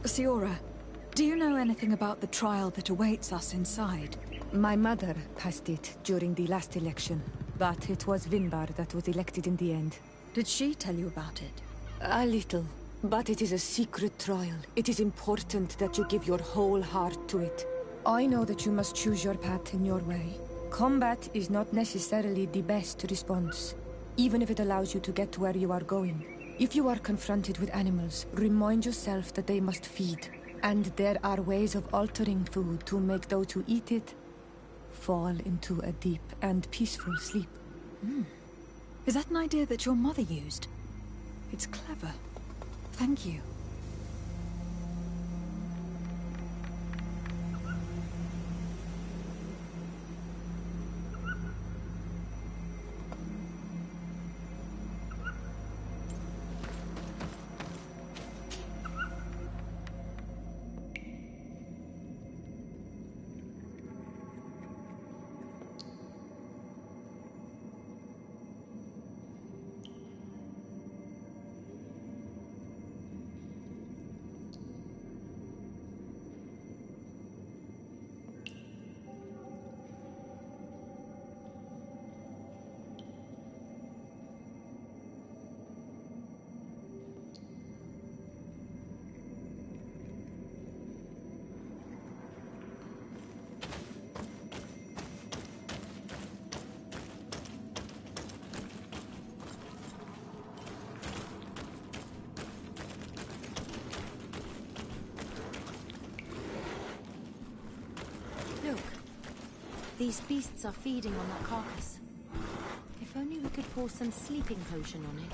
Siora, do you know anything about the trial that awaits us inside? My mother passed it during the last election, but it was Vinbar that was elected in the end. Did she tell you about it? A little, but it is a secret trial. It is important that you give your whole heart to it. I know that you must choose your path in your way. Combat is not necessarily the best response, even if it allows you to get to where you are going. If you are confronted with animals, remind yourself that they must feed, and there are ways of altering food to make those who eat it fall into a deep and peaceful sleep. Is that an idea that your mother used? It's clever. Thank you. Look, these beasts are feeding on that carcass. If only we could pour some sleeping potion on it.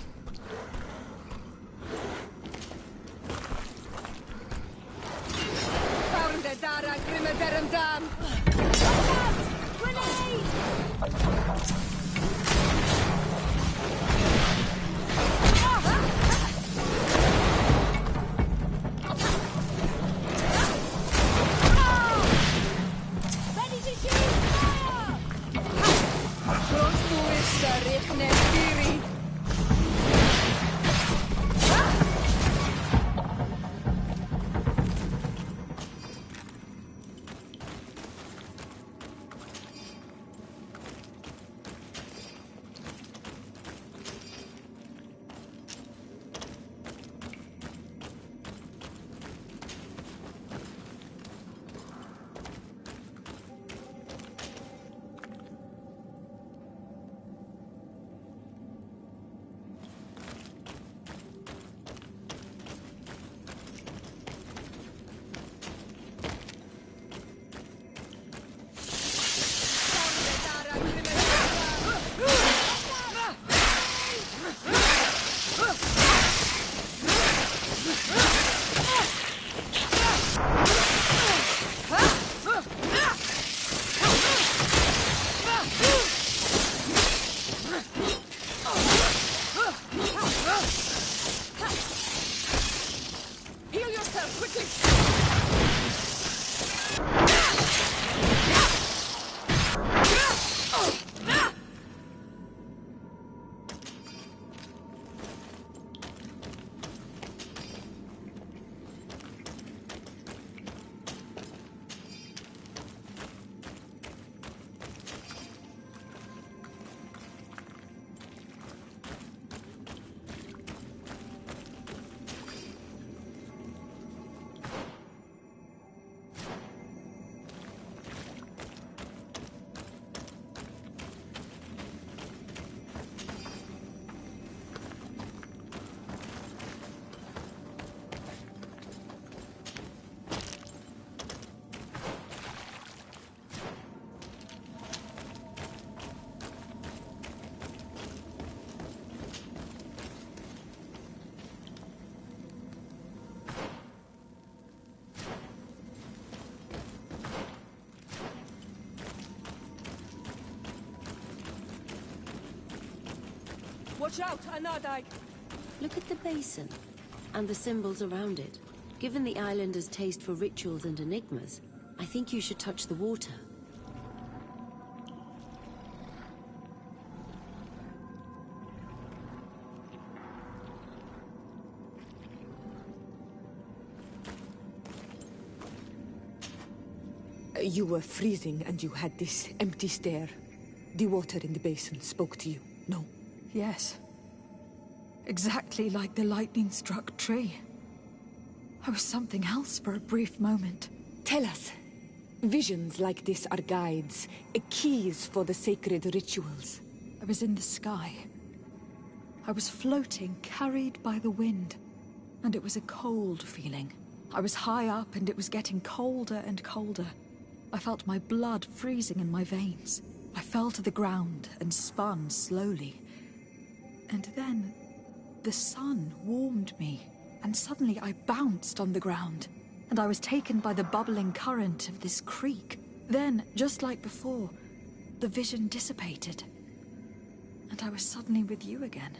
Watch out, Anadai! Look at the basin, and the symbols around it. Given the islanders' taste for rituals and enigmas, I think you should touch the water. You were freezing and you had this empty stare. The water in the basin spoke to you, no? Yes. Exactly like the lightning-struck tree. I was something else for a brief moment. Tell us. Visions like this are guides, keys for the sacred rituals. I was in the sky. I was floating, carried by the wind. And it was a cold feeling. I was high up and it was getting colder and colder. I felt my blood freezing in my veins. I fell to the ground and spun slowly. And then, the sun warmed me, and suddenly I bounced on the ground. And I was taken by the bubbling current of this creek. Then, just like before, the vision dissipated. And I was suddenly with you again.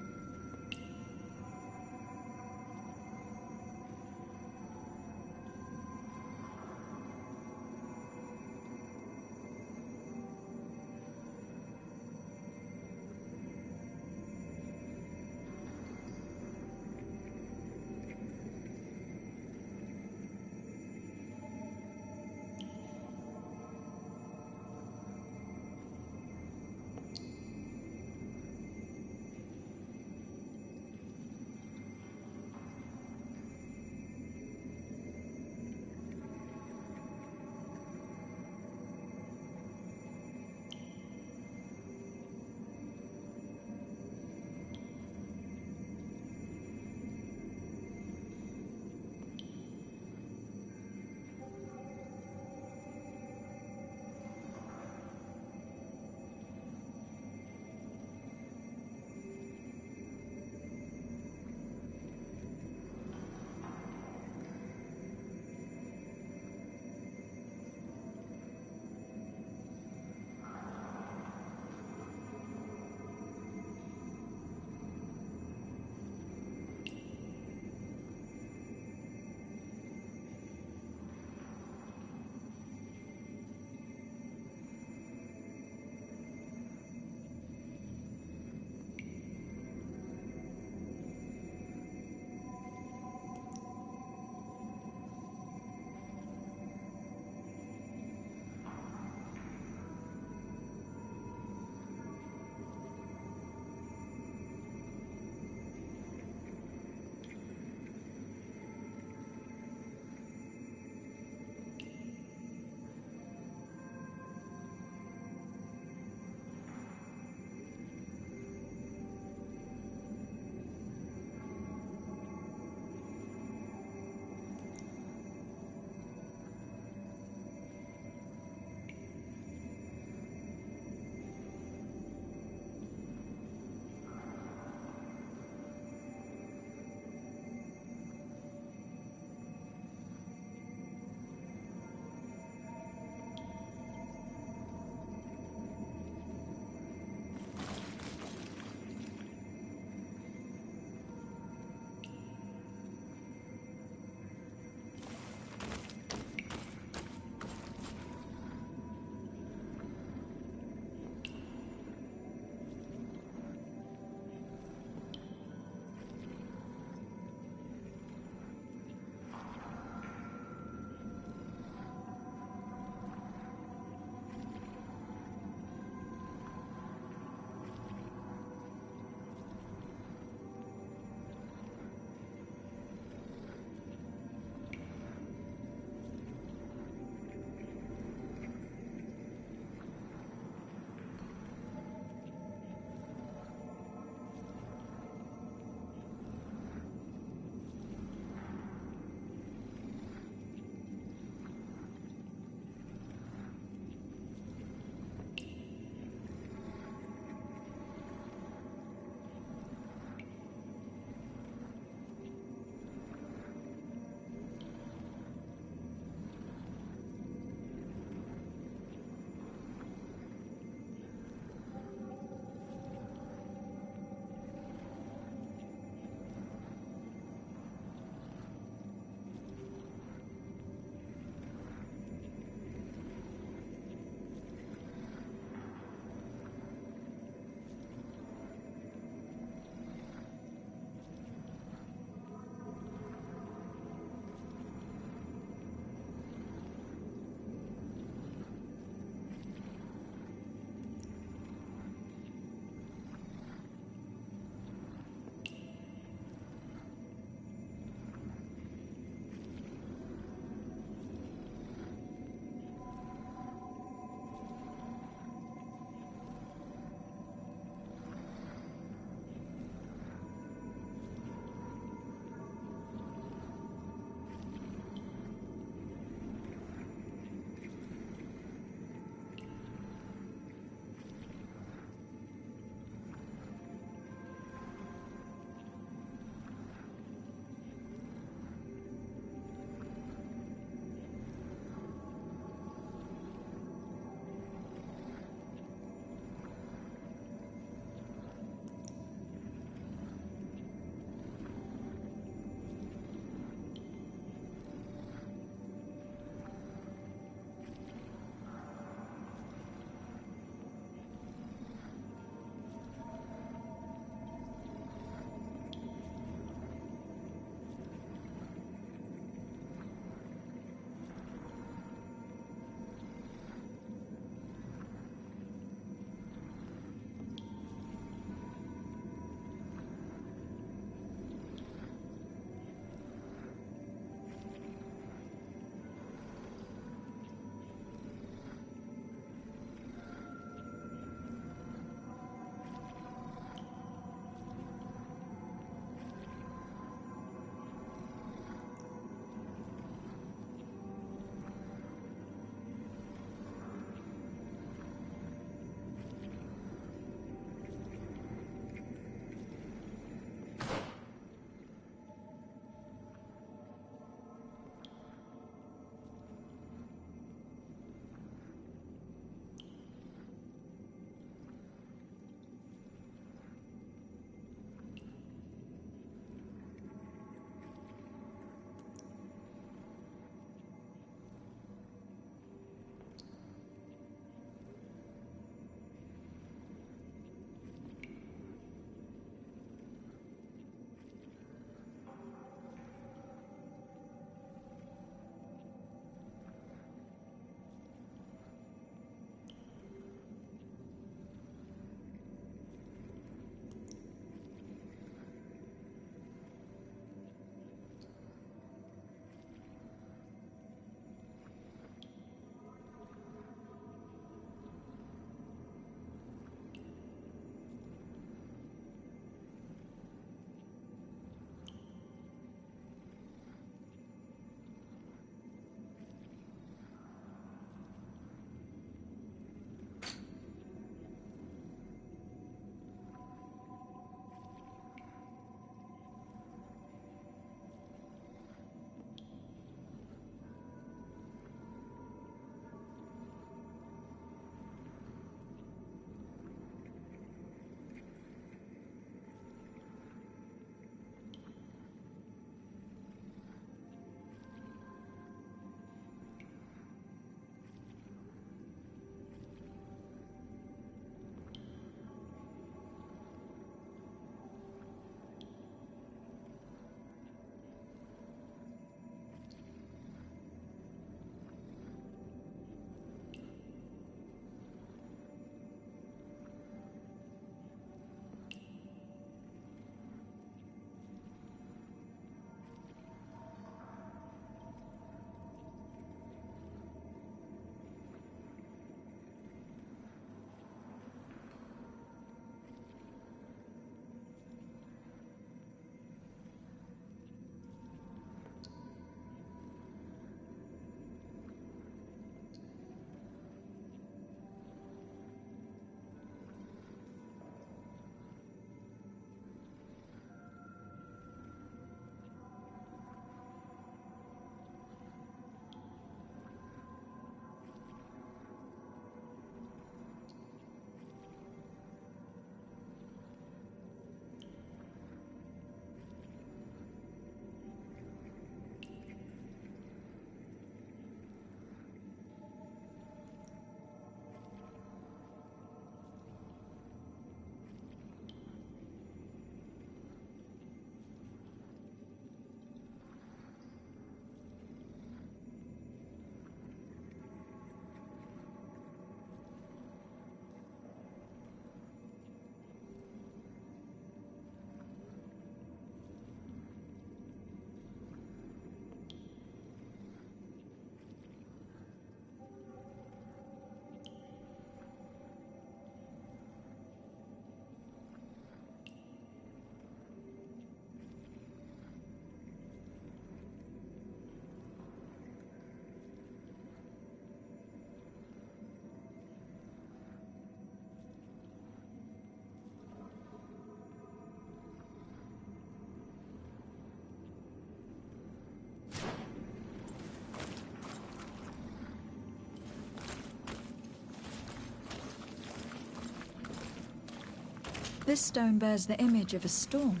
This stone bears the image of a storm.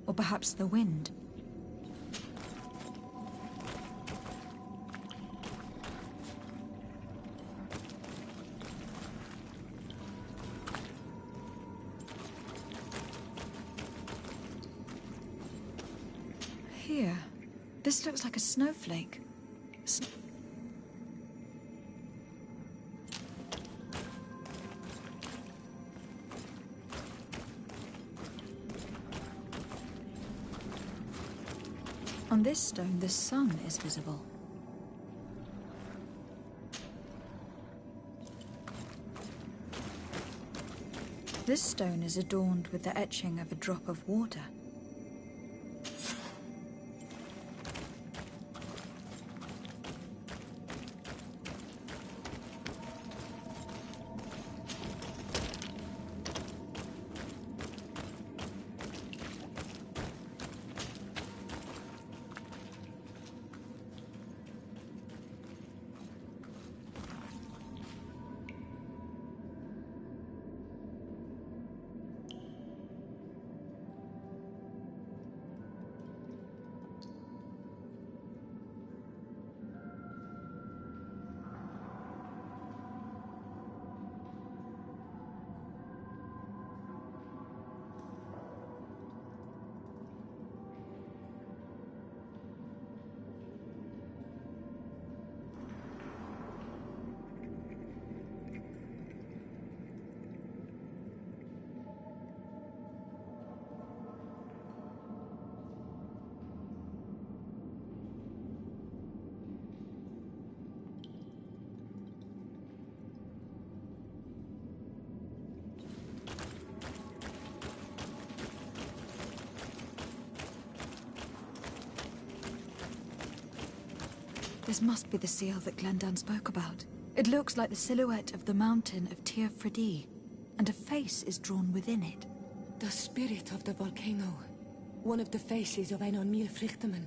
Or perhaps the wind. Here. This looks like a snowflake. On this stone, the sun is visible. This stone is adorned with the etching of a drop of water. This must be the seal that Glendan spoke about. It looks like the silhouette of the mountain of Tir Fredi, and a face is drawn within it. The spirit of the volcano. One of the faces of Einon Mil Frichtemann.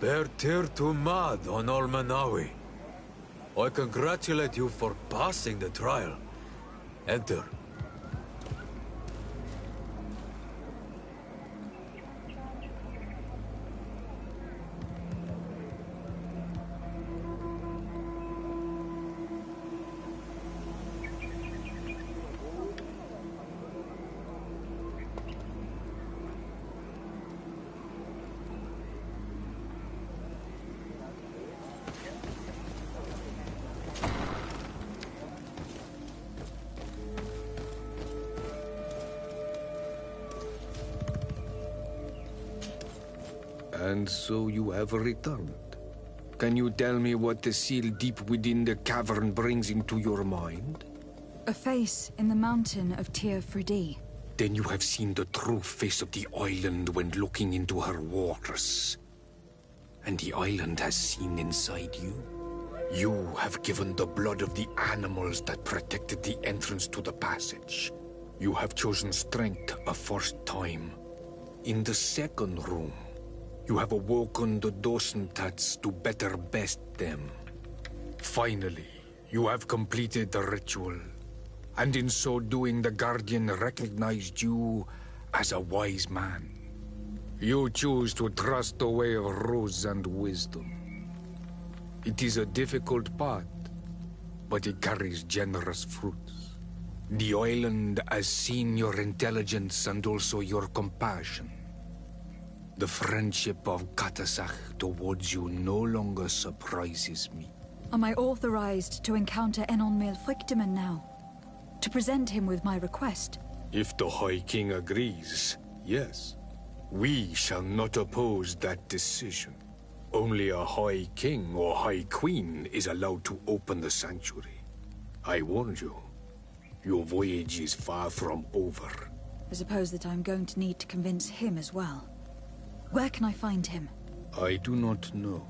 Bertir to Mad on Olmanawi. I congratulate you for passing the trial. Enter. And so you have returned. Can you tell me what the seal deep within the cavern brings into your mind? A face in the mountain of Tir Fridi. Then you have seen the true face of the island when looking into her waters. And the island has seen inside you. You have given the blood of the animals that protected the entrance to the passage. You have chosen strength a first time. In the second room, you have awoken the Dosentats to better best them. Finally, you have completed the ritual. And in so doing, the Guardian recognized you as a wise man. You choose to trust the way of rules and wisdom. It is a difficult path, but it carries generous fruits. The island has seen your intelligence and also your compassion. The friendship of Katasach towards you no longer surprises me. Am I authorized to encounter Enon Milfrictiman now? To present him with my request? If the High King agrees, yes. We shall not oppose that decision. Only a High King or High Queen is allowed to open the sanctuary. I warned you. Your voyage is far from over. I suppose that I'm going to need to convince him as well. Where can I find him? I do not know.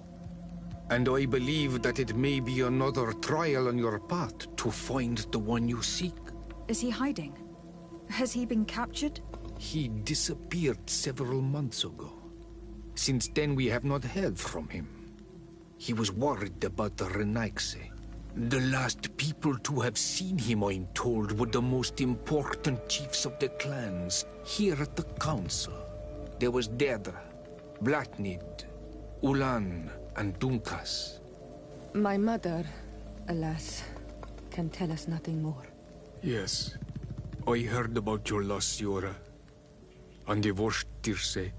And I believe that it may be another trial on your path to find the one you seek. Is he hiding? Has he been captured? He disappeared several months ago. Since then we have not heard from him. He was worried about the Renaigse. The last people to have seen him, I'm told, were the most important chiefs of the clans here at the council. There was Deirdre, Blatnid, Ulan, and Dunkas. My mother, alas, can tell us nothing more. Yes, I heard about your loss, Siora. And divorced Tirce.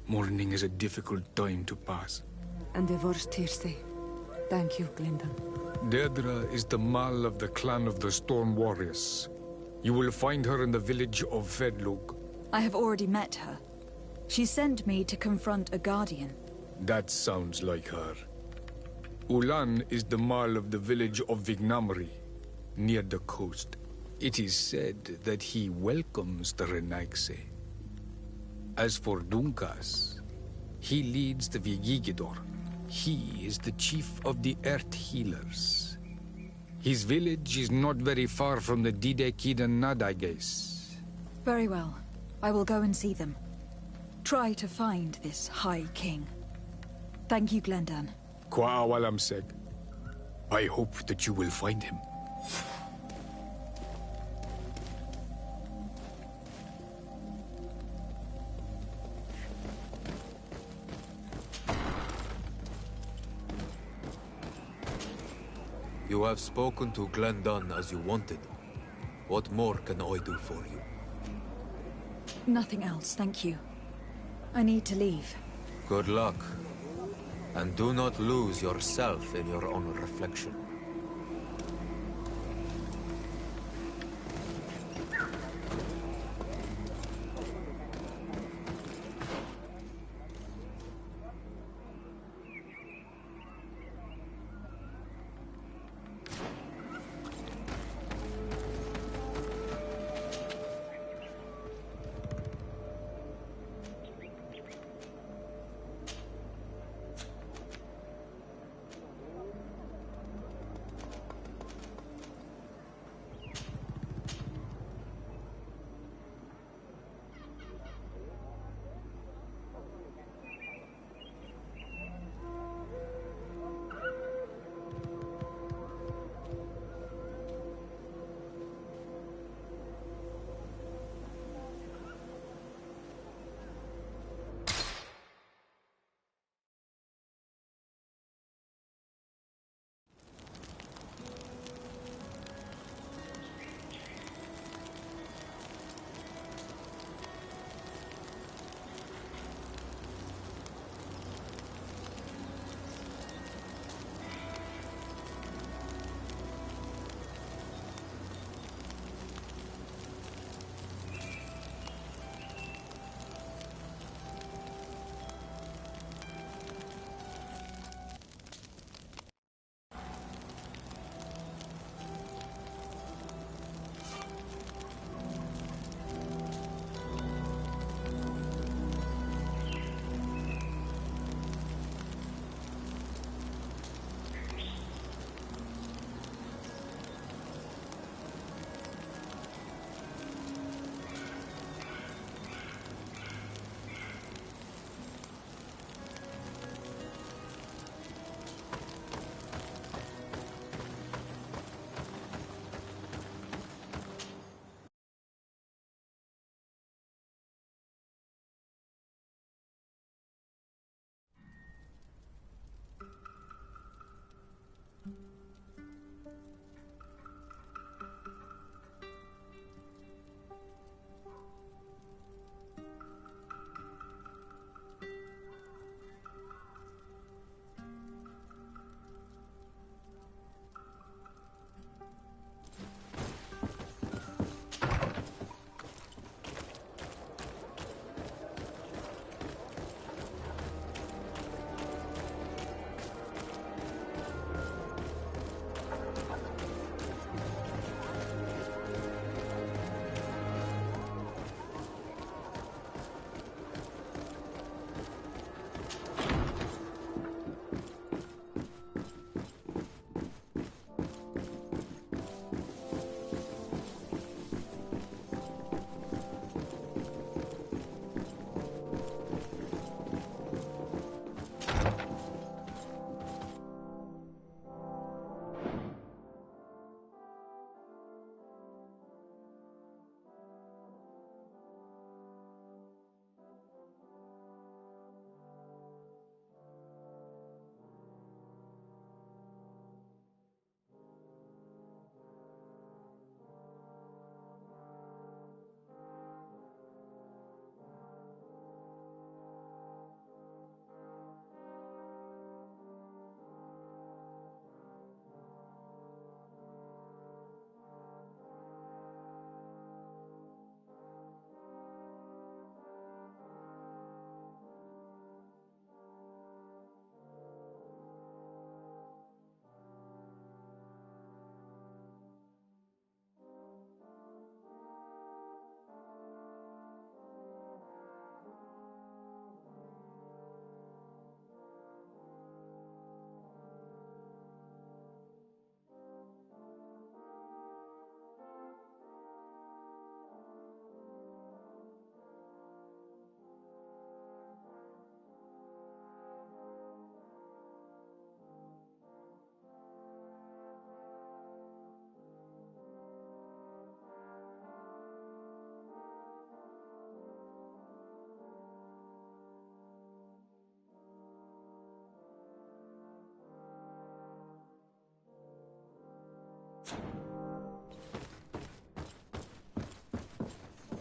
Mourning is a difficult time to pass. And divorced Tirce. Thank you, Glyndon. Deirdre is the Mal of the clan of the Storm Warriors. You will find her in the village of Vedlug. I have already met her. She sent me to confront a guardian. That sounds like her. Ulan is the Mal of the village of Vignamri, near the coast. It is said that he welcomes the Renaigse. As for Dunkas, he leads the Vigigidor. He is the chief of the Earth Healers. His village is not very far from the Didekid and Nadages. Very well. I will go and see them. Try to find this High King. Thank you, Glendan. Kwa'awalamseg. I hope that you will find him. You have spoken to Glendan as you wanted. What more can I do for you? Nothing else, thank you. I need to leave. Good luck. And do not lose yourself in your own reflection.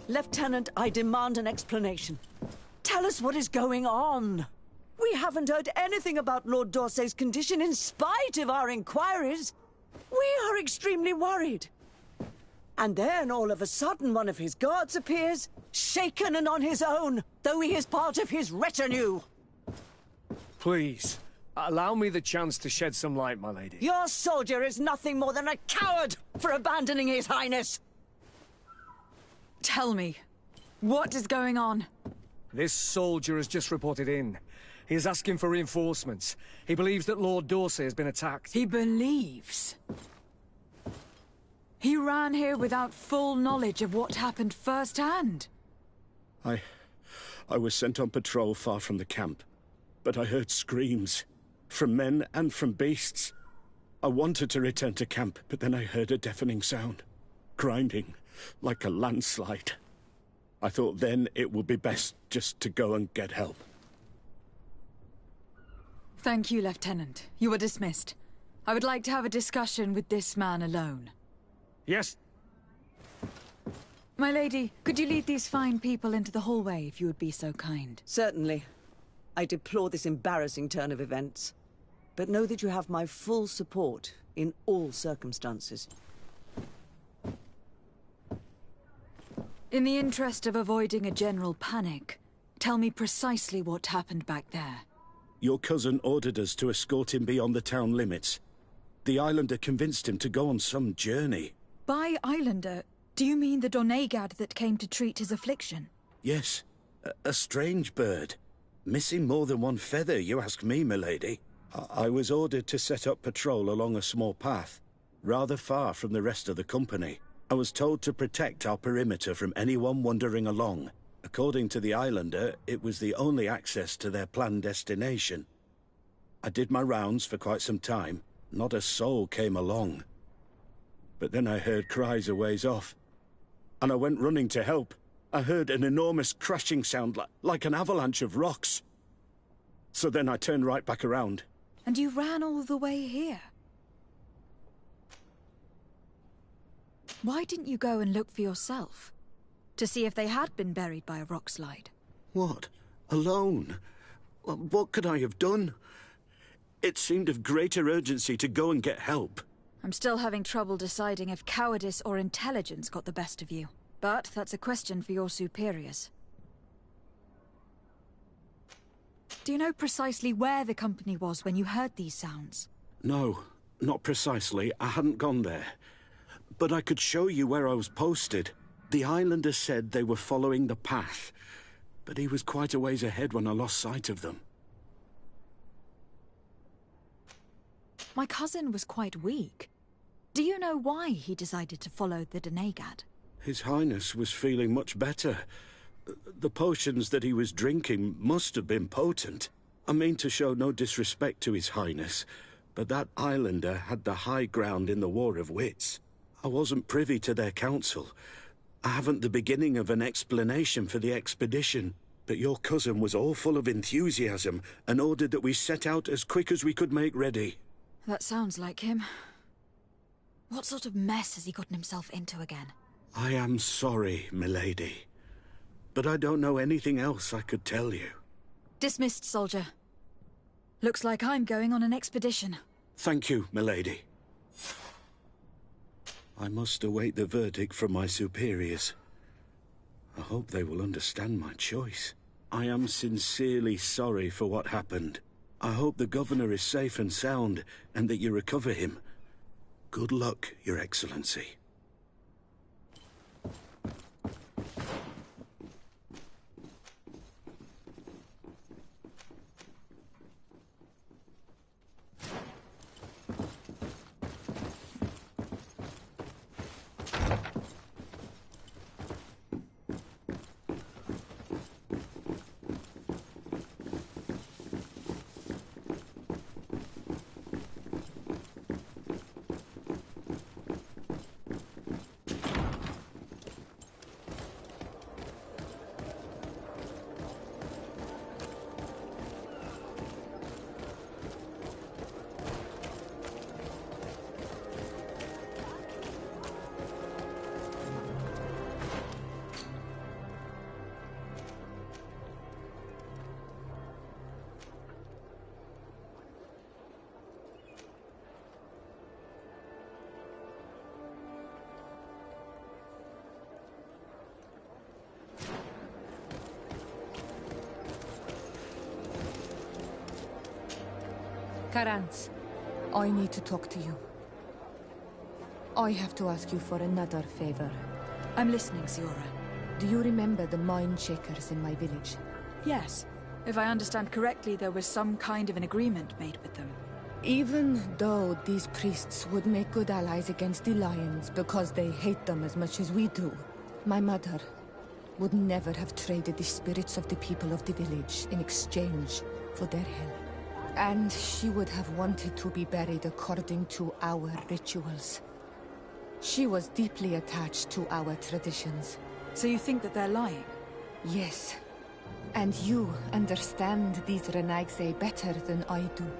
Lieutenant, I demand an explanation. Tell us what is going on. We haven't heard anything about Lord D'Orsay's condition in spite of our inquiries. We are extremely worried. And then, all of a sudden, one of his guards appears, shaken and on his own, though he is part of his retinue. Please, allow me the chance to shed some light, my lady. Your soldier is nothing more than a coward for abandoning his highness. Tell me, what is going on? This soldier has just reported in. He is asking for reinforcements. He believes that Lord D'Orsay has been attacked. He believes? He ran here without full knowledge of what happened firsthand. I was sent on patrol far from the camp, but I heard screams, from men and from beasts. I wanted to return to camp, but then I heard a deafening sound, grinding, like a landslide. I thought then it would be best just to go and get help. Thank you, Lieutenant. You are dismissed. I would like to have a discussion with this man alone. Yes? My lady, could you lead these fine people into the hallway if you would be so kind? Certainly. I deplore this embarrassing turn of events. But know that you have my full support in all circumstances. In the interest of avoiding a general panic, tell me precisely what happened back there. Your cousin ordered us to escort him beyond the town limits. The Islander convinced him to go on some journey. By Islander, do you mean the Donegad that came to treat his affliction? Yes, a strange bird. Missing more than one feather, you ask me, milady. I was ordered to set up patrol along a small path, rather far from the rest of the company. I was told to protect our perimeter from anyone wandering along. According to the Islander, it was the only access to their planned destination. I did my rounds for quite some time. Not a soul came along. But then I heard cries a ways off, and I went running to help. I heard an enormous crashing sound like an avalanche of rocks. So then I turned right back around. And you ran all the way here? Why didn't you go and look for yourself? To see if they had been buried by a rock slide? What? Alone? What could I have done? It seemed of greater urgency to go and get help. I'm still having trouble deciding if cowardice or intelligence got the best of you. But that's a question for your superiors. Do you know precisely where the company was when you heard these sounds? No, not precisely. I hadn't gone there. But I could show you where I was posted. The Islander said they were following the path, but he was quite a ways ahead when I lost sight of them. My cousin was quite weak. Do you know why he decided to follow the Donegad? His Highness was feeling much better. The potions that he was drinking must have been potent. I mean to show no disrespect to His Highness, but that Islander had the high ground in the War of Wits. I wasn't privy to their counsel. I haven't the beginning of an explanation for the expedition, but your cousin was all full of enthusiasm and ordered that we set out as quick as we could make ready. That sounds like him. What sort of mess has he gotten himself into again? I am sorry, milady, but I don't know anything else I could tell you. Dismissed, soldier. Looks like I'm going on an expedition. Thank you, milady. I must await the verdict from my superiors. I hope they will understand my choice. I am sincerely sorry for what happened. I hope the governor is safe and sound, and that you recover him. Good luck, Your Excellency. Karantz, I need to talk to you. I have to ask you for another favor. I'm listening, Ziora. Do you remember the mine shakers in my village? Yes. If I understand correctly, there was some kind of an agreement made with them. Even though these priests would make good allies against the Lions because they hate them as much as we do, my mother would never have traded the spirits of the people of the village in exchange for their help. And she would have wanted to be buried according to our rituals. She was deeply attached to our traditions. So you think that they're lying? Yes. And you understand these Renagse better than I do.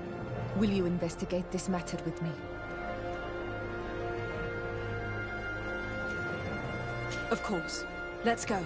Will you investigate this matter with me? Of course. Let's go.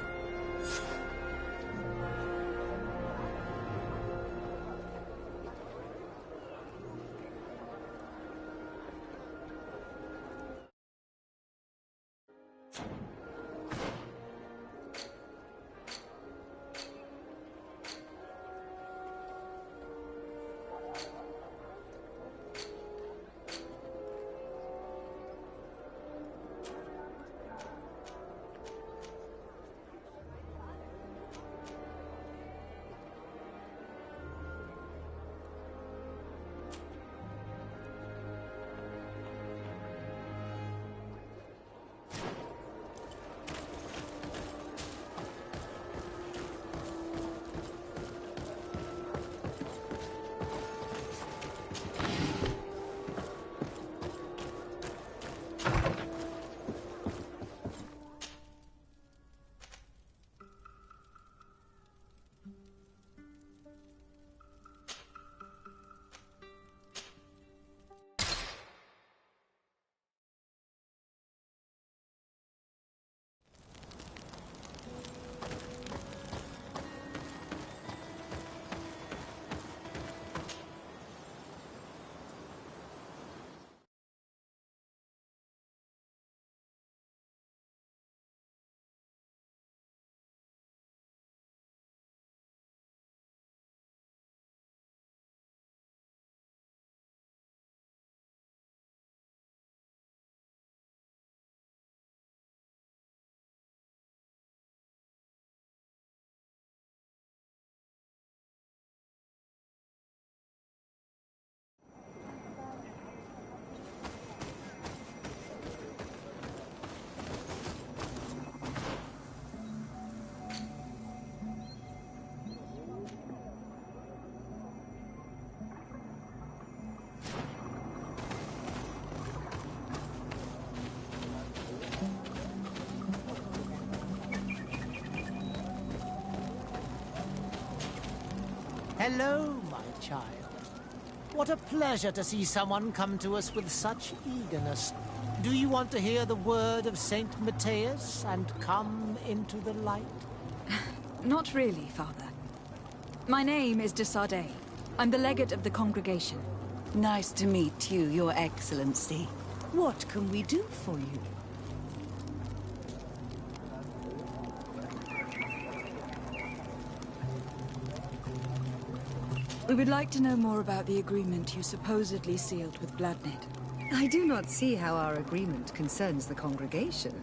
Hello, my child. What a pleasure to see someone come to us with such eagerness. Do you want to hear the word of Saint Matthias and come into the light? Not really, Father. My name is de Sardet. I'm the legate of the congregation. Nice to meet you, Your Excellency. What can we do for you? We would like to know more about the agreement you supposedly sealed with Bladnid. I do not see how our agreement concerns the congregation.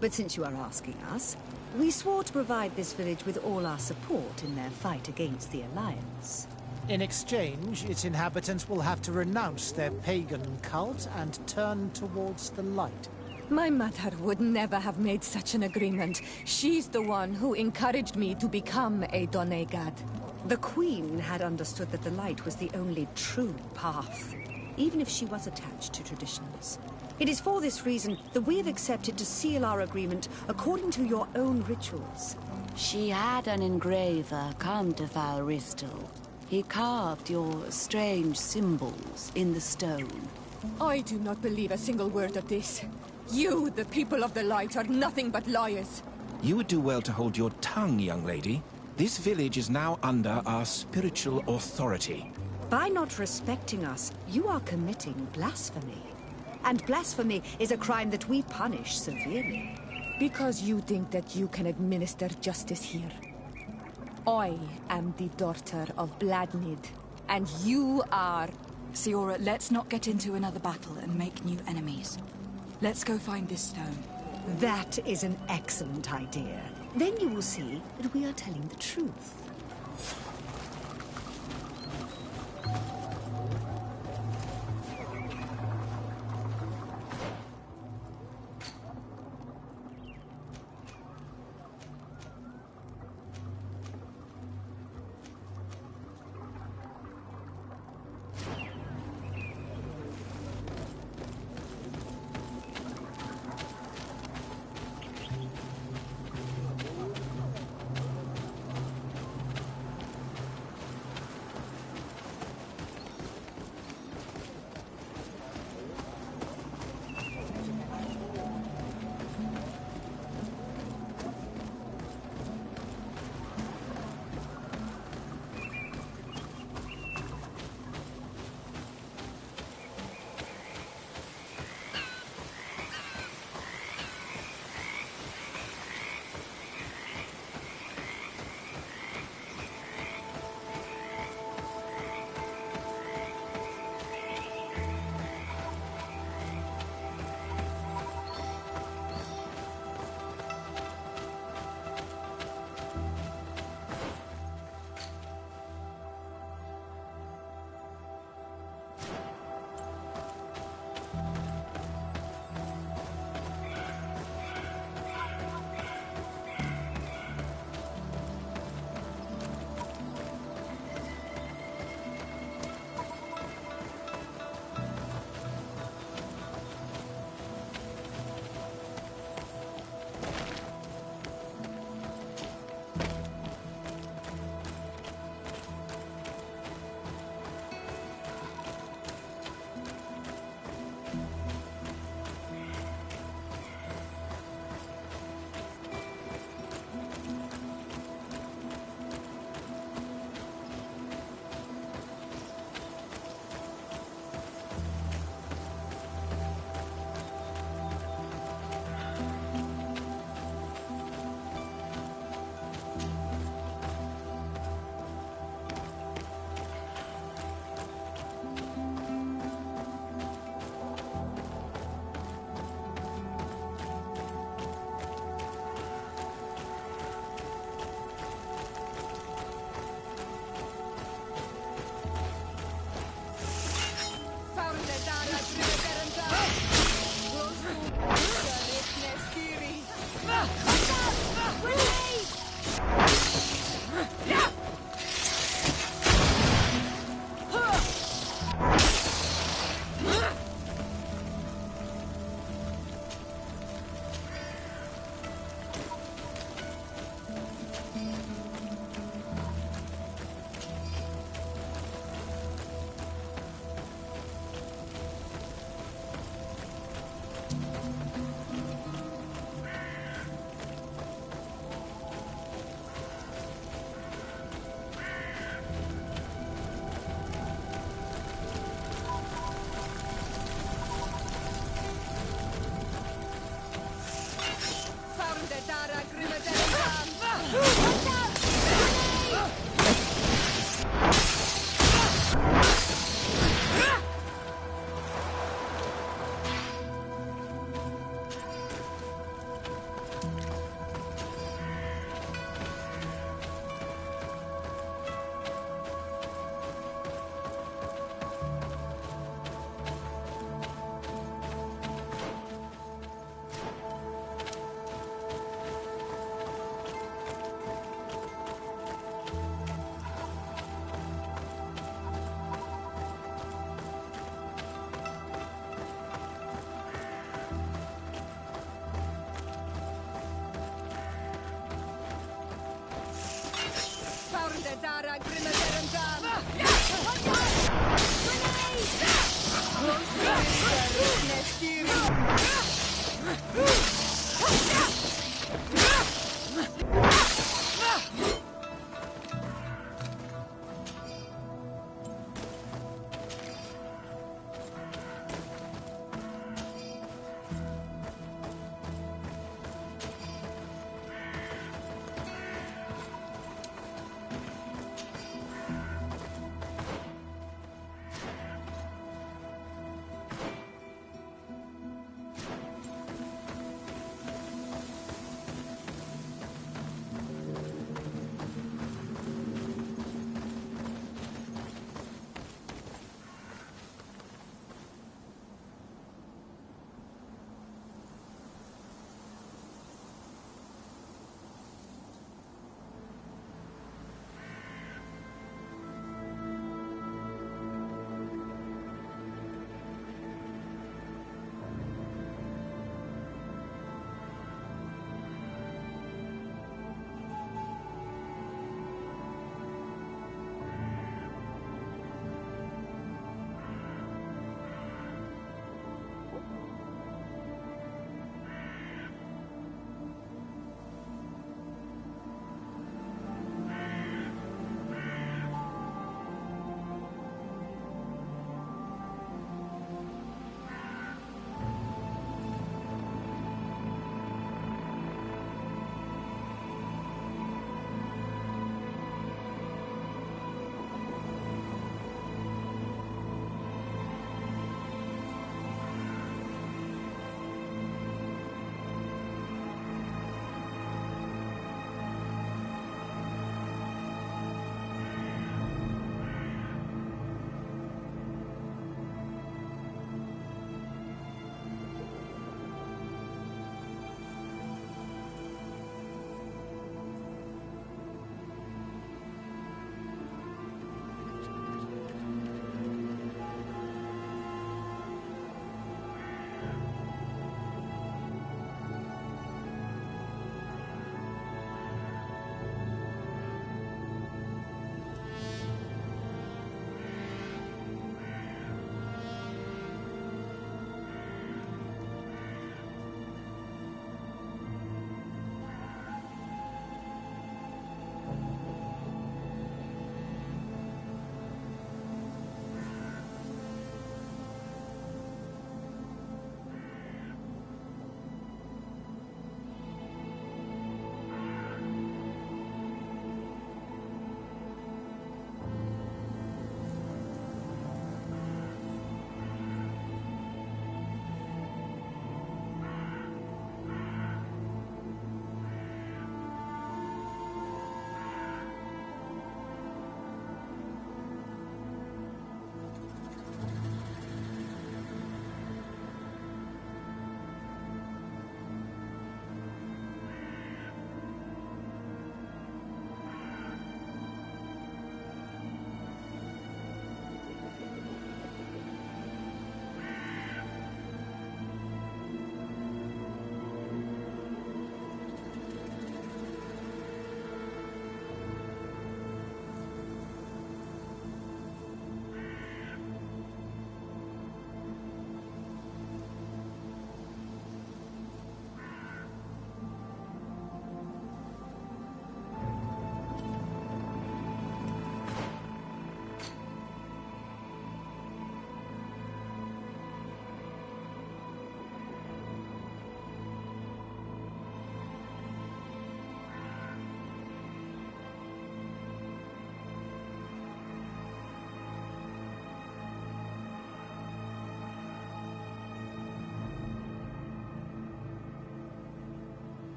But since you are asking us, we swore to provide this village with all our support in their fight against the Alliance. In exchange, its inhabitants will have to renounce their pagan cult and turn towards the light. My mother would never have made such an agreement. She's the one who encouraged me to become a Donegad. The Queen had understood that the light was the only true path, even if she was attached to traditions. It is for this reason that we have accepted to seal our agreement according to your own rituals. She had an engraver come to Val Ristel. He carved your strange symbols in the stone. I do not believe a single word of this. You, the people of the light, are nothing but liars. You would do well to hold your tongue, young lady. This village is now under our spiritual authority. By not respecting us, you are committing blasphemy. And blasphemy is a crime that we punish severely. Because you think that you can administer justice here. I am the daughter of Bladnid, and you are Siora, let's not get into another battle and make new enemies. Let's go find this stone. That is an excellent idea. Then you will see that we are telling the truth.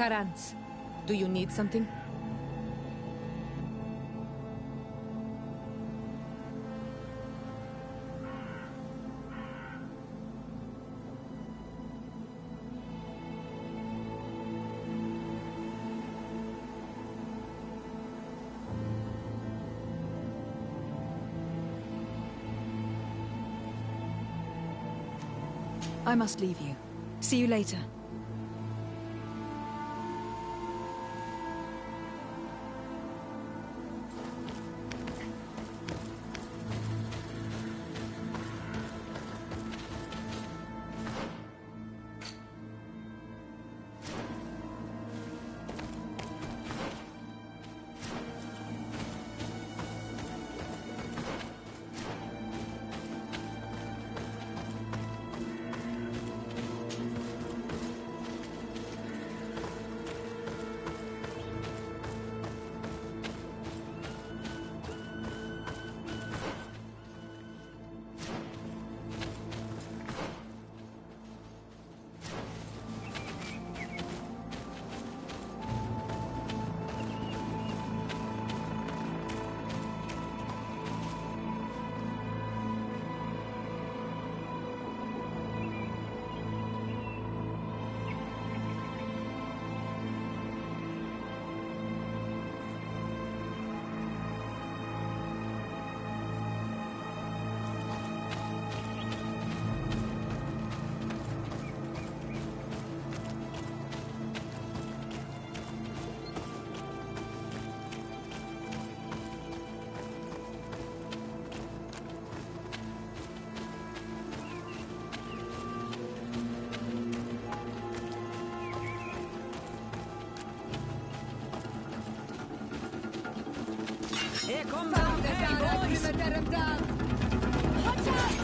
Karans, do you need something? I must leave you. See you later. Here comes the Watch out!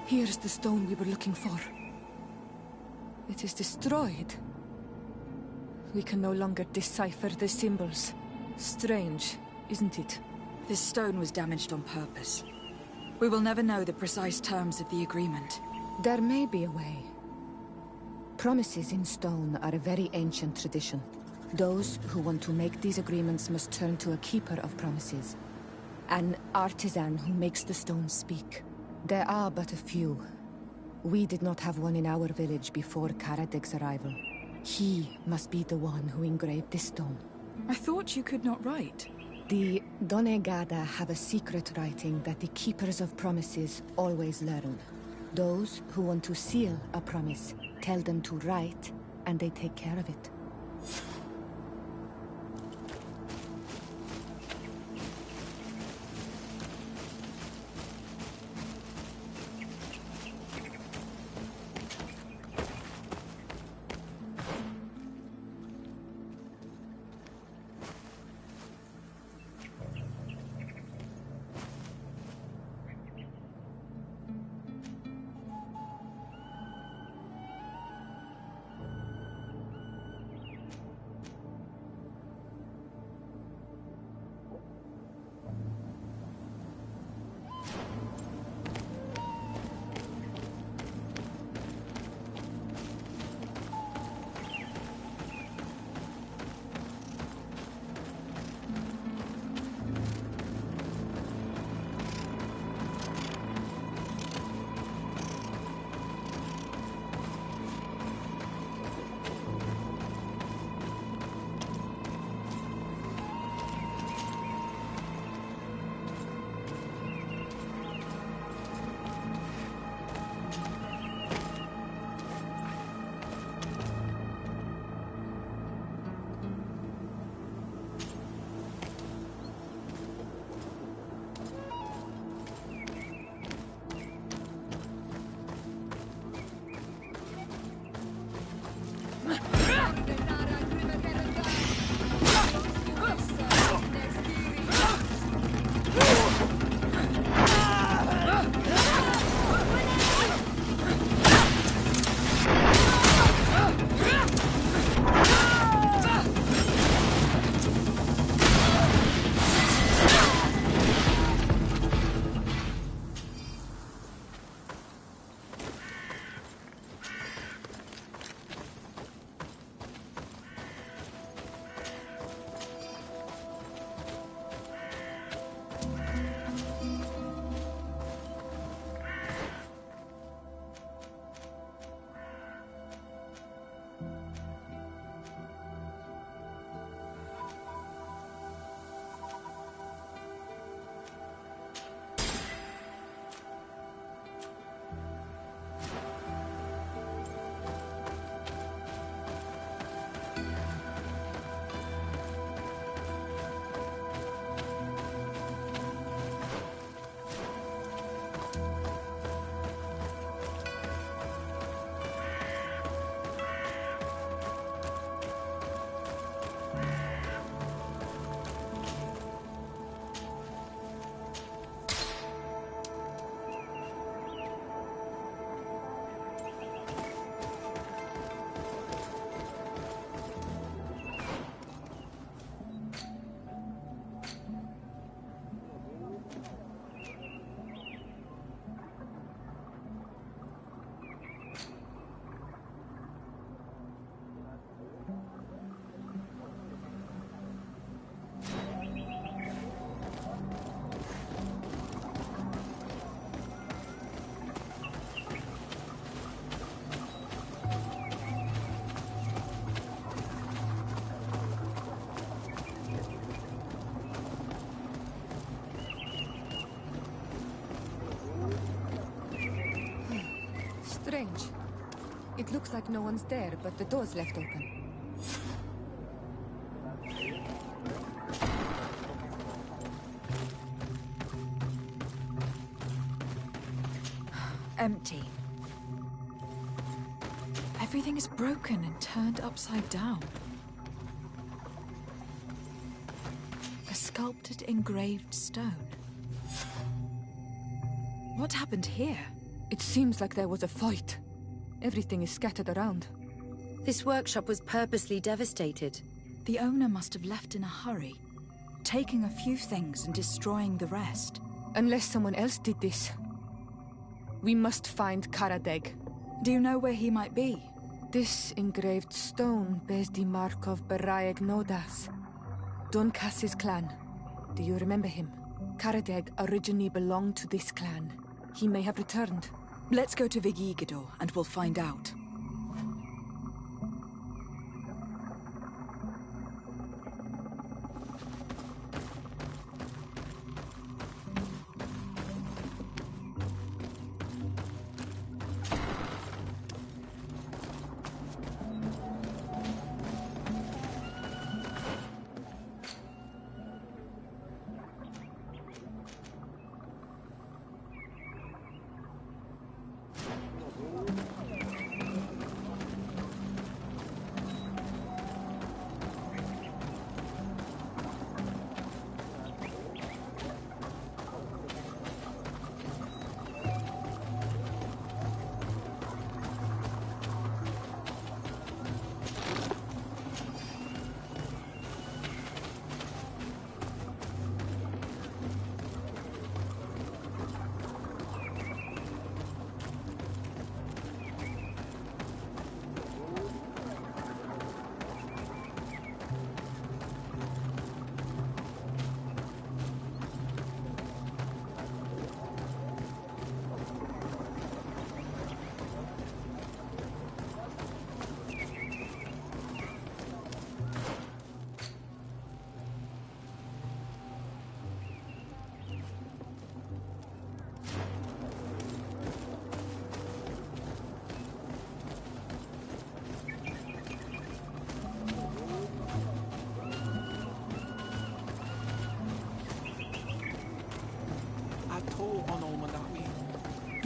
Here's the stone we were looking for. It is destroyed. We can no longer decipher the symbols. Strange, isn't it? This stone was damaged on purpose. We will never know the precise terms of the agreement. There may be a way. Promises in stone are a very ancient tradition. Those who want to make these agreements must turn to a keeper of promises. An artisan who makes the stones speak. There are but a few. We did not have one in our village before Karadek's arrival. He must be the one who engraved this stone. I thought you could not write. The Donegada have a secret writing that the Keepers of Promises always learn. Those who want to seal a promise tell them to write, and they take care of it. Strange. It looks like no one's there, but the door's left open. Empty. Everything is broken and turned upside down. A sculpted, engraved stone. What happened here? It seems like there was a fight. Everything is scattered around. This workshop was purposely devastated. The owner must have left in a hurry, taking a few things and destroying the rest. Unless someone else did this. We must find Karadeg. Do you know where he might be? This engraved stone bears the mark of Baraeg Nodas, Doncass's clan. Do you remember him? Karadeg originally belonged to this clan. He may have returned. Let's go to Vigigador and we'll find out.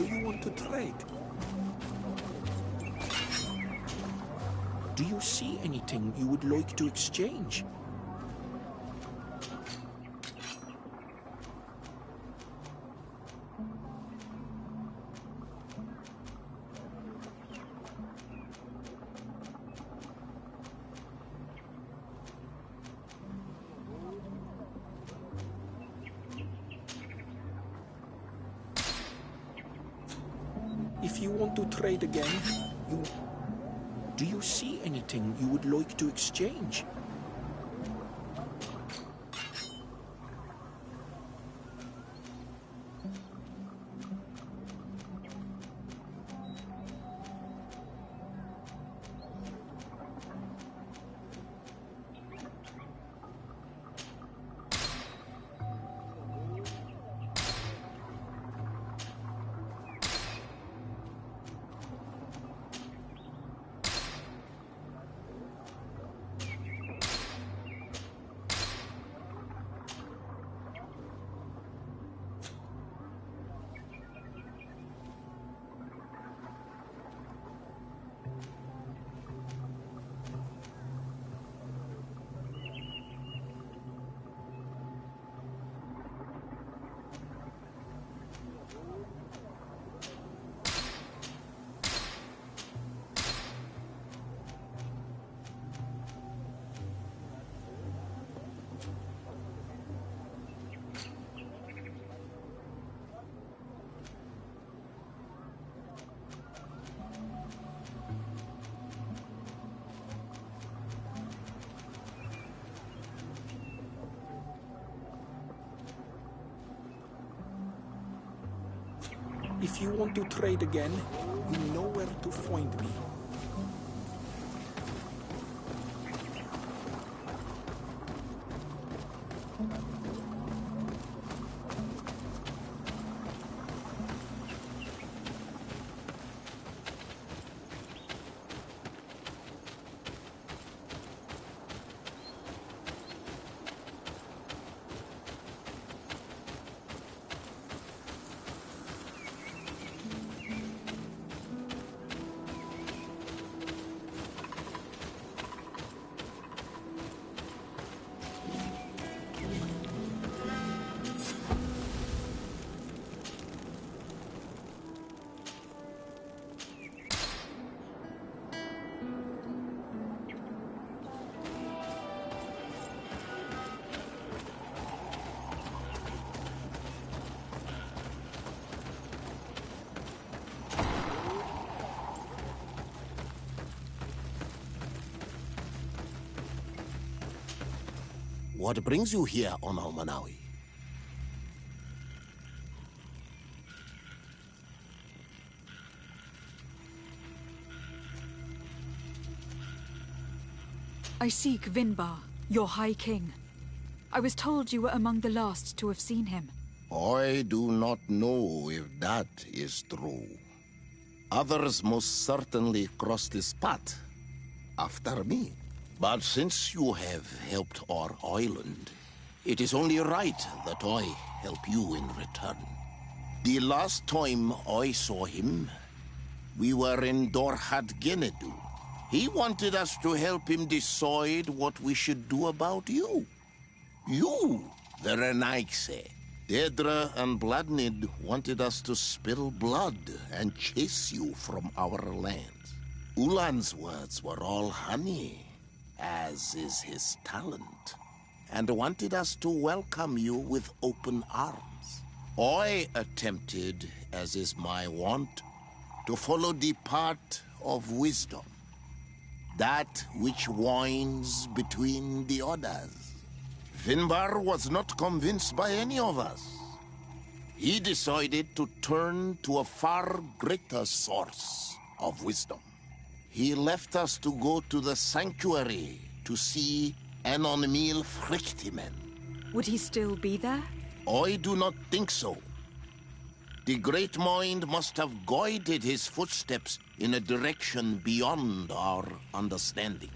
Do you want to trade? Do you see anything you would like to exchange? If you want to trade again, do you see anything you would like to exchange? If you want to trade again, you know where to find me. What brings you here on Almanawi? I seek Vinbar, your High King. I was told you were among the last to have seen him. I do not know if that is true. Others most certainly crossed this path after me. But since you have helped our island, it is only right that I help you in return. The last time I saw him, we were in Dorhat Genedu. He wanted us to help him decide what we should do about you. You, the Renaigse. Dedra and Bladnid wanted us to spill blood and chase you from our lands. Ulan's words were all honey, as is his talent, and wanted us to welcome you with open arms. I attempted, as is my wont, to follow the path of wisdom, that which winds between the others. Vinbar was not convinced by any of us. He decided to turn to a far greater source of wisdom. He left us to go to the sanctuary to see Enonmil Frichtimen. Would he still be there? I do not think so. The Great Mind must have guided his footsteps in a direction beyond our understanding.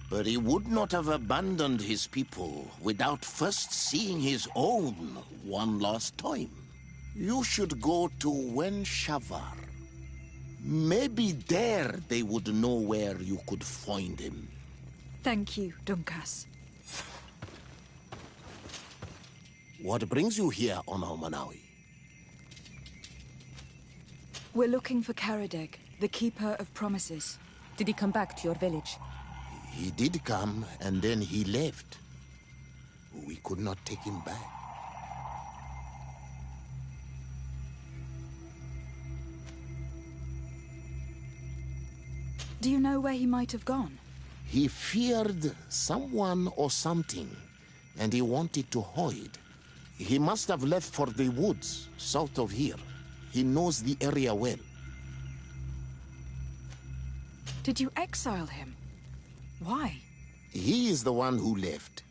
But he would not have abandoned his people without first seeing his own one last time. You should go to Wenshavar. Maybe there they would know where you could find him. Thank you, Dunkas. What brings you here on Almanawi? We're looking for Karadeg, the Keeper of Promises. Did he come back to your village? He did come, and then he left. We could not take him back. Do you know where he might have gone? He feared someone or something, and he wanted to hide. He must have left for the woods, south of here. He knows the area well. Did you exile him? Why? He is the one who left.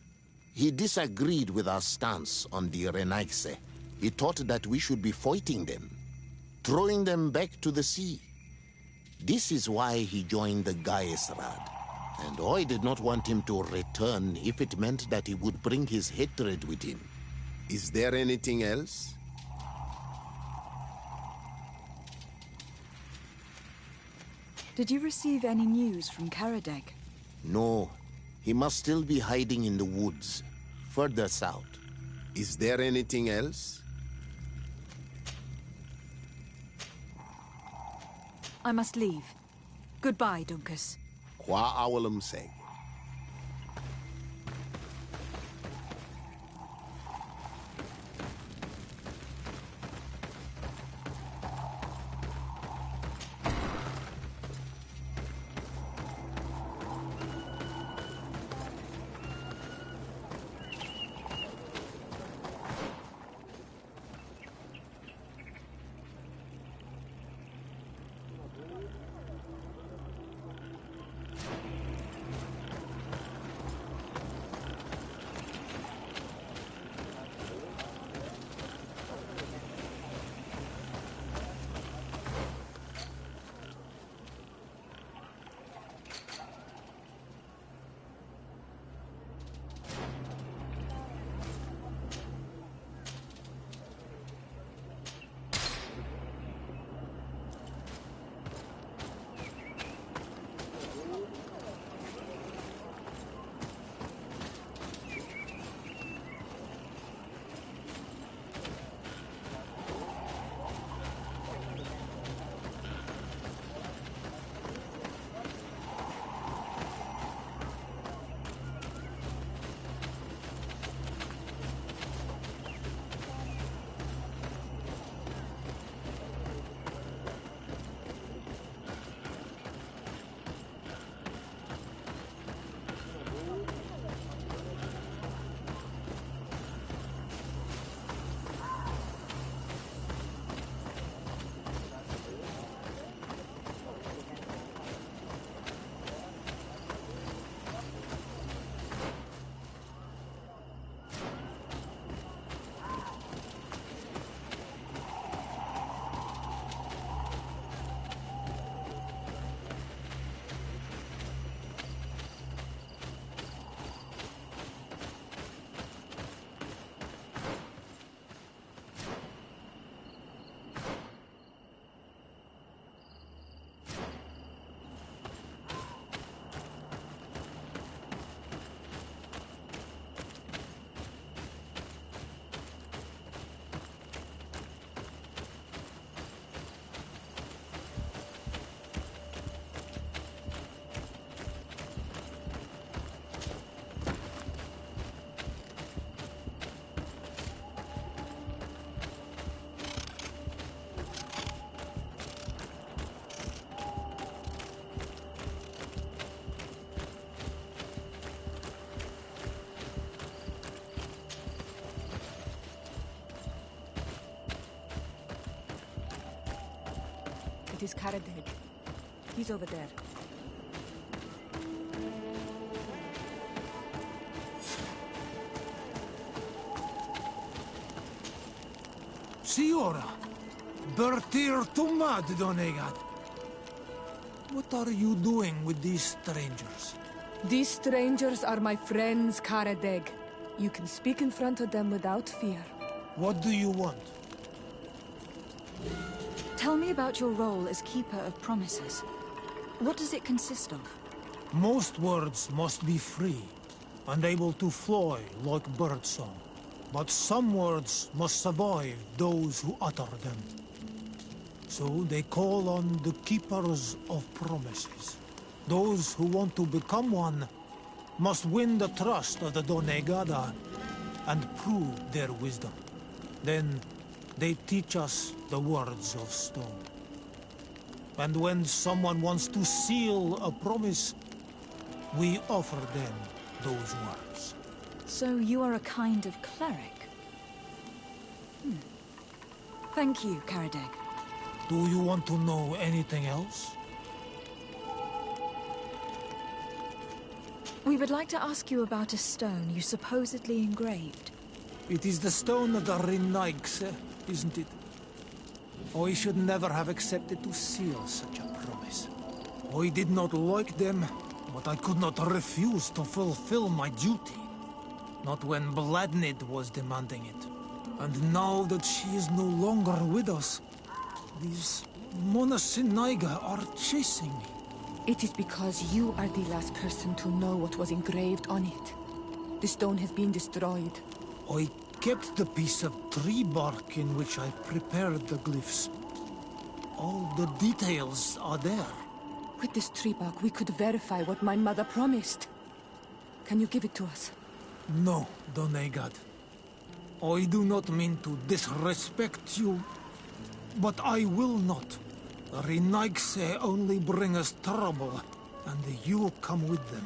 He disagreed with our stance on the Renaigse. He thought that we should be fighting them, throwing them back to the sea. This is why he joined the Gaesrad. And I did not want him to return if it meant that he would bring his hatred with him. Is there anything else? Did you receive any news from Karadeg? No. He must still be hiding in the woods, further south. Is there anything else? I must leave. Goodbye, Dunkas. Qua awalam seg. It is Karadeg. He's over there. Siora, Bertir Tumad Donegat. What are you doing with these strangers? These strangers are my friends, Karadeg. You can speak in front of them without fear. What do you want? Tell me about your role as Keeper of Promises. What does it consist of? Most words must be free, and able to fly like birdsong. But some words must survive those who utter them. So they call on the Keepers of Promises. Those who want to become one must win the trust of the Donegada and prove their wisdom. Then they teach us the words of stone. And when someone wants to seal a promise, we offer them those words. So you are a kind of cleric? Thank you, Karadeg. Do you want to know anything else? We would like to ask you about a stone you supposedly engraved. It is the stone of the Renaigse, isn't it? I should never have accepted to seal such a promise. I did not like them, but I could not refuse to fulfill my duty. Not when Bladnid was demanding it. And now that she is no longer with us, these Monasinaiga are chasing me. It is because you are the last person to know what was engraved on it. The stone has been destroyed. I kept the piece of tree bark in which I prepared the glyphs. All the details are there. With this tree bark, we could verify what my mother promised. Can you give it to us? No, Donegad. I do not mean to disrespect you, but I will not. The Renaigse only bring us trouble, and you come with them.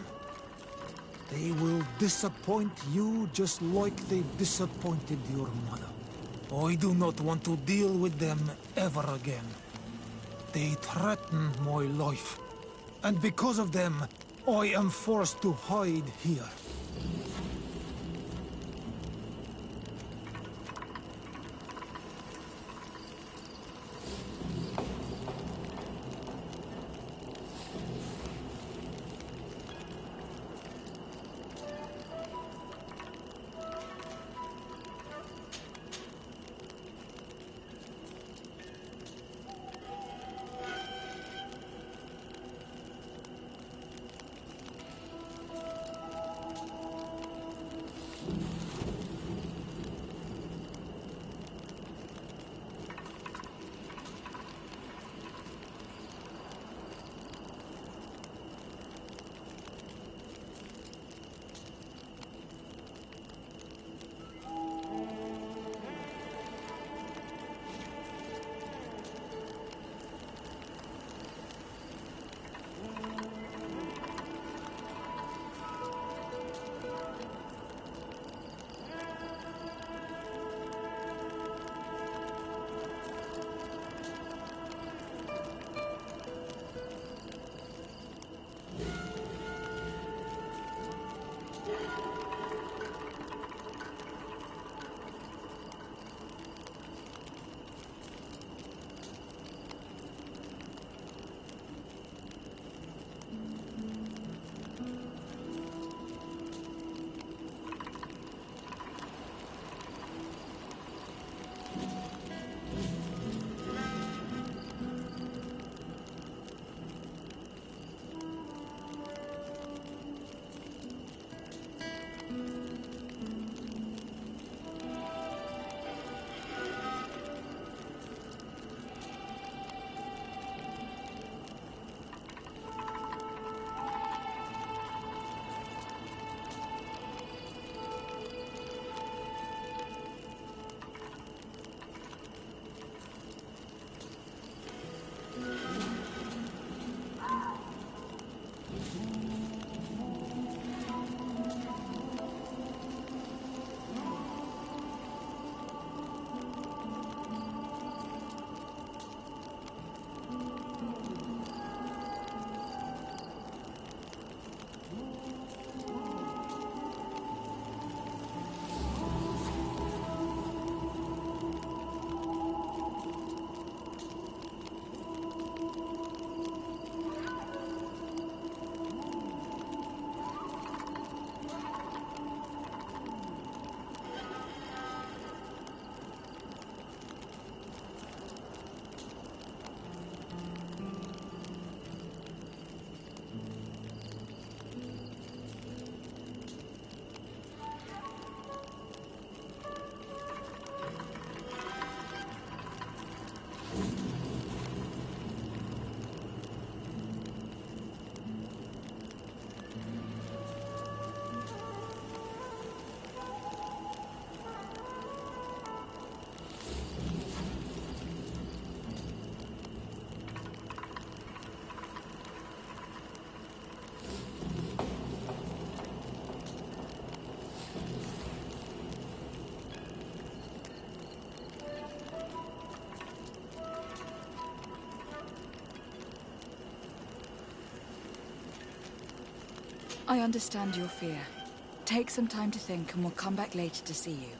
They will disappoint you just like they disappointed your mother. I do not want to deal with them ever again. They threaten my life, and because of them, I am forced to hide here. I understand your fear. Take some time to think and we'll come back later to see you.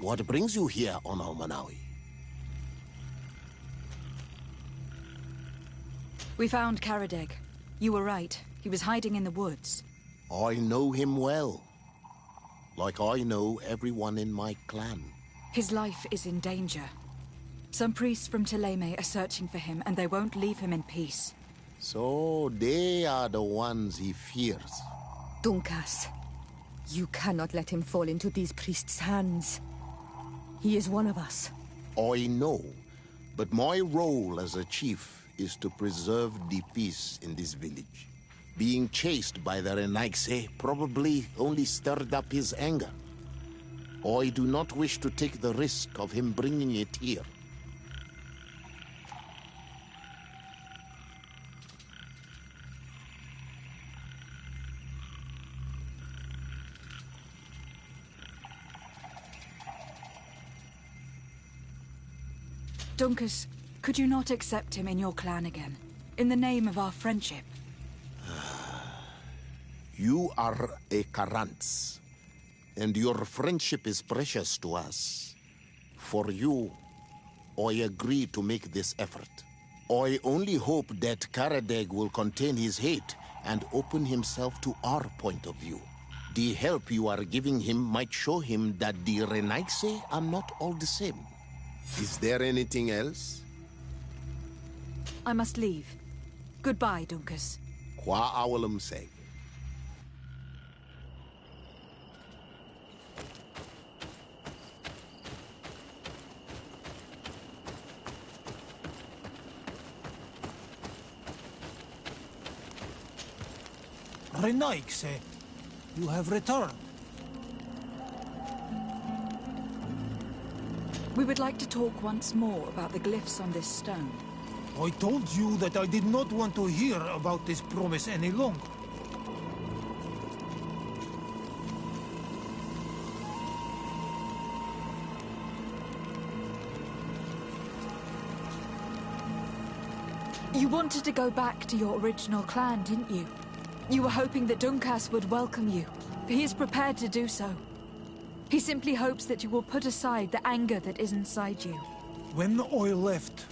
What brings you here on Almanawi? We found Karadeg. You were right. He was hiding in the woods. I know him well. Like I know everyone in my clan. His life is in danger. Some priests from Teleme are searching for him, and they won't leave him in peace. So they are the ones he fears. Dunkas, you cannot let him fall into these priests' hands. He is one of us. I know, but my role as a chief is to preserve the peace in this village. Being chased by the Renaigse probably only stirred up his anger. I do not wish to take the risk of him bringing it here. Dunkas, could you not accept him in your clan again? In the name of our friendship? You are a Karants, and your friendship is precious to us. For you, I agree to make this effort. I only hope that Karadeg will contain his hate and open himself to our point of view. The help you are giving him might show him that the Renaigse are not all the same. Is there anything else? I must leave. Goodbye, Dunkas. Qua awalum seg. Renaikse, you have returned. We would like to talk once more about the glyphs on this stone. I told you that I did not want to hear about this promise any longer. You wanted to go back to your original clan, didn't you? You were hoping that Dunkas would welcome you. He is prepared to do so. He simply hopes that you will put aside the anger that is inside you. When I left,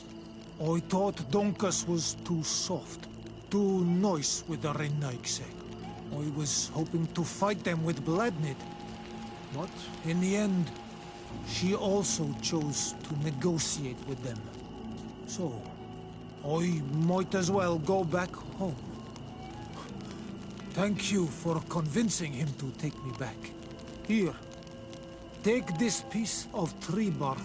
I thought Donkas was too soft, too nice with the Renaikse. I was hoping to fight them with Bladnid. But in the end, she also chose to negotiate with them. So, I might as well go back home. Thank you for convincing him to take me back. Here, take this piece of tree bark.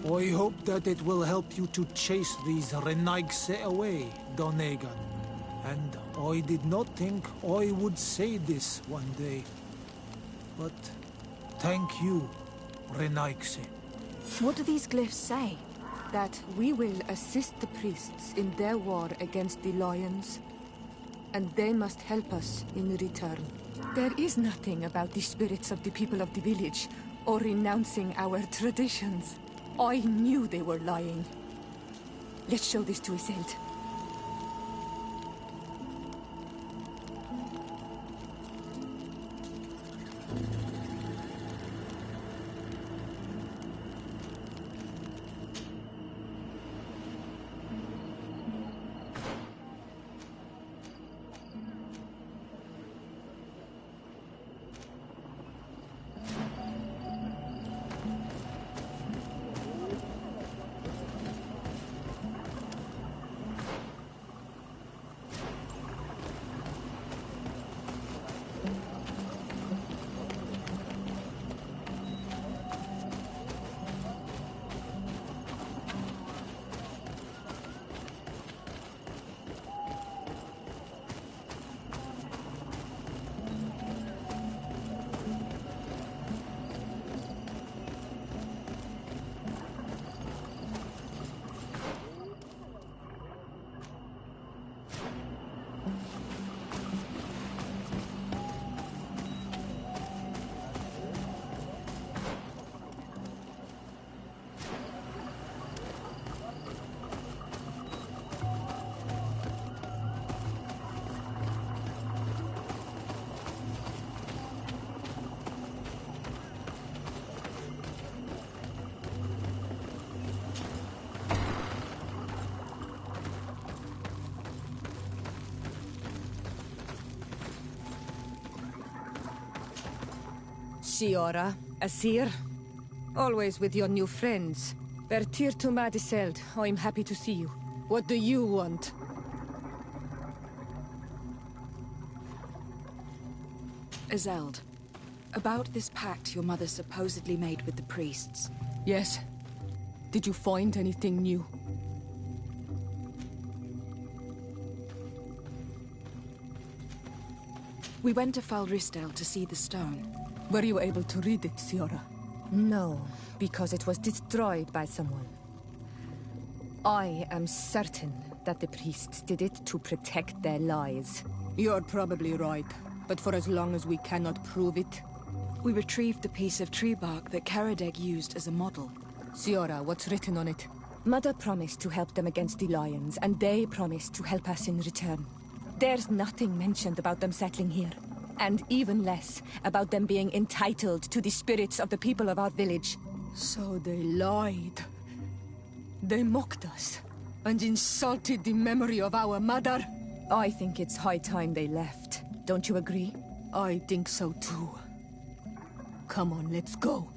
I hope that it will help you to chase these Renaigse away, Donegan. And I did not think I would say this one day. But thank you, Renaigse. What do these glyphs say? That we will assist the priests in their war against the lions, and they must help us in return. There is nothing about the spirits of the people of the village, or renouncing our traditions. I knew they were lying. Let's show this to Iselt. Siora, Asir, always with your new friends. Bertir to Madiseld, I'm happy to see you. What do you want? Azeld, about this pact your mother supposedly made with the priests. Yes. Did you find anything new? We went to Falristel to see the stone. Were you able to read it, Siora? No, because it was destroyed by someone. I am certain that the priests did it to protect their lies. You're probably right, but for as long as we cannot prove it... We retrieved the piece of tree bark that Karadeg used as a model. Siora, what's written on it? Mother promised to help them against the lions, and they promised to help us in return. There's nothing mentioned about them settling here. And even less about them being entitled to the spirits of the people of our village. So they lied. They mocked us, and insulted the memory of our mother. I think it's high time they left. Don't you agree? I think so too. Come on, let's go.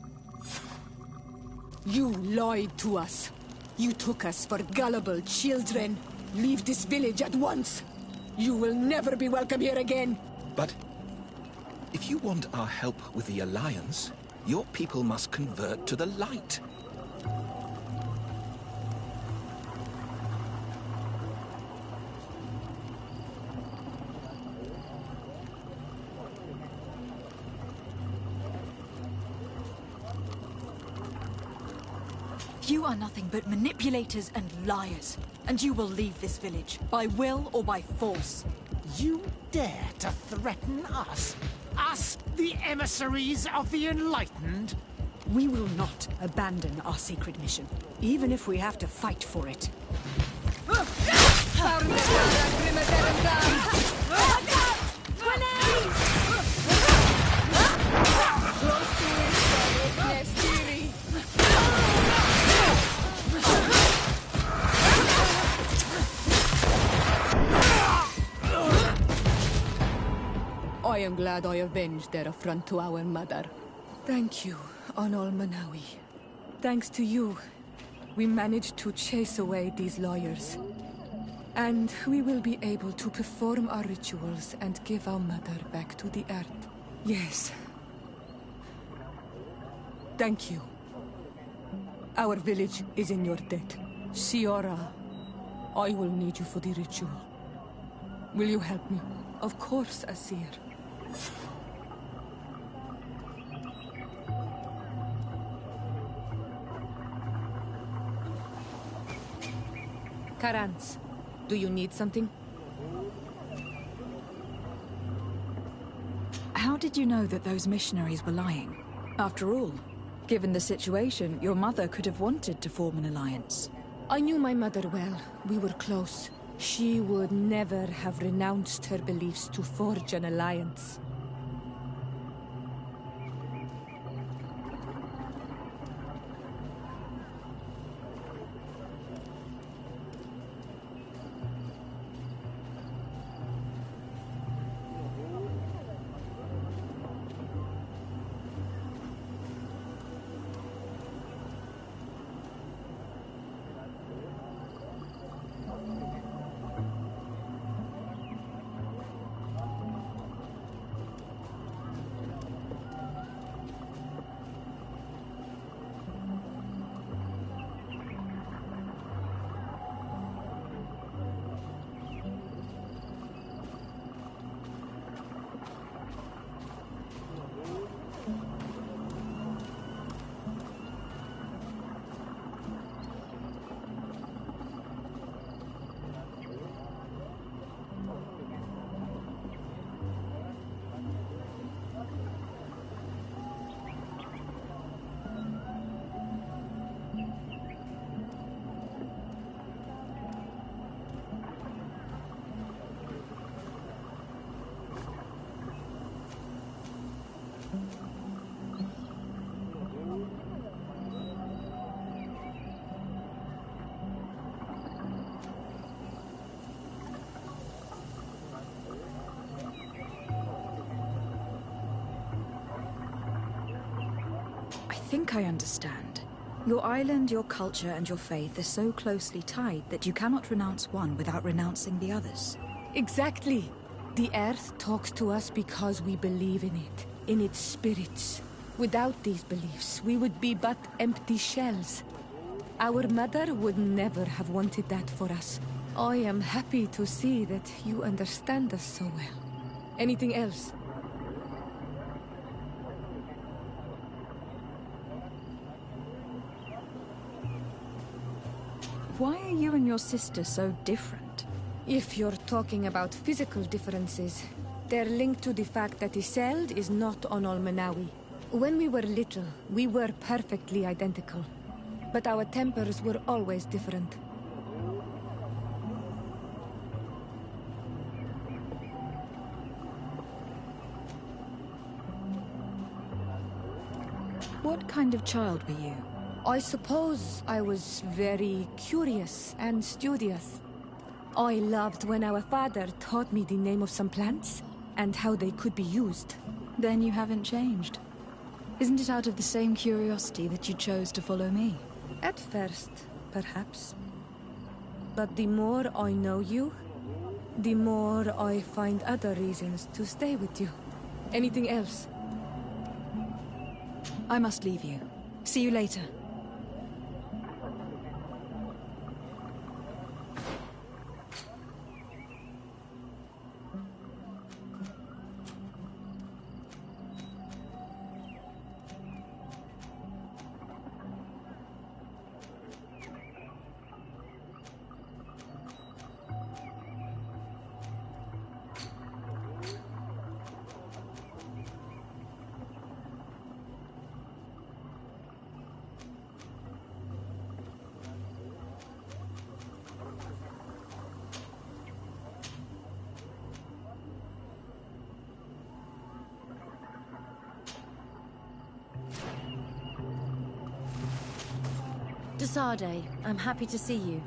You lied to us. You took us for gullible children. Leave this village at once. You will never be welcome here again. But if you want our help with the Alliance, your people must convert to the light. You are nothing but manipulators and liars. And you will leave this village, by will or by force. You dare to threaten us? Us, the emissaries of the Enlightened? We will not abandon our sacred mission, even if we have to fight for it. I am glad I avenged their affront to our mother. Thank you, Onol Manawi. Thanks to you, we managed to chase away these lawyers. And we will be able to perform our rituals and give our mother back to the earth. Yes. Thank you. Our village is in your debt. Siora, I will need you for the ritual. Will you help me? Of course, Asir. Karans, do you need something? How did you know that those missionaries were lying? After all, given the situation, your mother could have wanted to form an alliance. I knew my mother well. We were close. She would never have renounced her beliefs to forge an alliance. I think I understand. Your island, your culture, and your faith are so closely tied that you cannot renounce one without renouncing the others. Exactly. The earth talks to us because we believe in it, in its spirits. Without these beliefs, we would be but empty shells. Our mother would never have wanted that for us. I am happy to see that you understand us so well. Anything else? Why are you and your sister so different? If you're talking about physical differences, they're linked to the fact that Iseld is not Onol Manawi. When we were little, we were perfectly identical. But our tempers were always different. What kind of child were you? I suppose I was very curious and studious. I loved when our father taught me the name of some plants and how they could be used. Then you haven't changed. Isn't it out of the same curiosity that you chose to follow me? At first, perhaps. But the more I know you, the more I find other reasons to stay with you. Anything else? I must leave you. See you later. Desade, I'm happy to see you.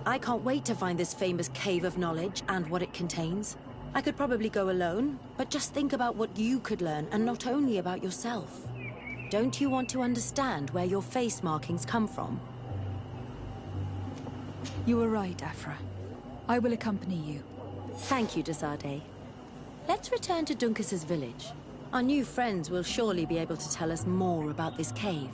I can't wait to find this famous cave of knowledge and what it contains. I could probably go alone, but just think about what you could learn, and not only about yourself. Don't you want to understand where your face markings come from? You were right, Afra. I will accompany you. Thank you, Desade. Let's return to Duncas's village. Our new friends will surely be able to tell us more about this cave.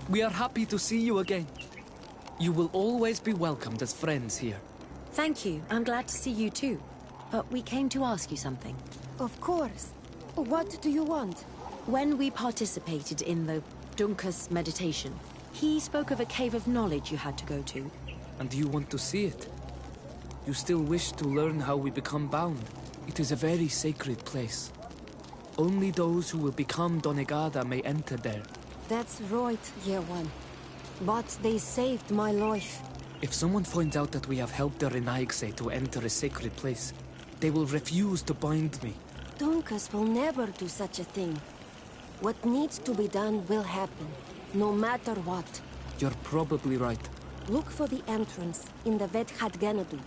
We are happy to see you again. You will always be welcomed as friends here. Thank you. I'm glad to see you too. But we came to ask you something. Of course. What do you want? When we participated in the Duncas meditation, he spoke of a cave of knowledge you had to go to. And you want to see it? You still wish to learn how we become bound? It is a very sacred place. Only those who will become Donegada may enter there. That's right, Year One. But they saved my life. If someone finds out that we have helped the Renaigse to enter a sacred place, they will refuse to bind me. Duncas will never do such a thing. What needs to be done will happen, no matter what. You're probably right. Look for the entrance in the Vedhat Ganadu.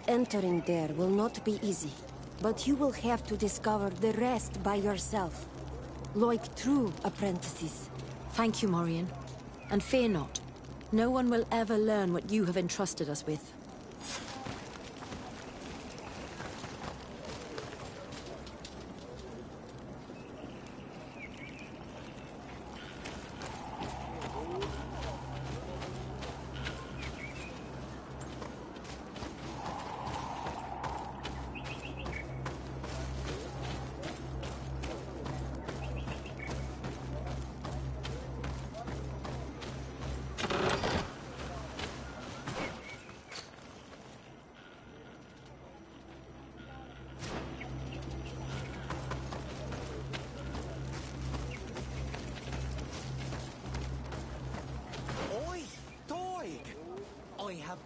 Entering there will not be easy, but you will have to discover the rest by yourself. Like true apprentices. Thank you, Morian. And fear not. No one will ever learn what you have entrusted us with.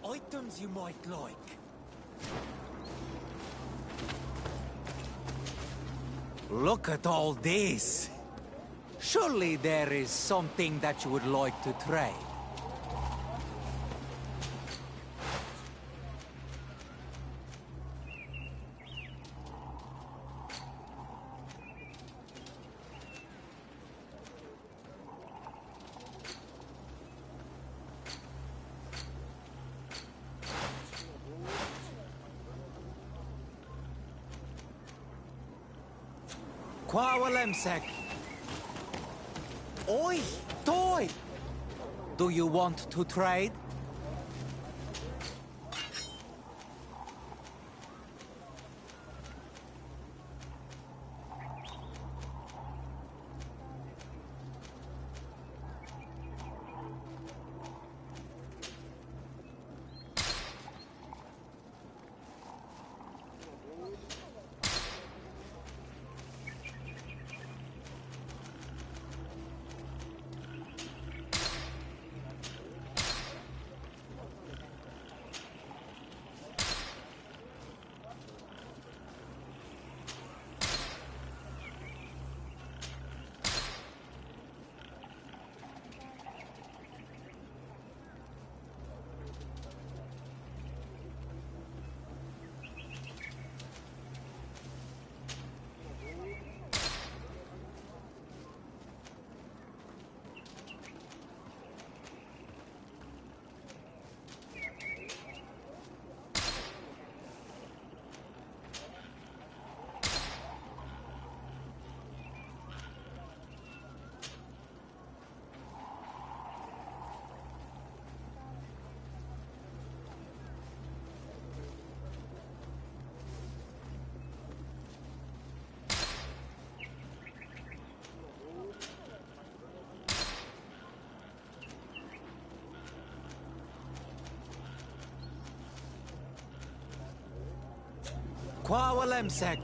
Items you might like. Look at all this. Surely there is something that you would like to trade. Kwawalemsek. Oi, toy! Do you want to trade? Qua walemsek.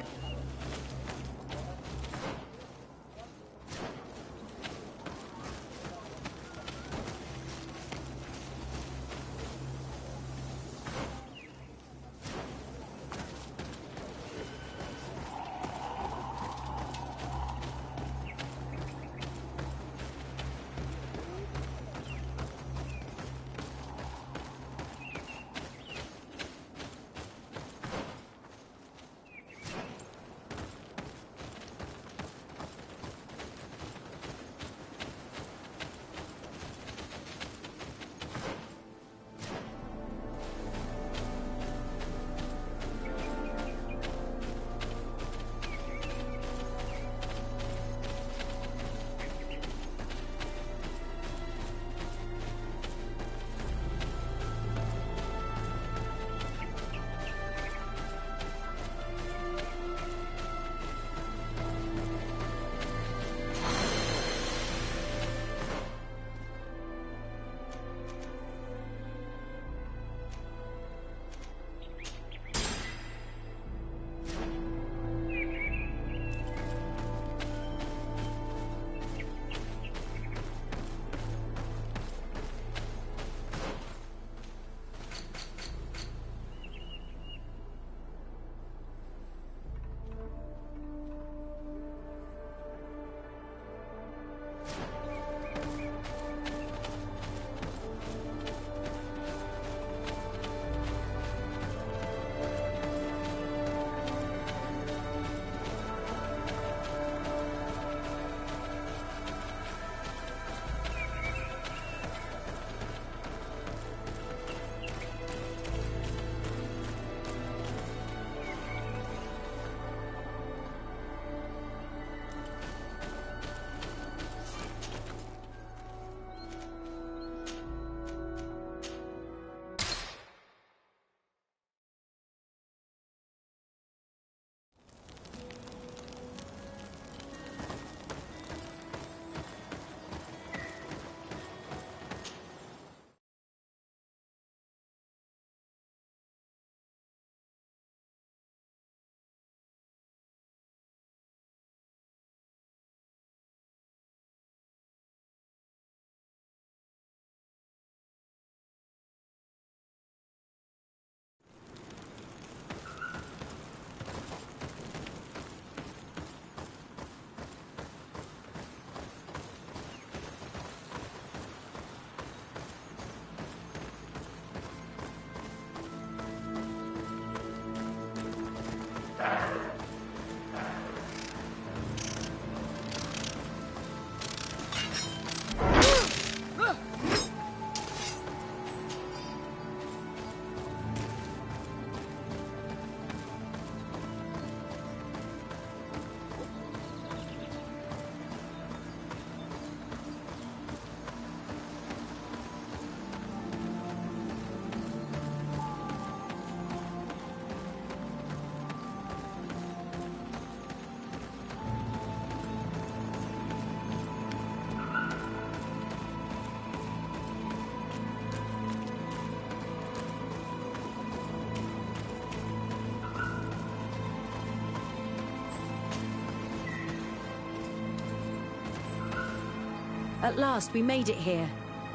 At last, we made it here.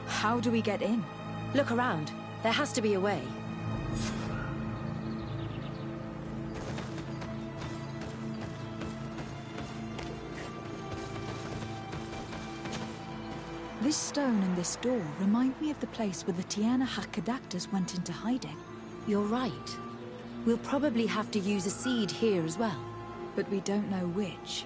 How do we get in? Look around. There has to be a way. This stone and this door remind me of the place where the Tiana Hakkadactors went into hiding. You're right. We'll probably have to use a seed here as well. But we don't know which.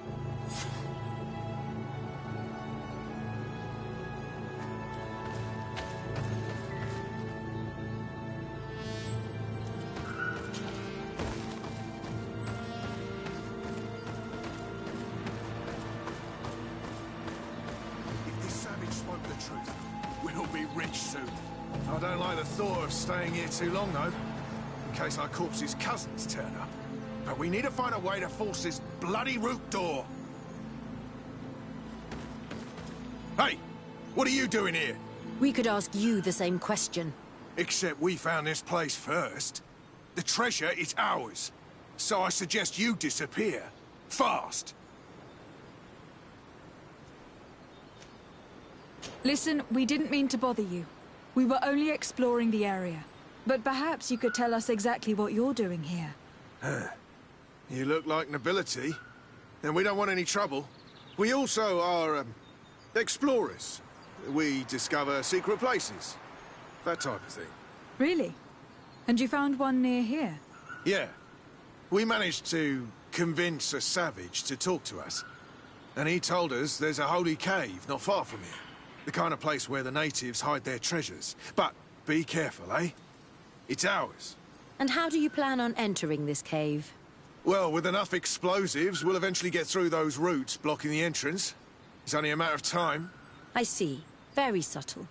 I don't like the thought of staying here too long, though. In case our corpse's cousins turn up. But we need to find a way to force this bloody root door. Hey! What are you doing here? We could ask you the same question. Except we found this place first. The treasure is ours. So I suggest you disappear. Fast. Listen, we didn't mean to bother you. We were only exploring the area. But perhaps you could tell us exactly what you're doing here. You look like nobility. And we don't want any trouble. We also are, explorers. We discover secret places. That type of thing. Really? And you found one near here? Yeah. We managed to convince a savage to talk to us. And he told us there's a holy cave not far from here. The kind of place where the natives hide their treasures. But be careful, eh? It's ours. And how do you plan on entering this cave? Well, with enough explosives, we'll eventually get through those roots blocking the entrance. It's only a matter of time. I see. Very subtle.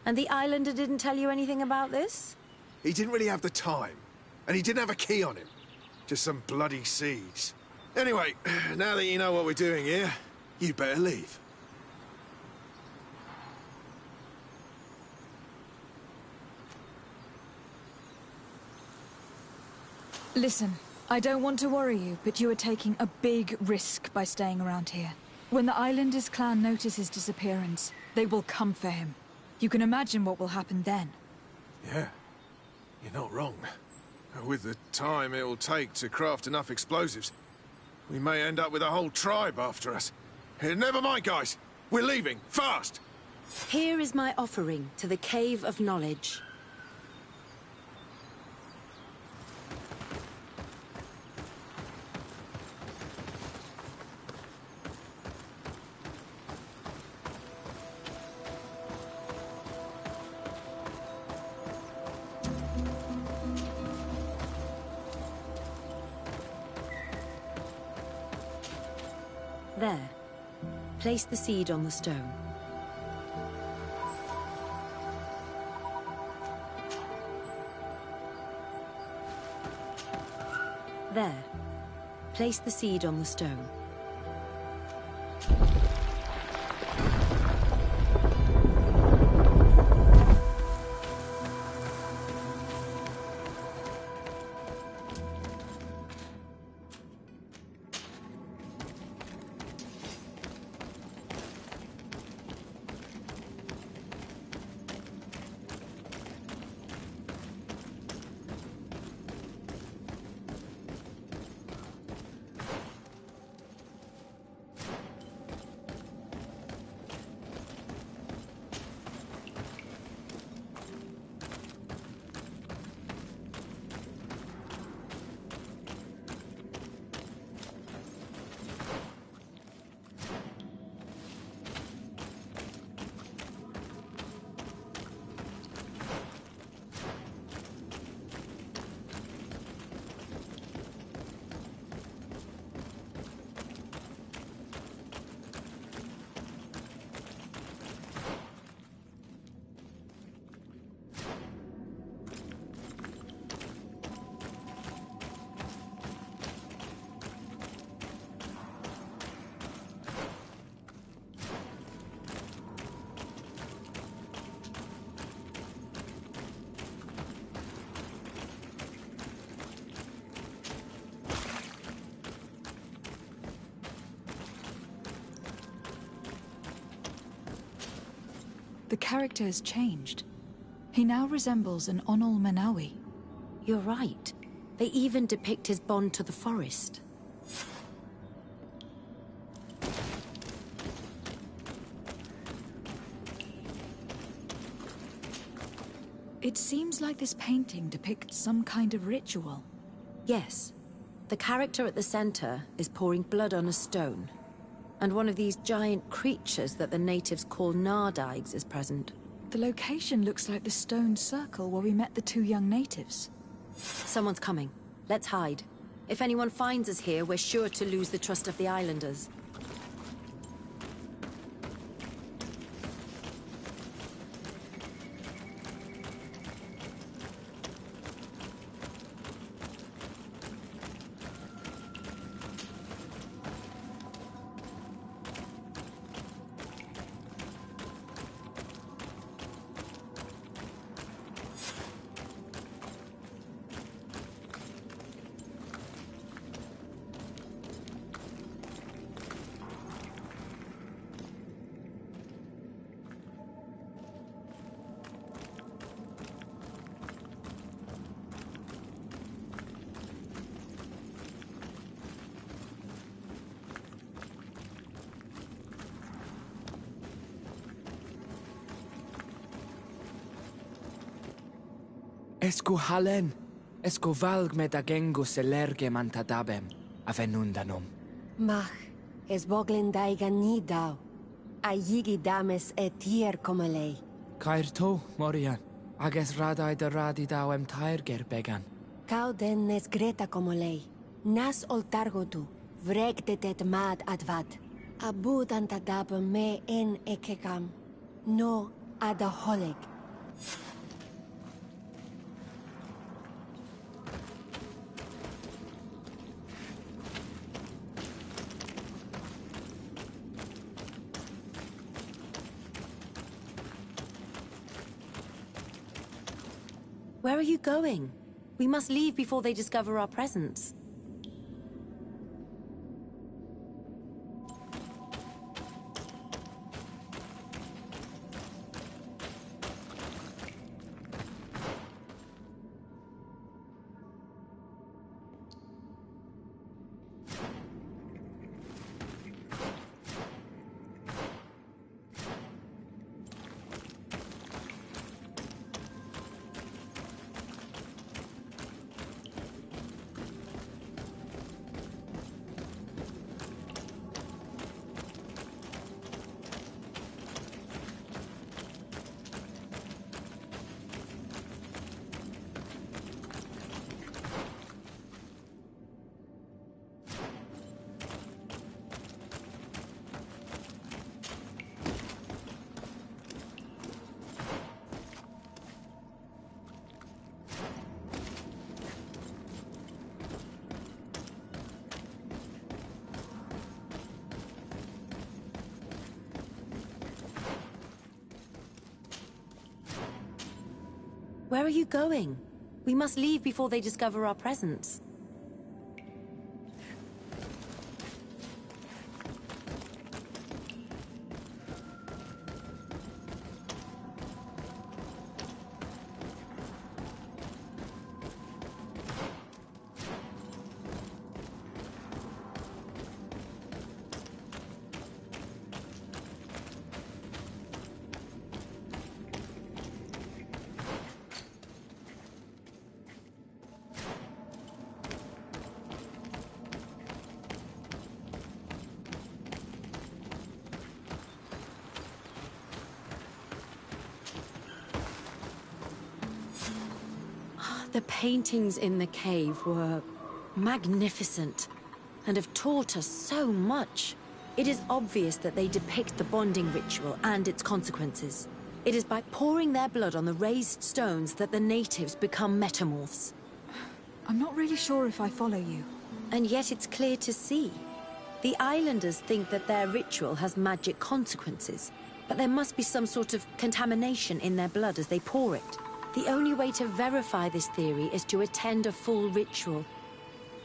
And the islander didn't tell you anything about this? He didn't really have the time. And he didn't have a key on him. Just some bloody seeds. Anyway, now that you know what we're doing here, you better leave. Listen, I don't want to worry you, but you are taking a big risk by staying around here. When the Islanders clan notice his disappearance, they will come for him. You can imagine what will happen then. Yeah, you're not wrong. With the time it will take to craft enough explosives, we may end up with a whole tribe after us. Never mind, guys. We're leaving, fast! Here is my offering to the Cave of Knowledge. There. Place the seed on the stone. There. Place the seed on the stone. The character has changed. He now resembles an Onol Manawi. You're right. They even depict his bond to the forest. It seems like this painting depicts some kind of ritual. Yes. The character at the center is pouring blood on a stone. And one of these giant creatures that the natives call Nardigs is present. The location looks like the stone circle where we met the two young natives. Someone's coming. Let's hide. If anyone finds us here, we're sure to lose the trust of the islanders. Esco halen. Esco valg med agengo selerge mantadabem. Avenundanum. Mach, es boglen daigan ni dau. A yigi dames etier como lei. Cair to, Morian. Ages radai de radi dau tair gerbegan. Cau den nes greta como lei. Nas oltargo tu, vregdetet mad advad. Abud antadab me en ekekam. No adaholeg. Where are you going? We must leave before they discover our presence. Where are you going? We must leave before they discover our presence. The paintings in the cave were magnificent and have taught us so much. It is obvious that they depict the bonding ritual and its consequences. It is by pouring their blood on the raised stones that the natives become metamorphs. I'm not really sure if I follow you. And yet it's clear to see. The islanders think that their ritual has magic consequences, but there must be some sort of contamination in their blood as they pour it. The only way to verify this theory is to attend a full ritual.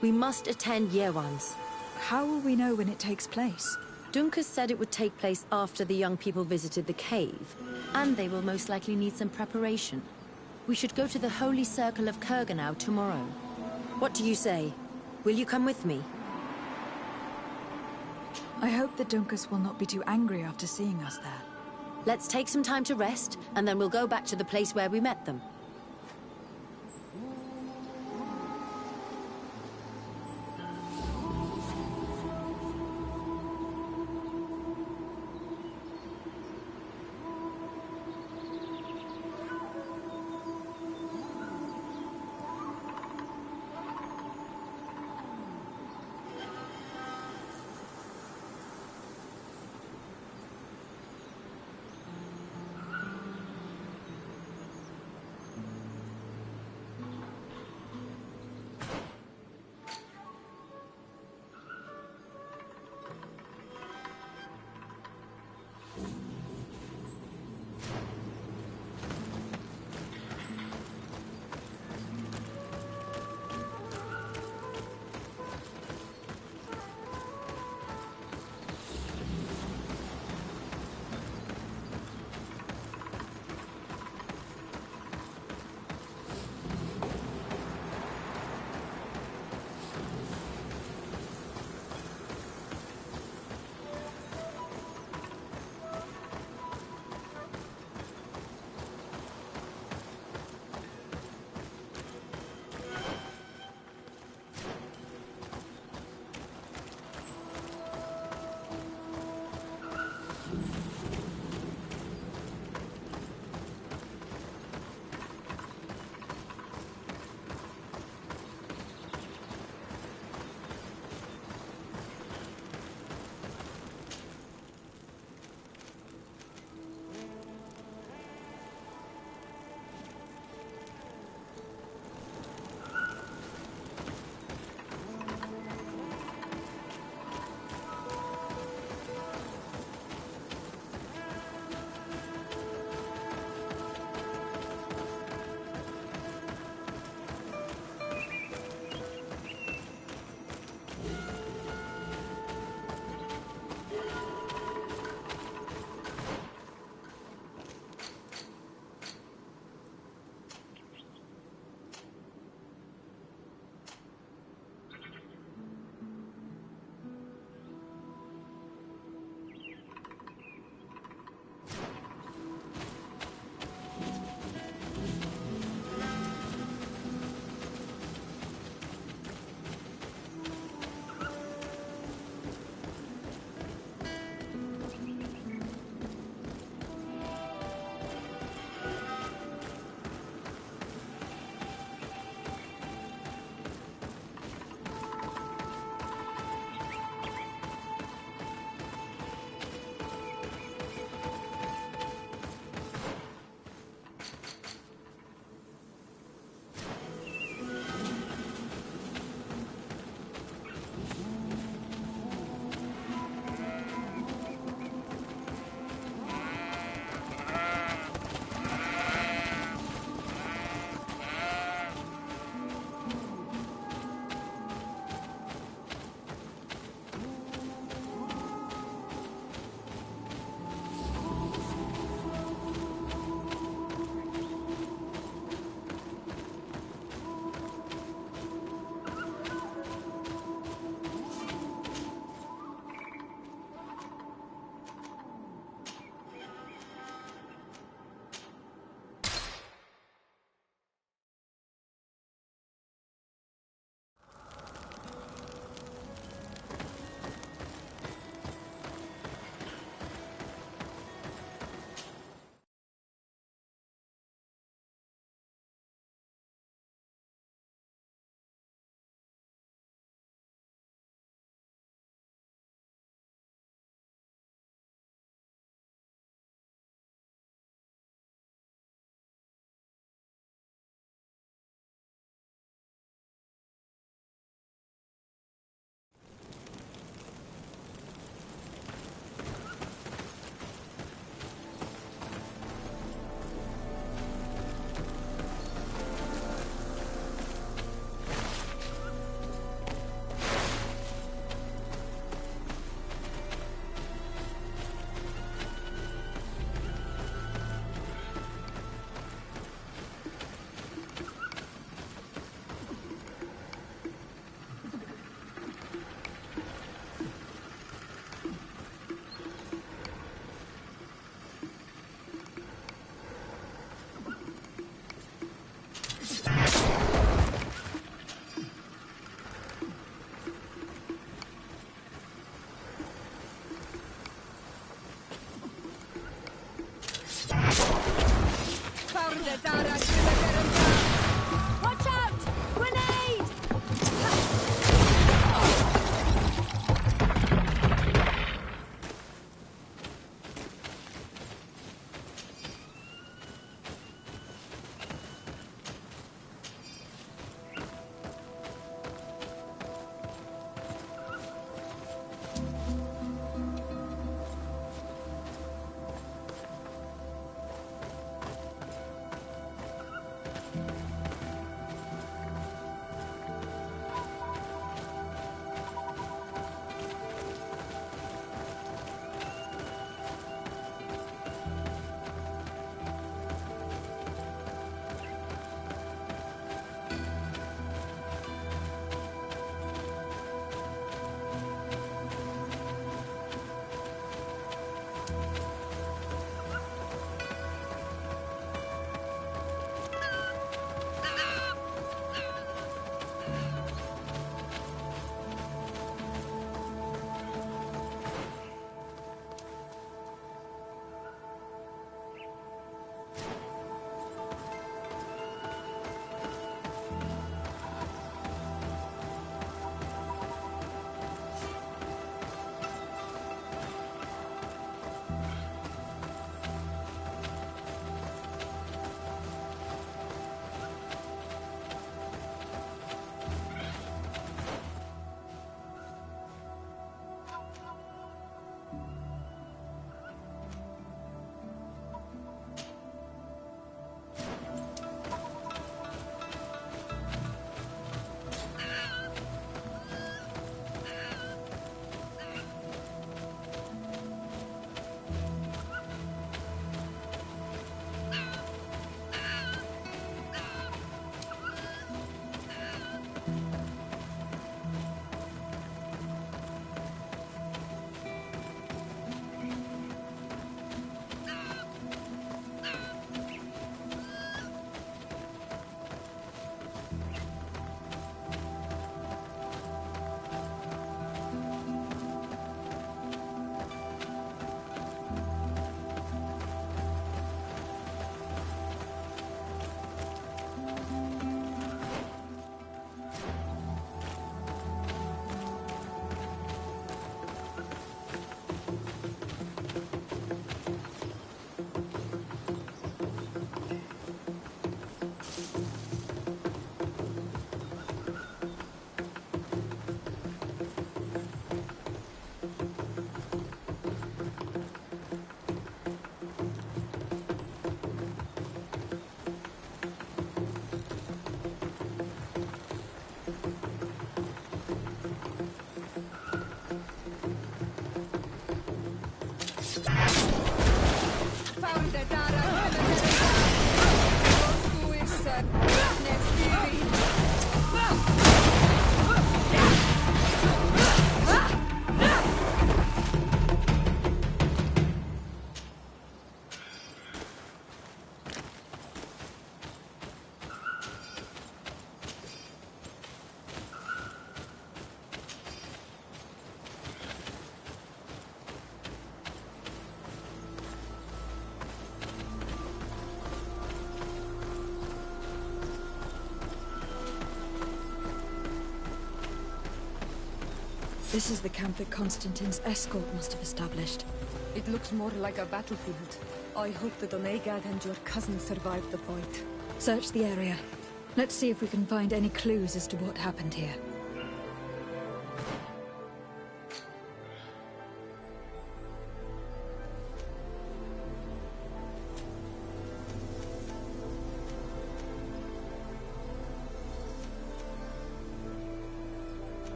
We must attend Yewan's. How will we know when it takes place? Dunkus said it would take place after the young people visited the cave, and they will most likely need some preparation. We should go to the Holy Circle of Kurganau tomorrow. What do you say? Will you come with me? I hope that Dunkus will not be too angry after seeing us there. Let's take some time to rest, and then we'll go back to the place where we met them. Watch out! Grenade! This is the camp that Constantine's escort must have established. It looks more like a battlefield. I hope the Donegad and your cousin survived the fight. Search the area. Let's see if we can find any clues as to what happened here.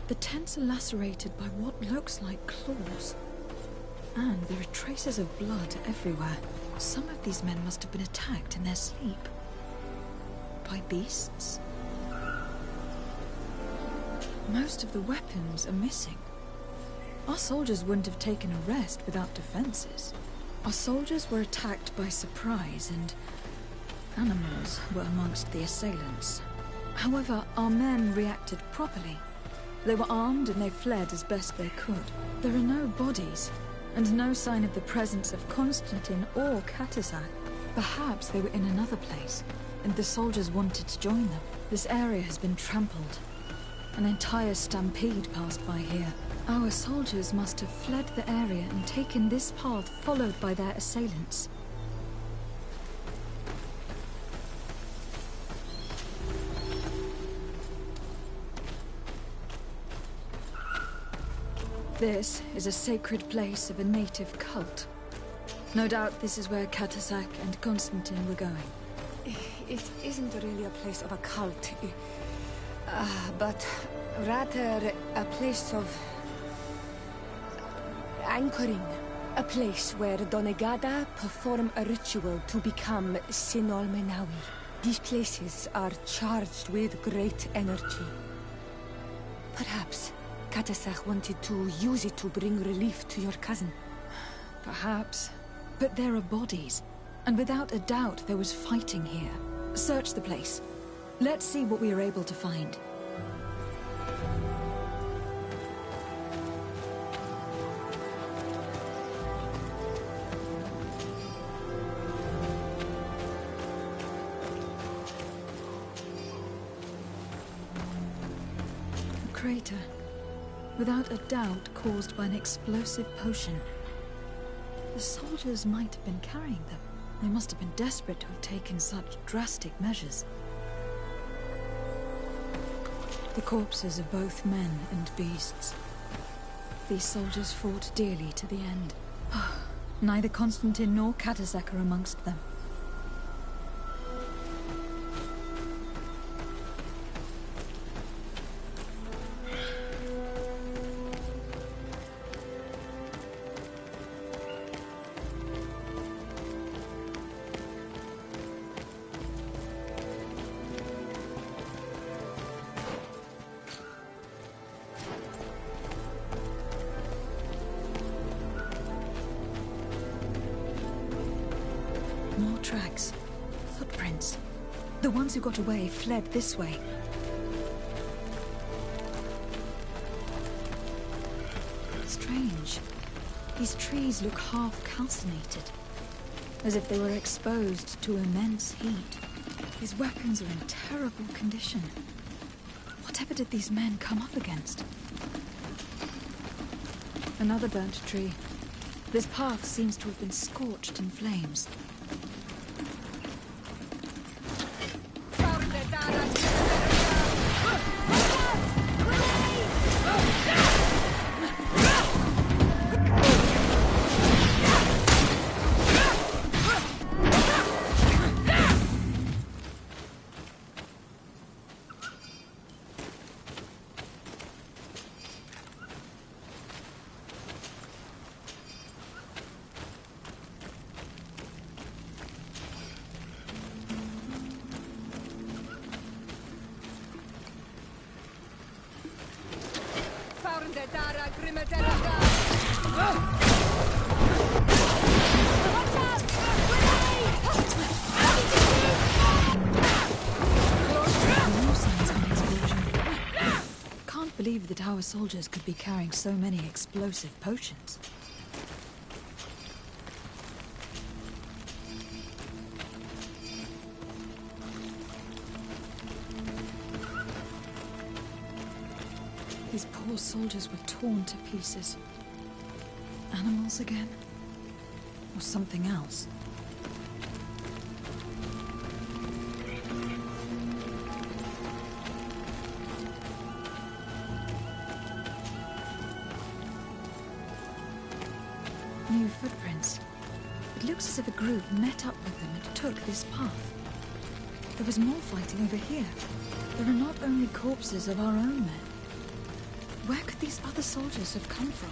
The tents are lacerated by what looks like claws. And there are traces of blood everywhere. Some of these men must have been attacked in their sleep. By beasts. Most of the weapons are missing. Our soldiers wouldn't have taken a rest without defenses. Our soldiers were attacked by surprise, and Animals were amongst the assailants. However, our men reacted properly. They were armed and they fled as best they could. There are no bodies, and no sign of the presence of Constantine or Katasak. Perhaps they were in another place, and the soldiers wanted to join them. This area has been trampled. An entire stampede passed by here. Our soldiers must have fled the area and taken this path followed by their assailants. This is a sacred place of a native cult. No doubt this is where Katasak and Constantine were going. It isn't really a place of a cult, but rather a place of anchoring. A place where Donegada perform a ritual to become Sinol Menawi. These places are charged with great energy. Perhaps Katasak wanted to use it to bring relief to your cousin. Perhaps. But there are bodies, and without a doubt there was fighting here. Search the place. Let's see what we are able to find. A crater. Without a doubt caused by an explosive potion. The soldiers might have been carrying them. They must have been desperate to have taken such drastic measures. The corpses of both men and beasts. These soldiers fought dearly to the end. Neither Constantine nor Katasak are amongst them. More tracks. Footprints. The ones who got away fled this way. Strange. These trees look half calcinated, as if they were exposed to immense heat. These weapons are in terrible condition. Whatever did these men come up against? Another burnt tree. This path seems to have been scorched in flames. Can't believe that our soldiers could be carrying so many explosive potions. These poor soldiers were torn to pieces. Animals again? Or something else? New footprints. It looks as if a group met up with them and took this path. There was more fighting over here. There are not only corpses of our own men. Where could these other soldiers have come from?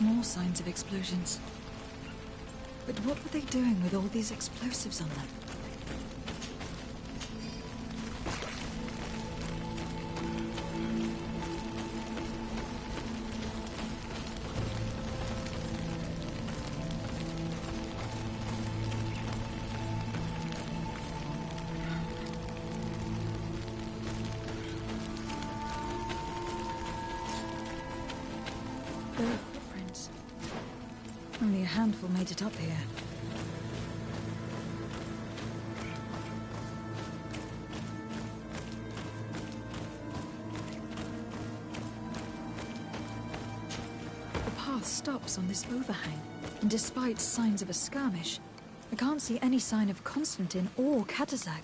More signs of explosions. But what were they doing with all these explosives on them? There are footprints. Only a handful made it up here. The path stops on this overhang, and despite signs of a skirmish, I can't see any sign of Constantine or Katazak.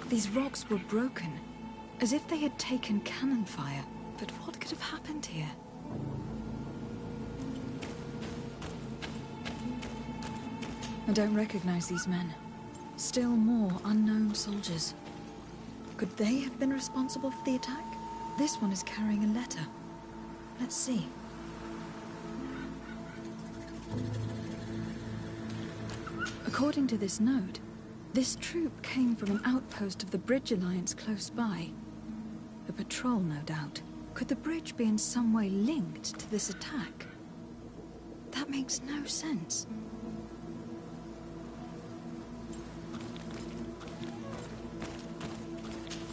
These rocks were broken, as if they had taken cannon fire. But what could have happened here? I don't recognize these men. Still more unknown soldiers. Could they have been responsible for the attack? This one is carrying a letter. Let's see. According to this note, this troop came from an outpost of the Bridge Alliance close by. A patrol, no doubt. Could the bridge be in some way linked to this attack? That makes no sense.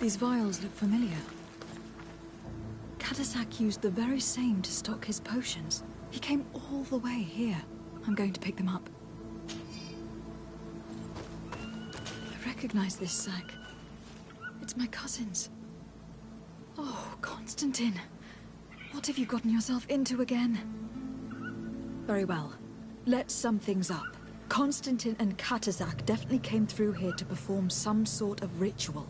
These vials look familiar. Katazak used the very same to stock his potions. He came all the way here. I'm going to pick them up. I recognize this sack. It's my cousin's. Oh, Constantine. What have you gotten yourself into again? Very well. Let's sum things up. Constantine and Katazak definitely came through here to perform some sort of ritual.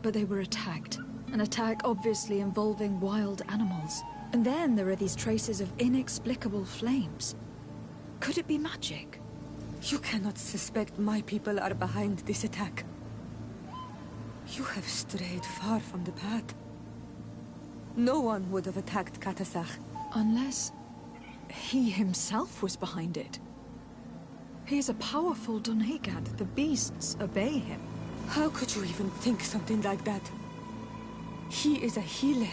But they were attacked. An attack obviously involving wild animals. And then there are these traces of inexplicable flames. Could it be magic? You cannot suspect my people are behind this attack. You have strayed far from the path. No one would have attacked Katazak. Unless he himself was behind it. He is a powerful Donegad. The beasts obey him. How could you even think something like that? He is a healer.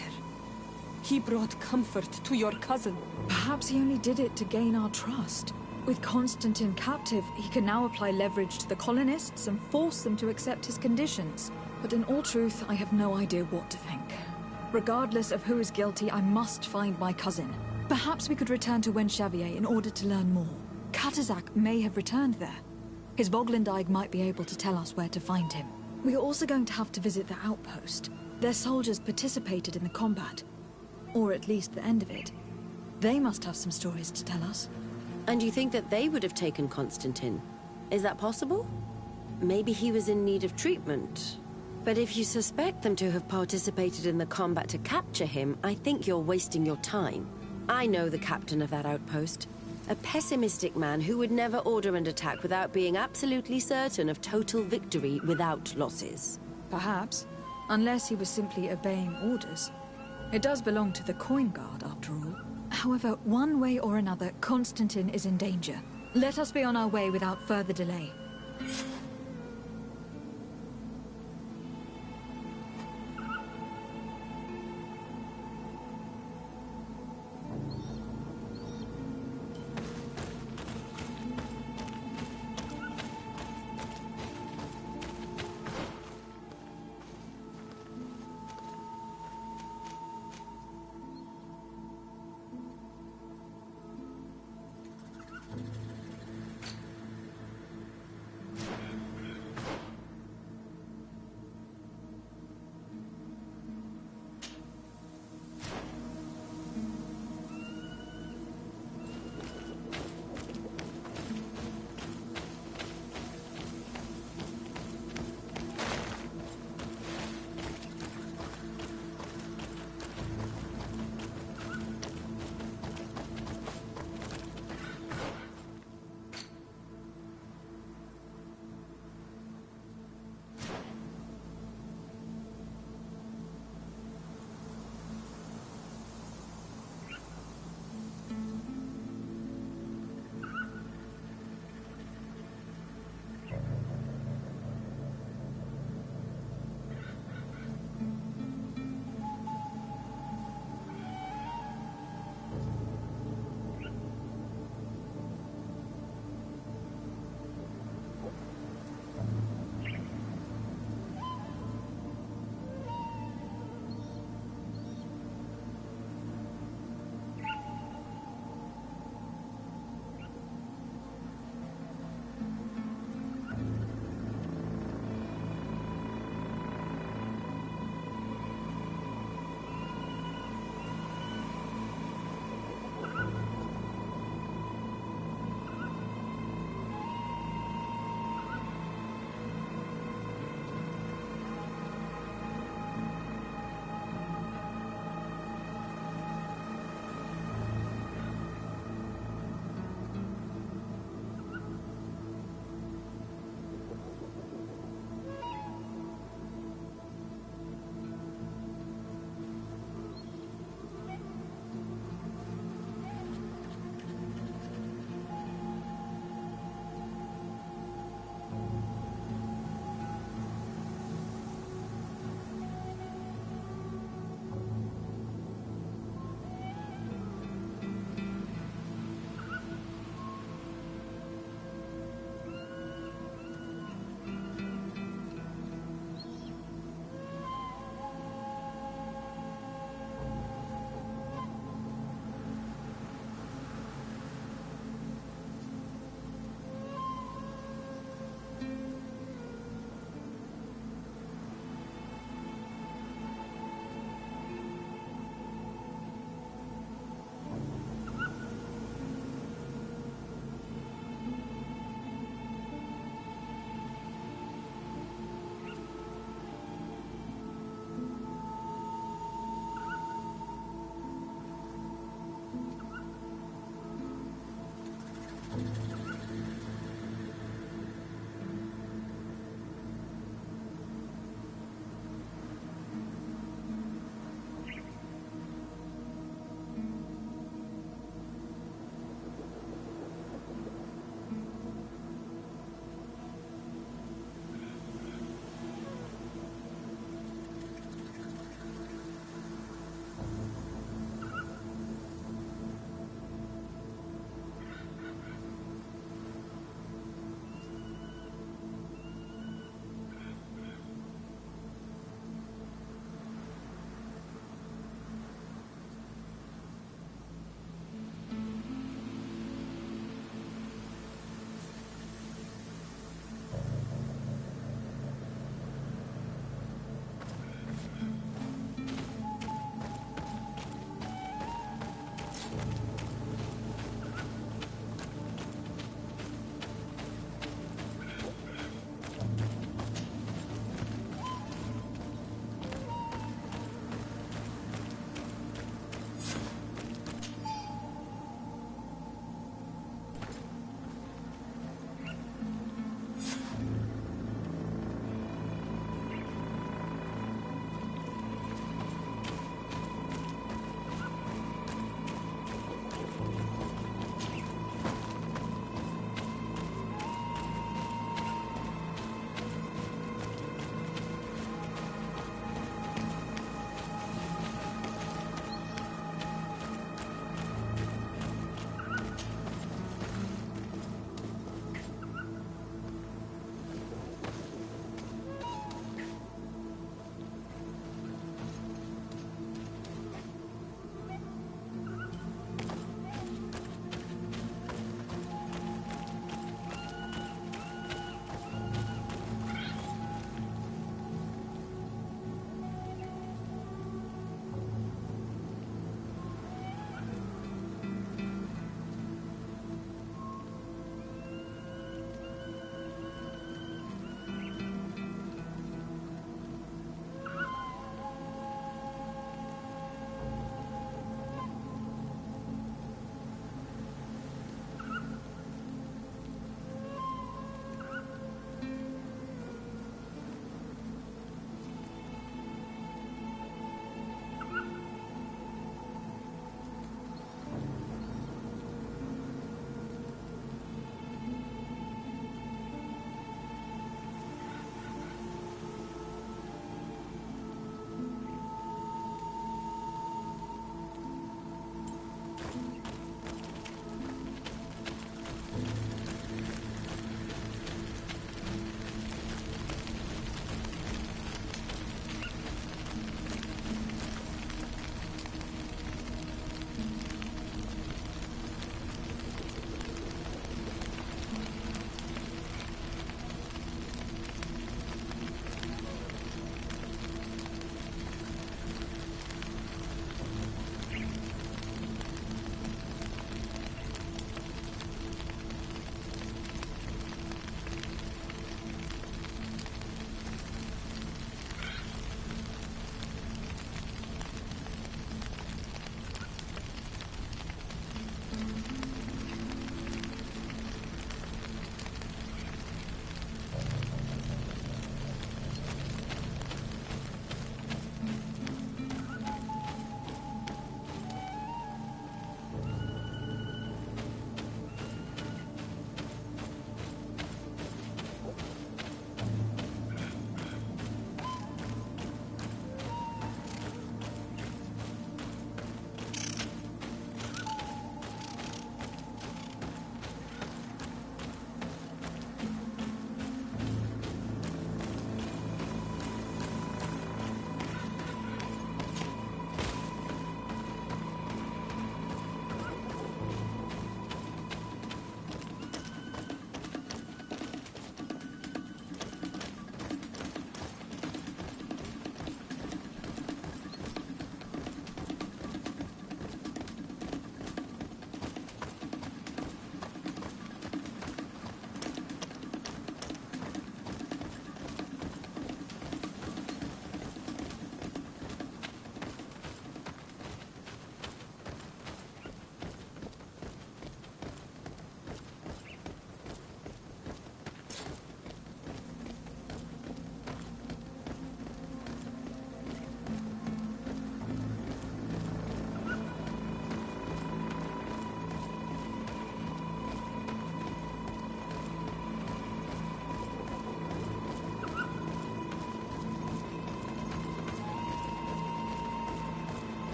He brought comfort to your cousin. Perhaps he only did it to gain our trust. With Constantine captive, he can now apply leverage to the colonists and force them to accept his conditions. But in all truth, I have no idea what to think. Regardless of who is guilty, I must find my cousin. Perhaps we could return to Wenxavier in order to learn more. Katazak may have returned there. His Voglendijk might be able to tell us where to find him. We are also going to have to visit the outpost. Their soldiers participated in the combat. Or at least the end of it. They must have some stories to tell us. And you think that they would have taken Constantine? Is that possible? Maybe he was in need of treatment. But if you suspect them to have participated in the combat to capture him, I think you're wasting your time. I know the captain of that outpost. A pessimistic man who would never order an attack without being absolutely certain of total victory without losses. Perhaps. Unless he was simply obeying orders. It does belong to the Coin Guard, after all. However, one way or another, Constantine is in danger. Let us be on our way without further delay.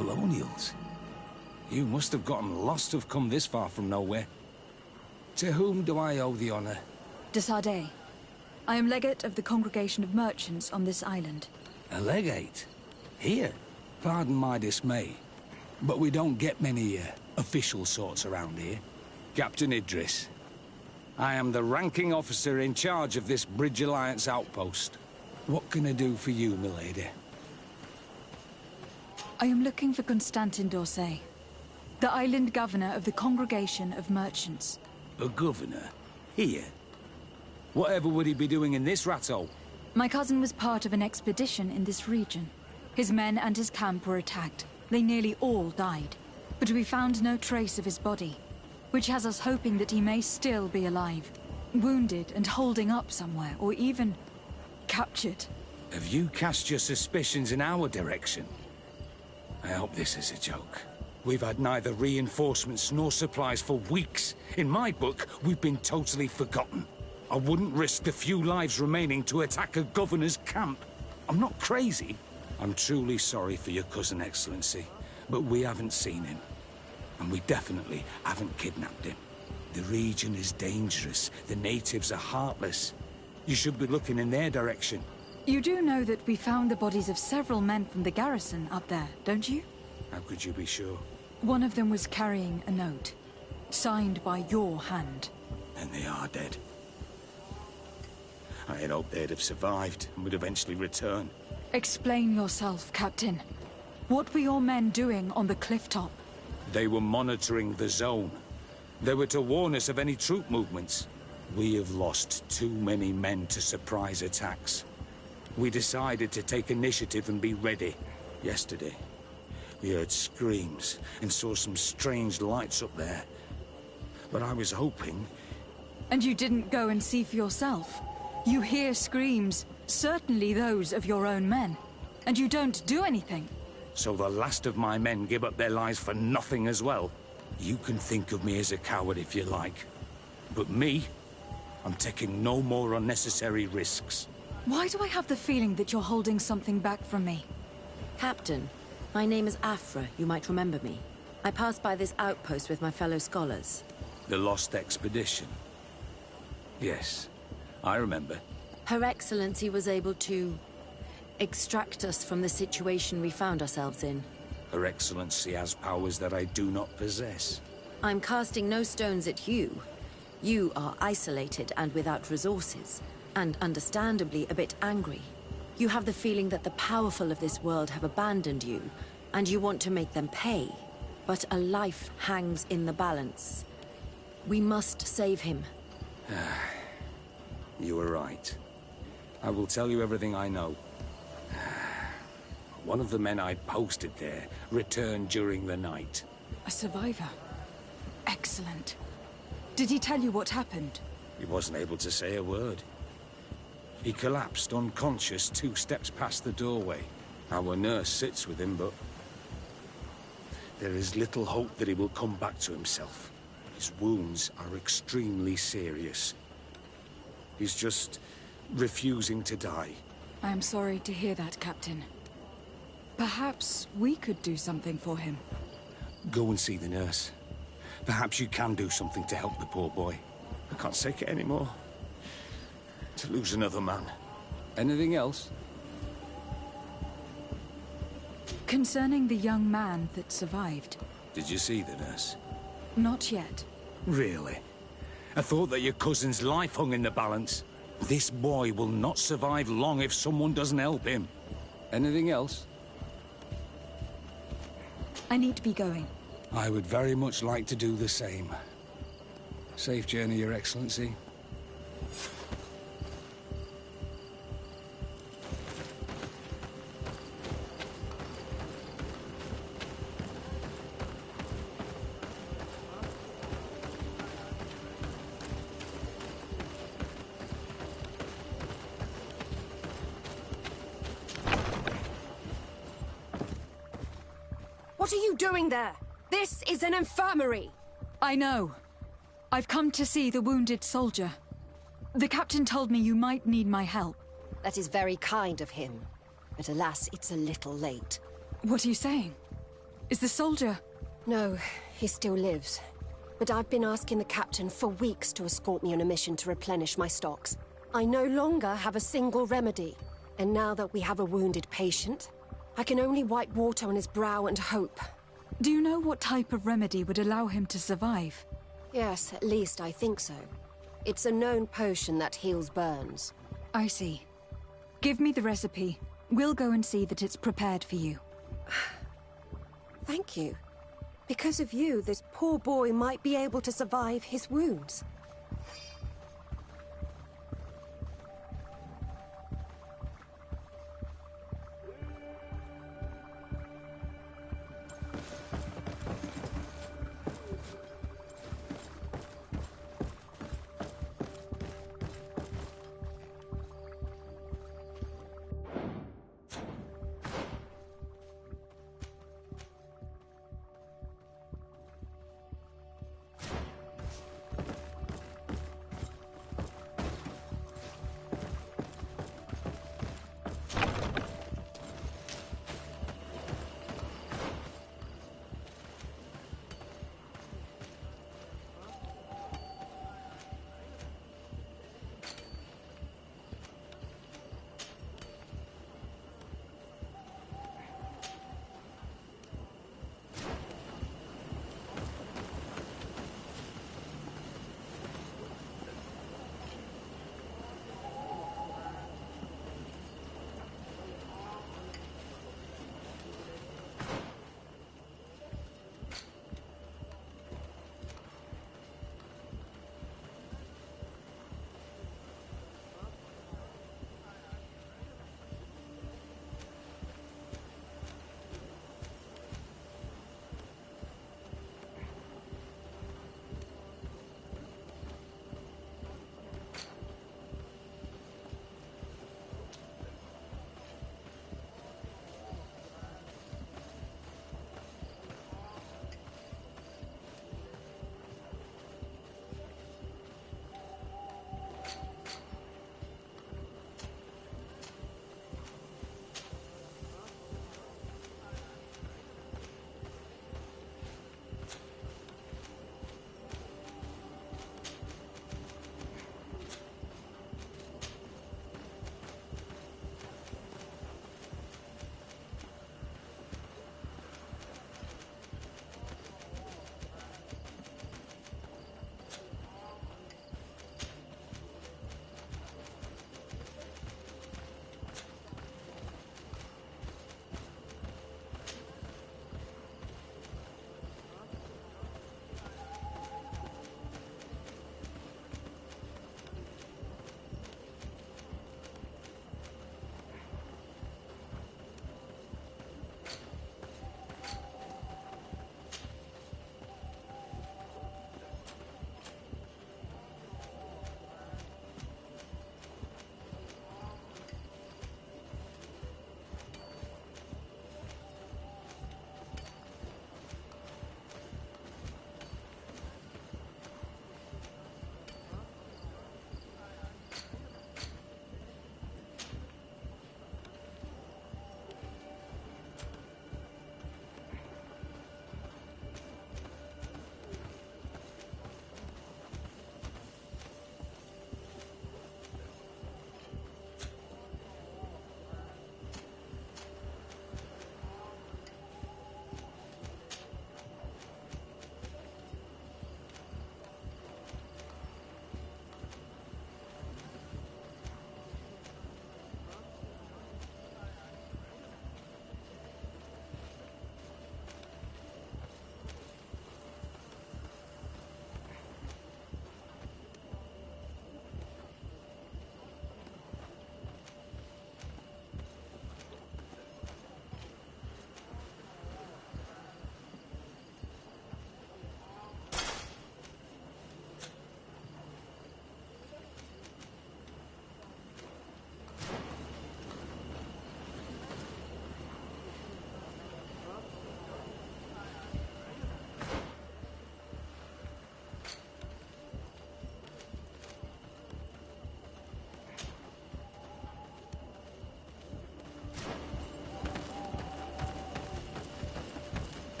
Colonials? You must have gotten lost to have come this far from nowhere. To whom do I owe the honor? De Sardet. I am legate of the Congregation of Merchants on this island. A legate? Here? Pardon my dismay, but we don't get many official sorts around here. Captain Idris. I am the ranking officer in charge of this Bridge Alliance outpost. What can I do for you, milady? I am looking for Constantin d'Orsay, the island governor of the Congregation of Merchants. A governor? Here? Whatever would he be doing in this rattle? My cousin was part of an expedition in this region. His men and his camp were attacked. They nearly all died. But we found no trace of his body, which has us hoping that he may still be alive, wounded and holding up somewhere, or even captured. Have you cast your suspicions in our direction? I hope this is a joke. We've had neither reinforcements nor supplies for weeks. In my book, we've been totally forgotten. I wouldn't risk the few lives remaining to attack a governor's camp. I'm not crazy. I'm truly sorry for your cousin, Excellency, but we haven't seen him. And we definitely haven't kidnapped him. The region is dangerous. The natives are heartless. You should be looking in their direction. You do know that we found the bodies of several men from the garrison up there, don't you? How could you be sure? One of them was carrying a note, signed by your hand. And they are dead. I had hoped they'd have survived and would eventually return. Explain yourself, Captain. What were your men doing on the cliff top? They were monitoring the zone. They were to warn us of any troop movements. We have lost too many men to surprise attacks. We decided to take initiative and be ready. Yesterday, we heard screams and saw some strange lights up there. But I was hoping... And you didn't go and see for yourself? You hear screams, certainly those of your own men, and you don't do anything. So the last of my men give up their lives for nothing as well? You can think of me as a coward if you like. But me, I'm taking no more unnecessary risks. Why do I have the feeling that you're holding something back from me? Captain, my name is Afra. You might remember me. I passed by this outpost with my fellow scholars. The Lost Expedition? Yes, I remember. Her Excellency was able to extract us from the situation we found ourselves in. Her Excellency has powers that I do not possess. I'm casting no stones at you. You are isolated and without resources, and understandably a bit angry. You have the feeling that the powerful of this world have abandoned you, and you want to make them pay. But a life hangs in the balance. We must save him. You were right. I will tell you everything I know. One of the men I'd posted there returned during the night. A survivor? Excellent. Did he tell you what happened? He wasn't able to say a word. He collapsed unconscious 2 steps past the doorway. Our nurse sits with him, but there is little hope that he will come back to himself. His wounds are extremely serious. He's just refusing to die. I am sorry to hear that, Captain. Perhaps we could do something for him. Go and see the nurse. Perhaps you can do something to help the poor boy. I can't take it anymore. To lose another man. Anything else? Concerning the young man that survived. Did you see the nurse? Not yet. Really? I thought that your cousin's life hung in the balance. This boy will not survive long if someone doesn't help him. Anything else? I need to be going. I would very much like to do the same. Safe journey, Your Excellency. What are you doing there? This is an infirmary! I know. I've come to see the wounded soldier. The captain told me you might need my help. That is very kind of him. But alas, it's a little late. What are you saying? Is the soldier... No, he still lives. But I've been asking the captain for weeks to escort me on a mission to replenish my stocks. I no longer have a single remedy. And now that we have a wounded patient, I can only wipe water on his brow and hope. Do you know what type of remedy would allow him to survive? Yes, at least I think so. It's a known potion that heals burns. I see. Give me the recipe. We'll go and see that it's prepared for you. Thank you. Because of you, this poor boy might be able to survive his wounds.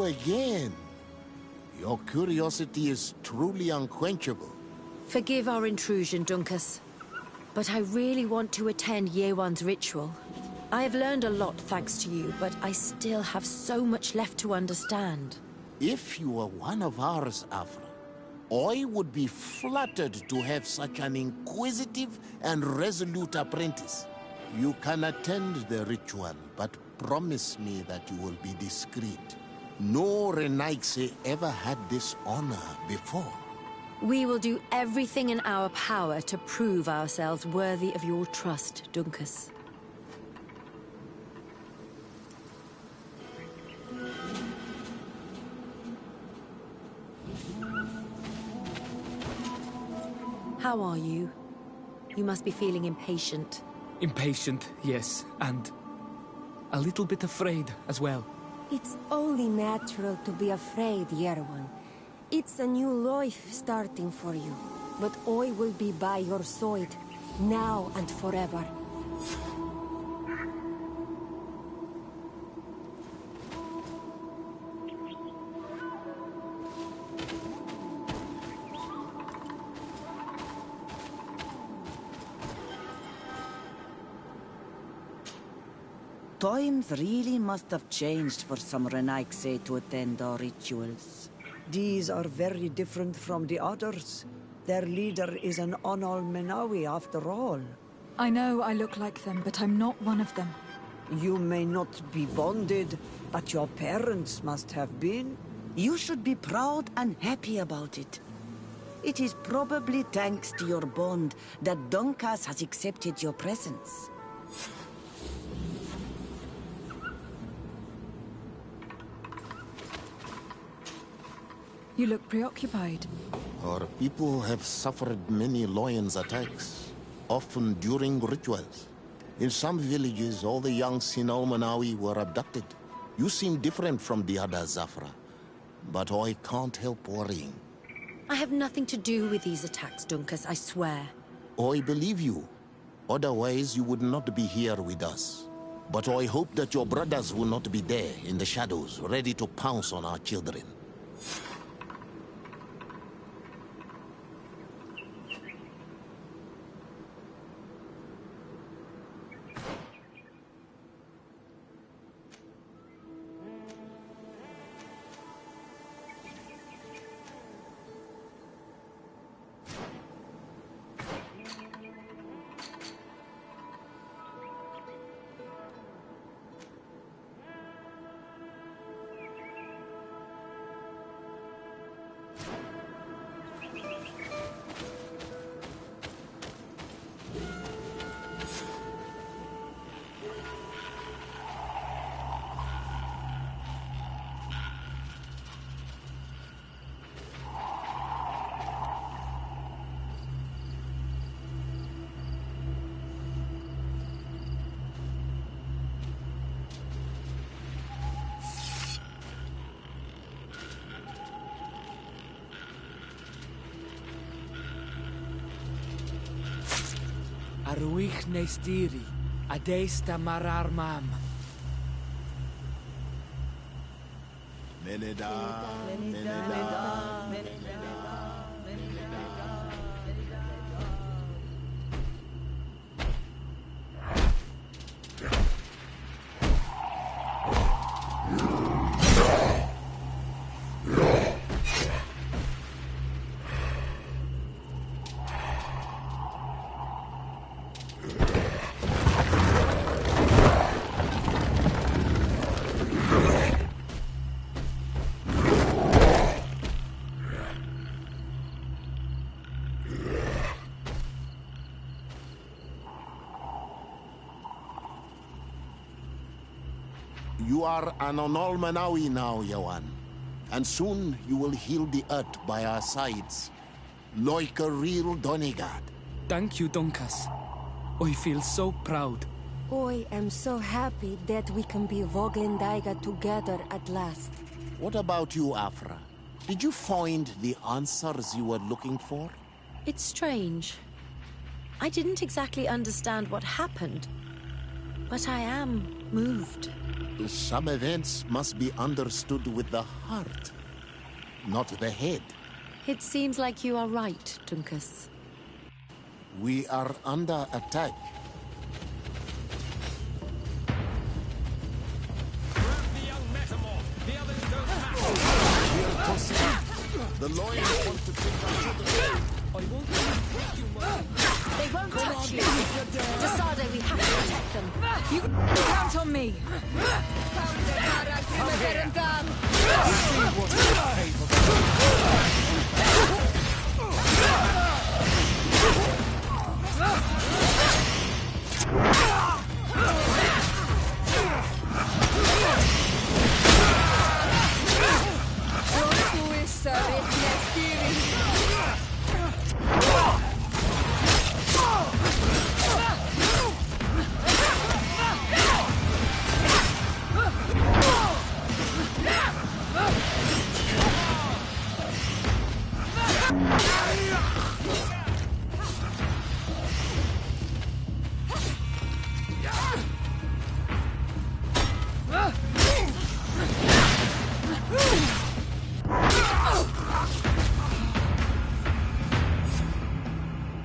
again. Your curiosity is truly unquenchable. Forgive our intrusion, Dunkus. But I really want to attend Yewan's ritual. I have learned a lot thanks to you, but I still have so much left to understand. If you were one of ours, Afra, I would be flattered to have such an inquisitive and resolute apprentice. You can attend the ritual, but promise me that you will be discreet. No Renaigse ever had this honor before. We will do everything in our power to prove ourselves worthy of your trust, Dunkus. How are you? You must be feeling impatient. Impatient, yes, and a little bit afraid as well. It's only natural to be afraid, Yerwan. It's a new life starting for you. But I will be by your side, now and forever. Times really must have changed for some Renaigse to attend our rituals. These are very different from the others. Their leader is an Onol Menawi after all. I know I look like them, but I'm not one of them. You may not be bonded, but your parents must have been. You should be proud and happy about it. It is probably thanks to your bond that Dunkas has accepted your presence. You look preoccupied. Our people have suffered many lions attacks, often during rituals. In some villages, all the young Sinalmanawi were abducted. You seem different from the other Zafra, but I can't help worrying. I have nothing to do with these attacks, Dunkus, I swear. I believe you. Otherwise, you would not be here with us. But I hope that your brothers will not be there in the shadows, ready to pounce on our children. Aruich Nestiri, Adesta Marar Mam. Meneda, Meneda, Meneda. You are an Onol Manawi now, Yawan. And soon you will heal the earth by our sides, like a real Donegard. Thank you, Dunkas. I feel so proud. I am so happy that we can be Voglendaiga together at last. What about you, Afra? Did you find the answers you were looking for? It's strange. I didn't exactly understand what happened, but I am moved. Some events must be understood with the heart, not the head. It seems like you are right, Dunkus. We are under attack. The lawyers want to take our children. They won't touch you. Desarde, we have to protect them. You count on me.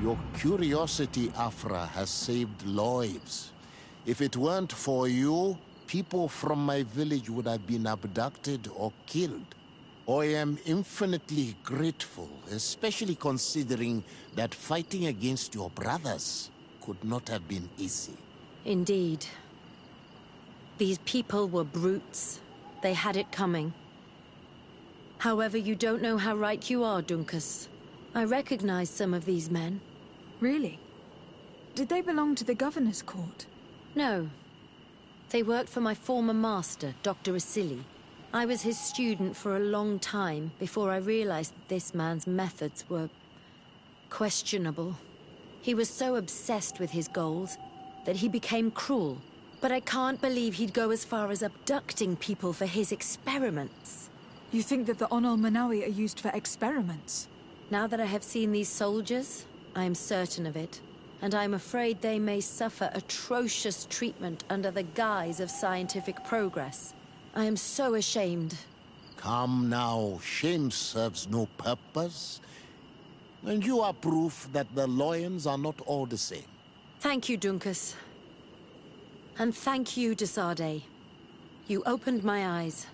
Your curiosity, Afra, has saved lives. If it weren't for you, people from my village would have been abducted or killed. I am infinitely grateful, especially considering that fighting against your brothers could not have been easy. Indeed. These people were brutes. They had it coming. However, you don't know how right you are, Dunkus. I recognize some of these men. Really? Did they belong to the governor's court? No. They worked for my former master, Dr. Asili. I was his student for a long time before I realized that this man's methods were questionable. He was so obsessed with his goals that he became cruel. But I can't believe he'd go as far as abducting people for his experiments. You think that the Onol Manawi are used for experiments? Now that I have seen these soldiers, I am certain of it. And I'm afraid they may suffer atrocious treatment under the guise of scientific progress. I am so ashamed. Come now, shame serves no purpose. And you are proof that the Loyans are not all the same. Thank you, Dunkus. And thank you, Desarde. You opened my eyes.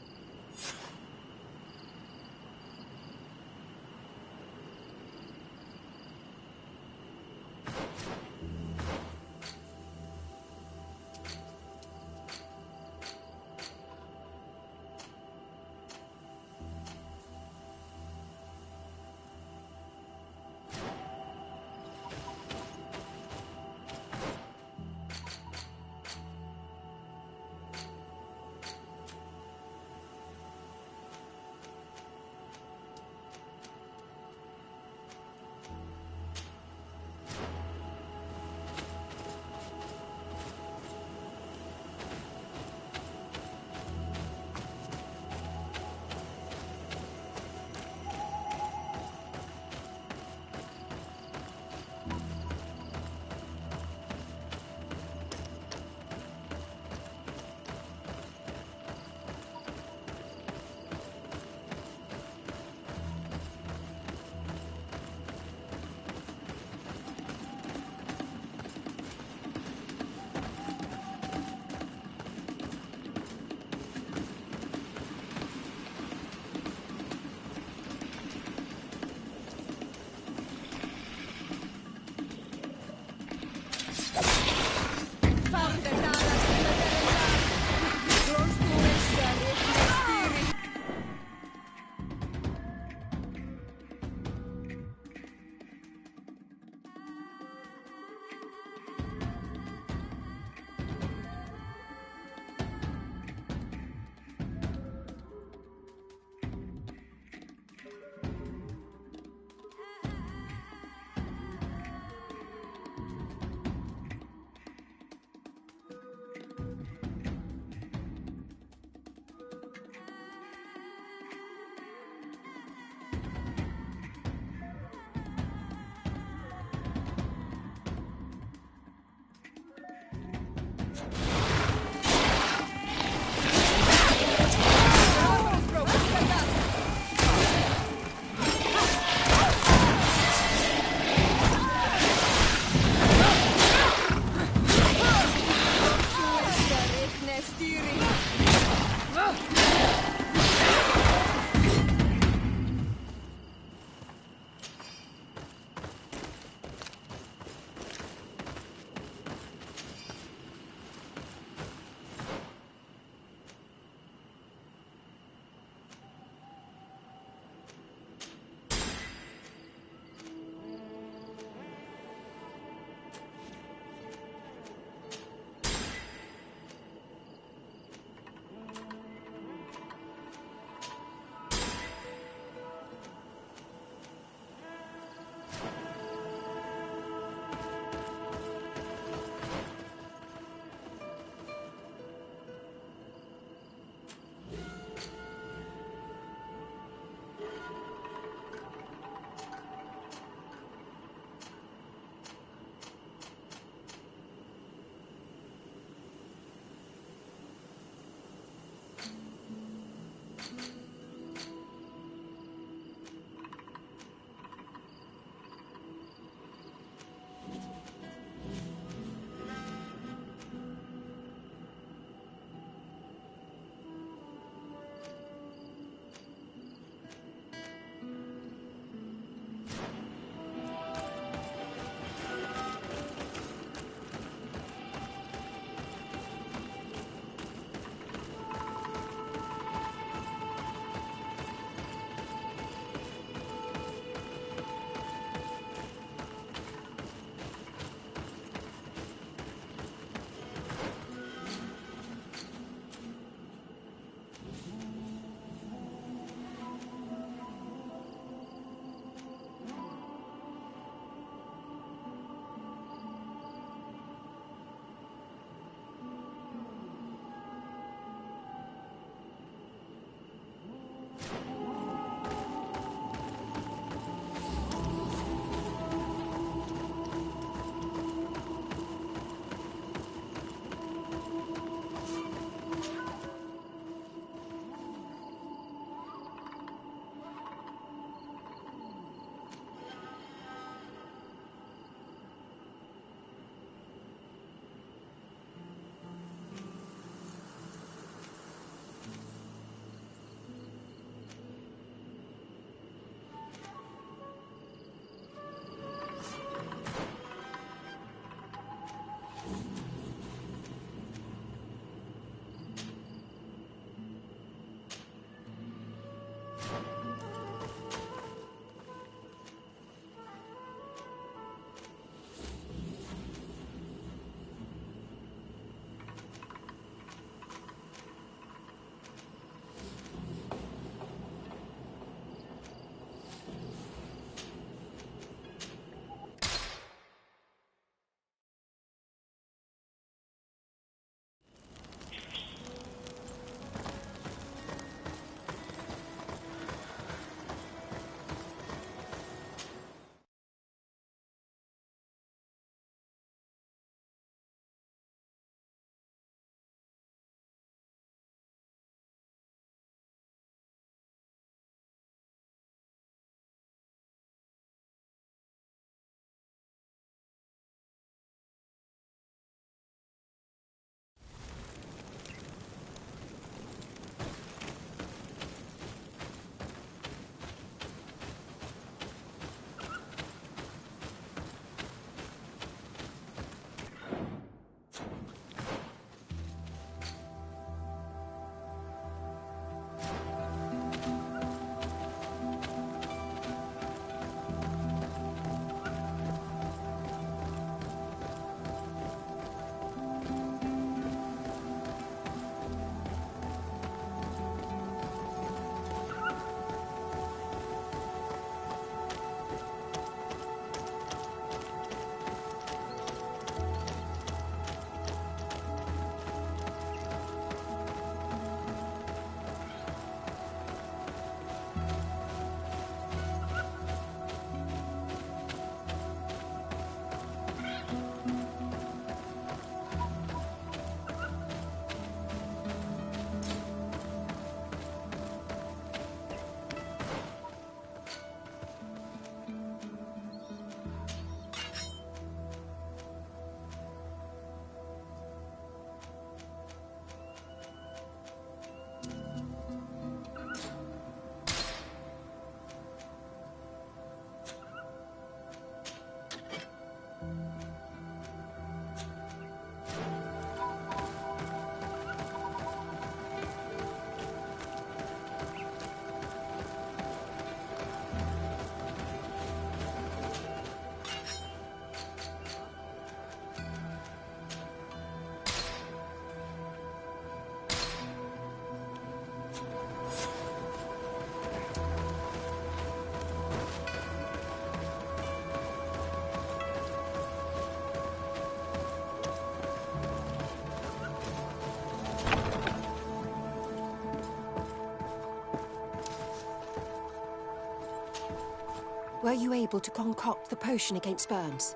Were you able to concoct the potion against burns?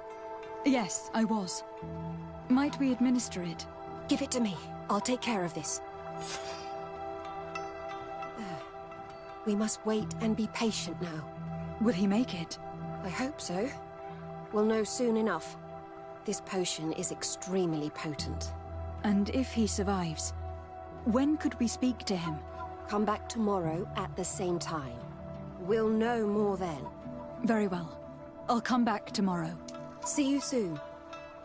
Yes, I was. Might we administer it? Give it to me. I'll take care of this. We must wait and be patient now. Will he make it? I hope so. We'll know soon enough. This potion is extremely potent. And if he survives, when could we speak to him? Come back tomorrow at the same time. We'll know more then. Very well. I'll come back tomorrow. See you soon.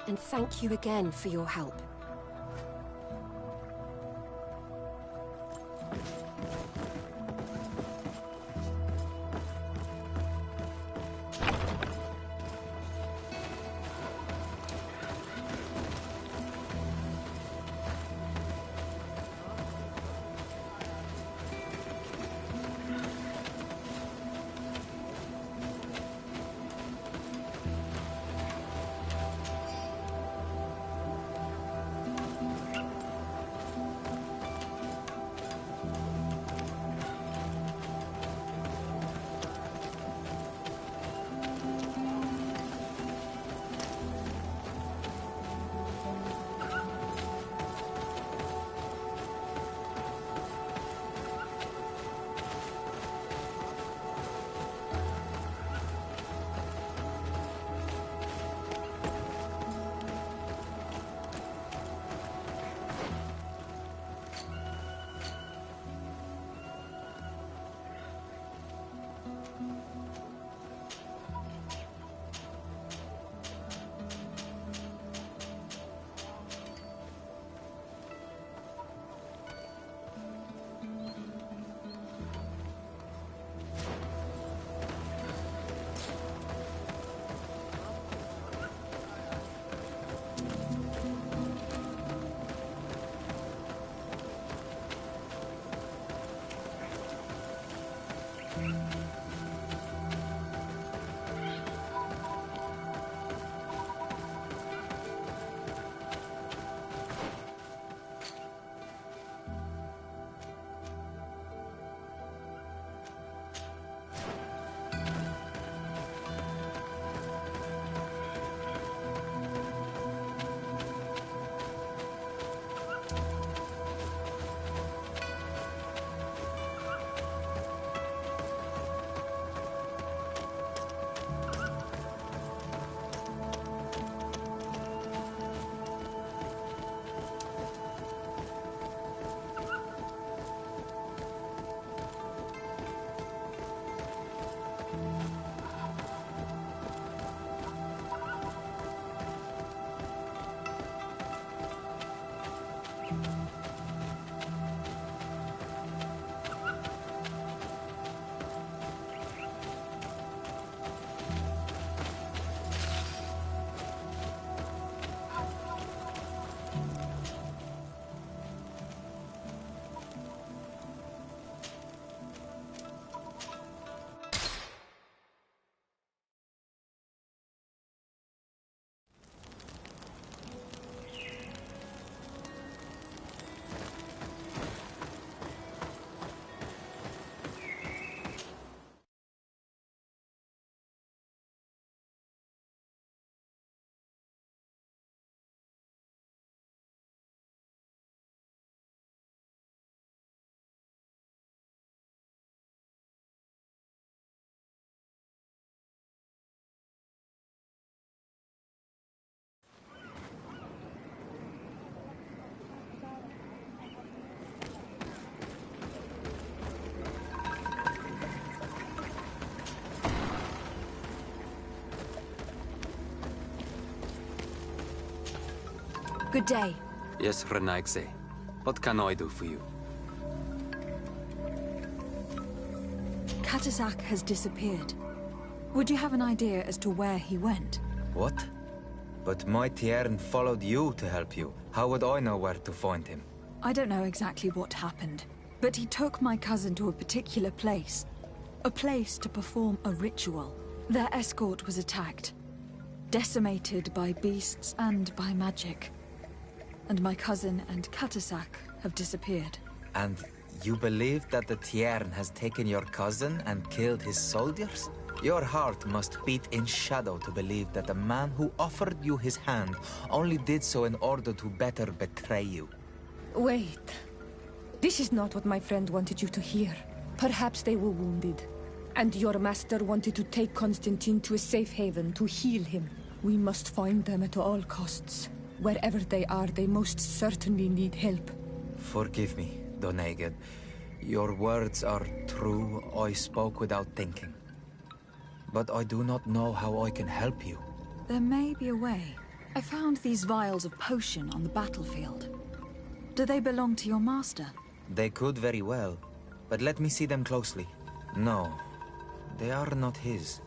And thank you again for your help. Good day. Yes, Renaigse. What can I do for you? Katasak has disappeared. Would you have an idea as to where he went? What? But my Tiern followed you to help you. How would I know where to find him? I don't know exactly what happened, but he took my cousin to a particular place. A place to perform a ritual. Their escort was attacked. Decimated by beasts and by magic. And my cousin and Katasak have disappeared. And you believe that the Tiern has taken your cousin and killed his soldiers? Your heart must beat in shadow to believe that the man who offered you his hand only did so in order to better betray you. Wait. This is not what my friend wanted you to hear. Perhaps they were wounded, and your master wanted to take Constantine to a safe haven to heal him. We must find them at all costs. Wherever they are, they most certainly need help. Forgive me, Doneged. Your words are true. I spoke without thinking. But I do not know how I can help you. There may be a way. I found these vials of potion on the battlefield. Do they belong to your master? They could very well, but let me see them closely. No, they are not his.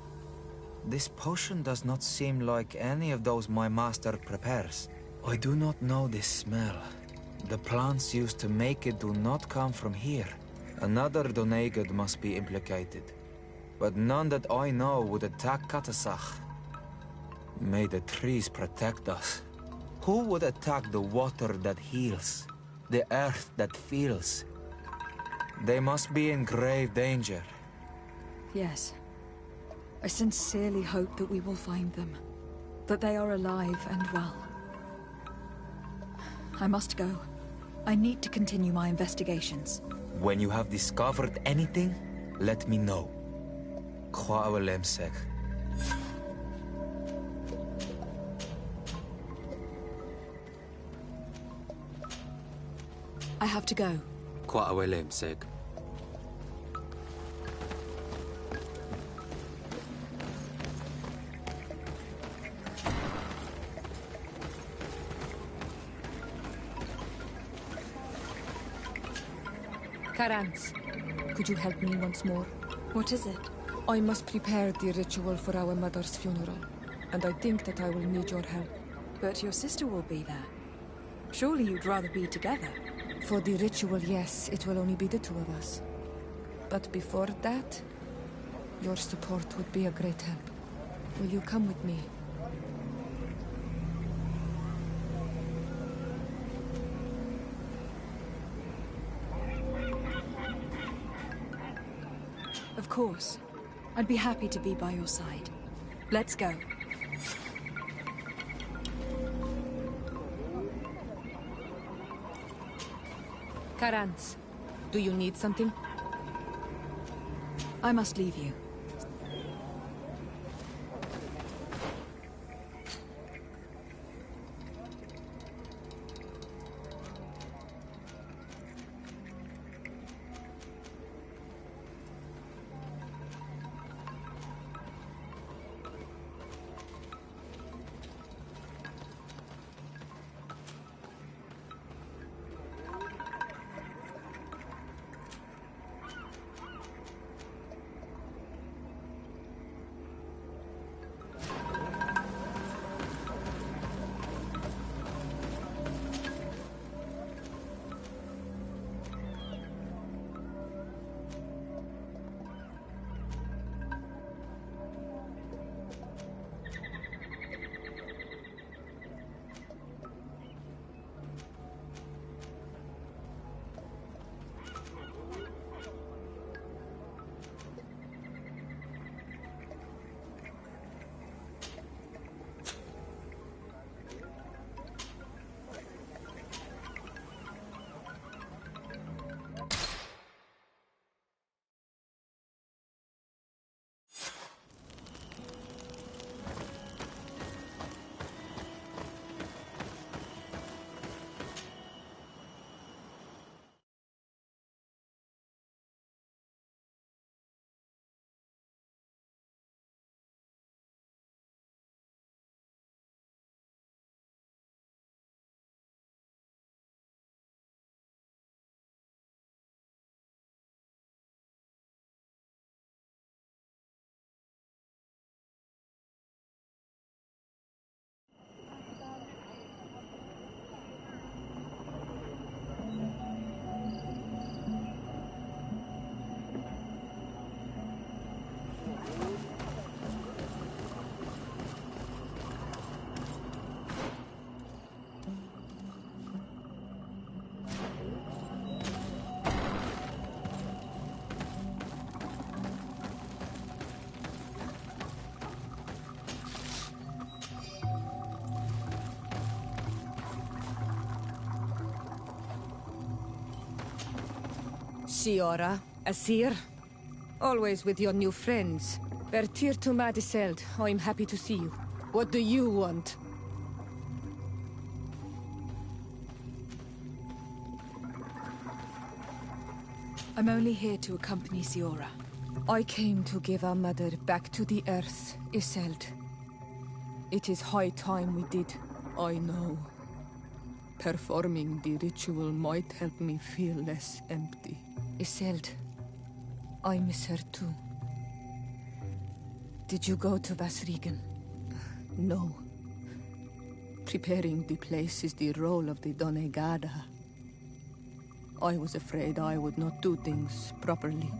This potion does not seem like any of those my master prepares. I do not know this smell. The plants used to make it do not come from here. Another Doneged must be implicated, but none that I know would attack Katasach. May the trees protect us. Who would attack the water that heals? The earth that feels? They must be in grave danger. Yes. I sincerely hope that we will find them. That they are alive and well. I must go. I need to continue my investigations. When you have discovered anything, let me know. Kwawelemsek. I have to go. Kwawelemsek. Karans, could you help me once more? What is it? I must prepare the ritual for our mother's funeral, and I think that I will need your help. But your sister will be there. Surely you'd rather be together. For the ritual, yes, it will only be the two of us. But before that, your support would be a great help. Will you come with me? Of course. I'd be happy to be by your side. Let's go. Karans, do you need something? I must leave you. Siora, Asir. Always with your new friends. Bertir to Madiseld, I'm happy to see you. What do you want? I'm only here to accompany Siora. I came to give our mother back to the earth, Iselt. It is high time we did, I know. Performing the ritual might help me feel less empty. Iselt, I miss her too. Did you go to Vasrigan? No. Preparing the place is the role of the Donegada. I was afraid I would not do things properly.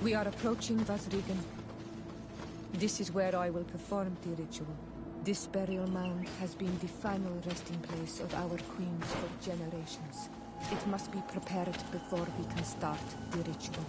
We are approaching Vasrigan. This is where I will perform the ritual. This burial mound has been the final resting place of our queens for generations. It must be prepared before we can start the ritual.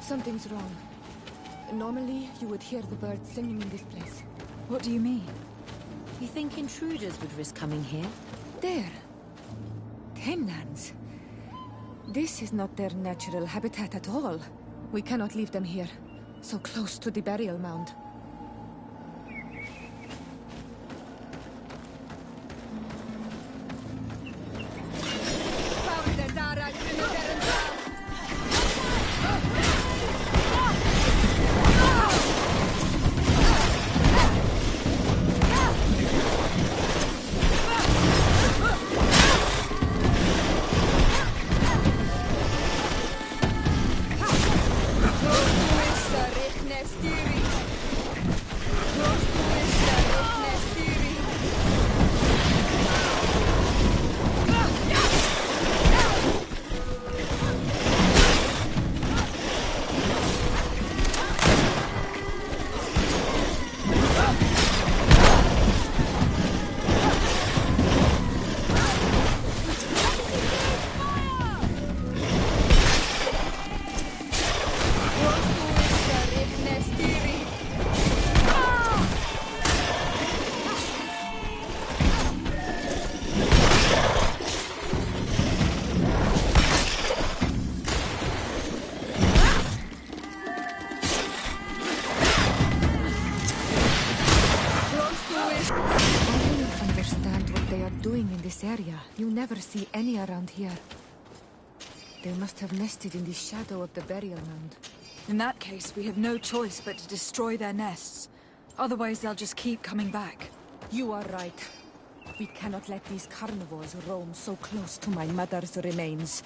Something's wrong. Normally, you would hear the birds singing in this place. What do you mean? You think intruders would risk coming here? There. Tamelands. This is not their natural habitat at all. We cannot leave them here, so close to the burial mound. Area. You never see any around here. They must have nested in the shadow of the burial mound. In that case, we have no choice but to destroy their nests. Otherwise, they'll just keep coming back. You are right. We cannot let these carnivores roam so close to my mother's remains.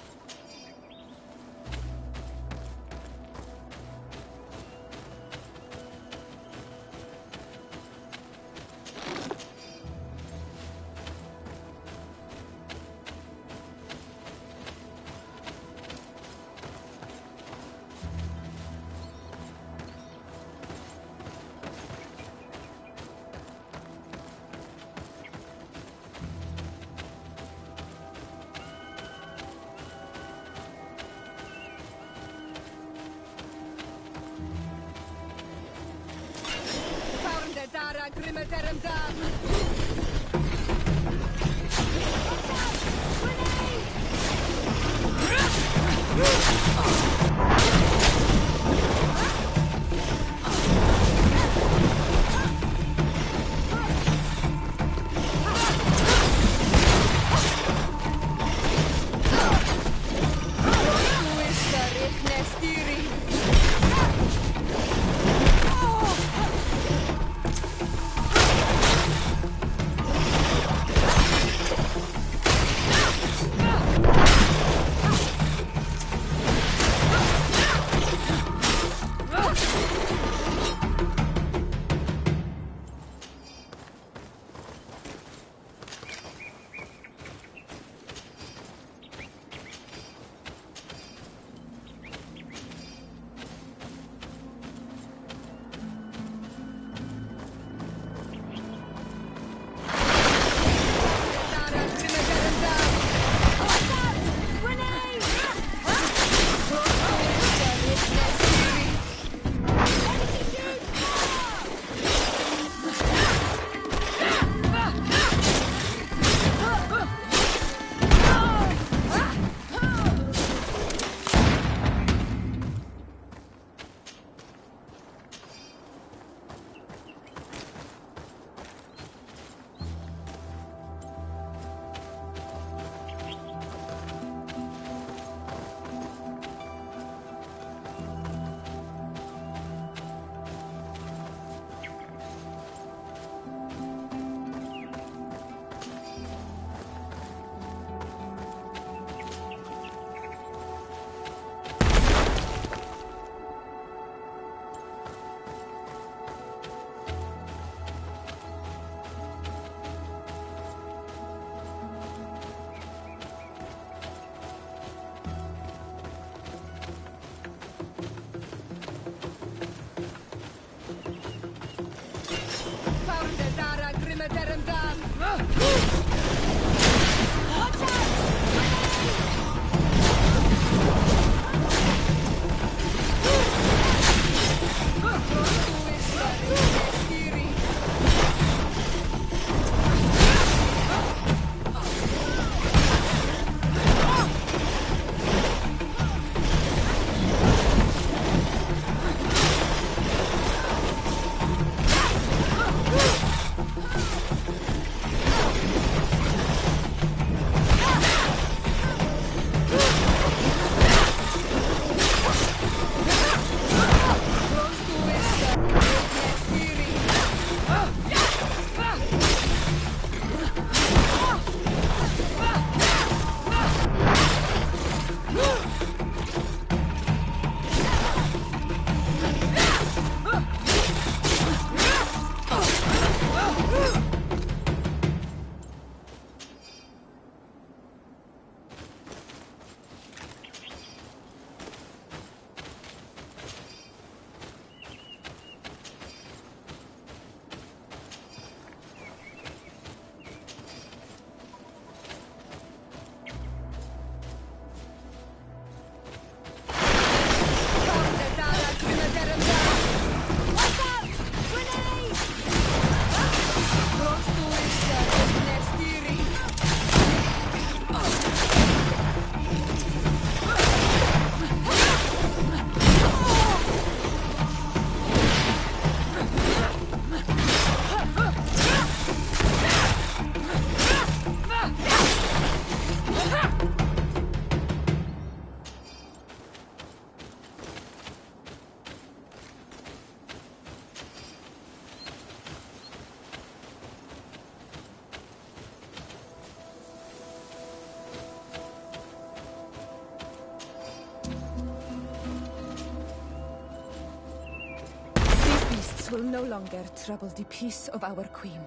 will no longer trouble the peace of our queen.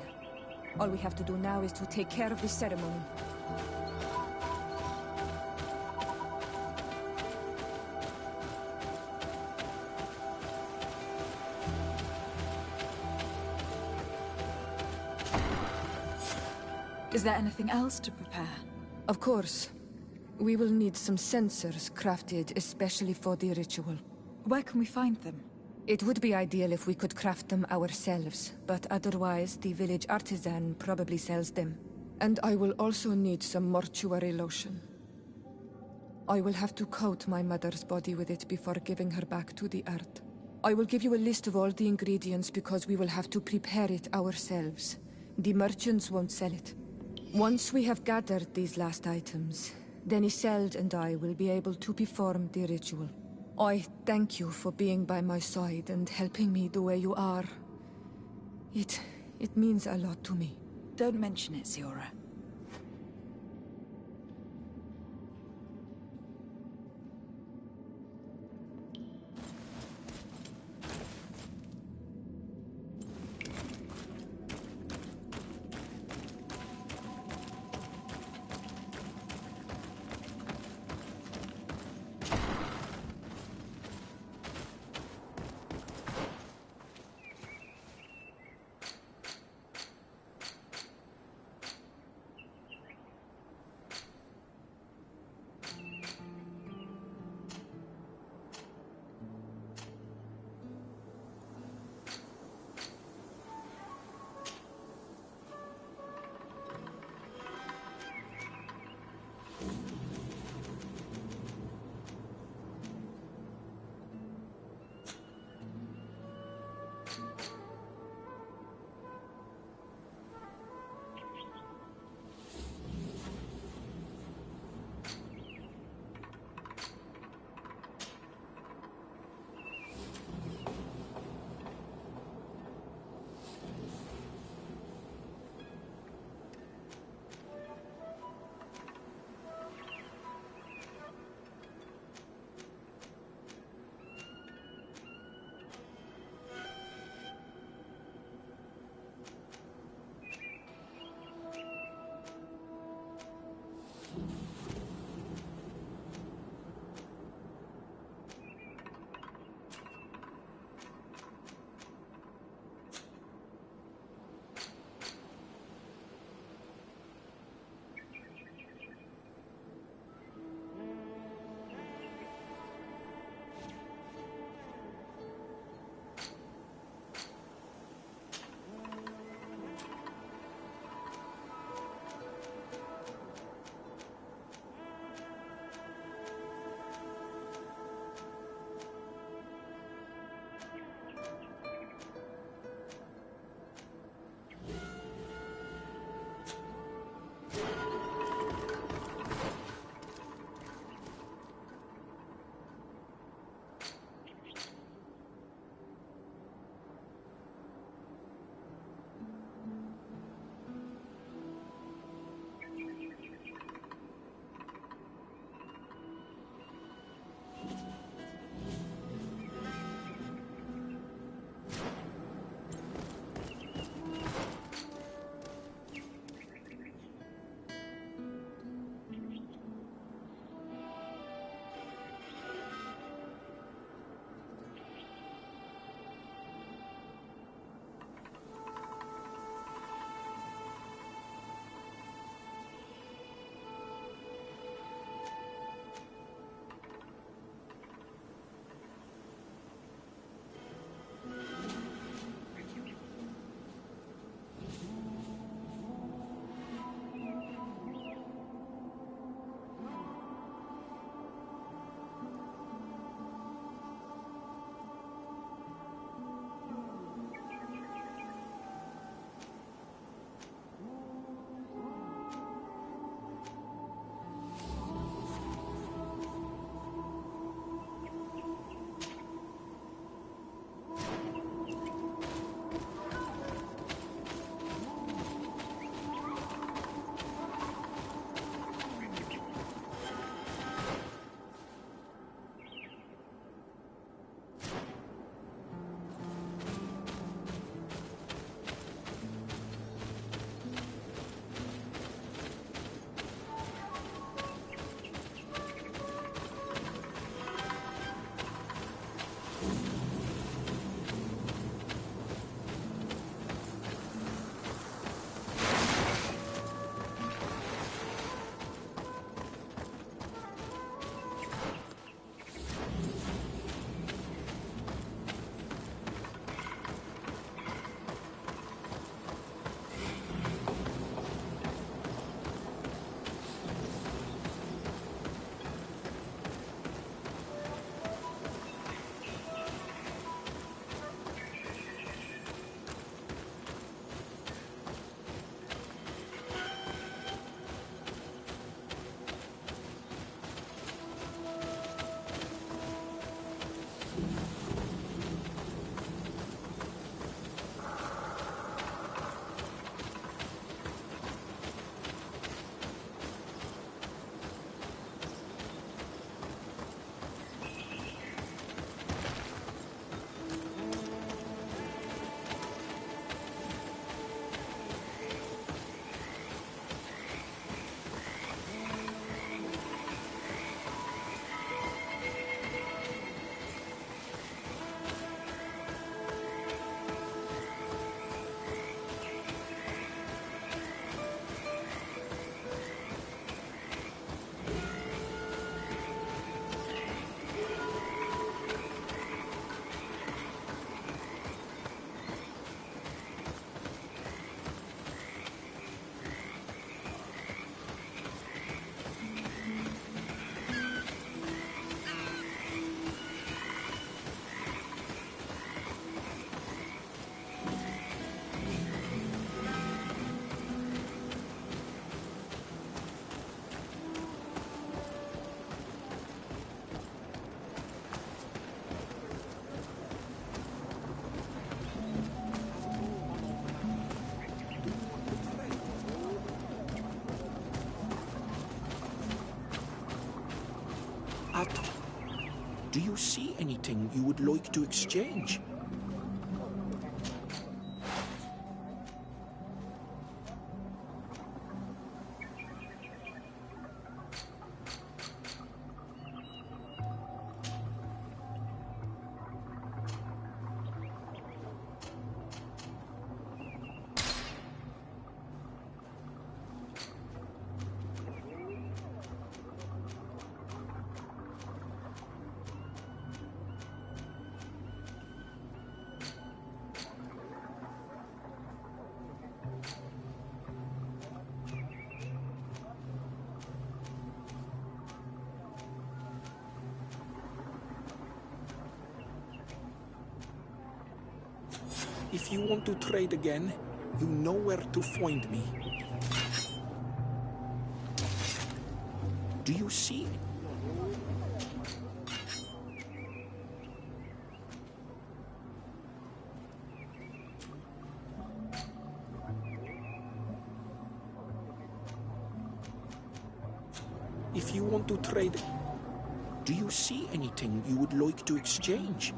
All we have to do now is to take care of the ceremony. Is there anything else to prepare? Of course. We will need some sensors crafted especially for the ritual. Where can we find them? It would be ideal if we could craft them ourselves, but otherwise the village artisan probably sells them. And I will also need some mortuary lotion. I will have to coat my mother's body with it before giving her back to the earth. I will give you a list of all the ingredients because we will have to prepare it ourselves. The merchants won't sell it. Once we have gathered these last items, then Iseld and I will be able to perform the ritual. I thank you for being by my side and helping me the way you are. It means a lot to me. Don't mention it, Siora. Do you see anything you would like to exchange? If you want to trade again, you know where to find me. Do you see? If you want to trade, do you see anything you would like to exchange?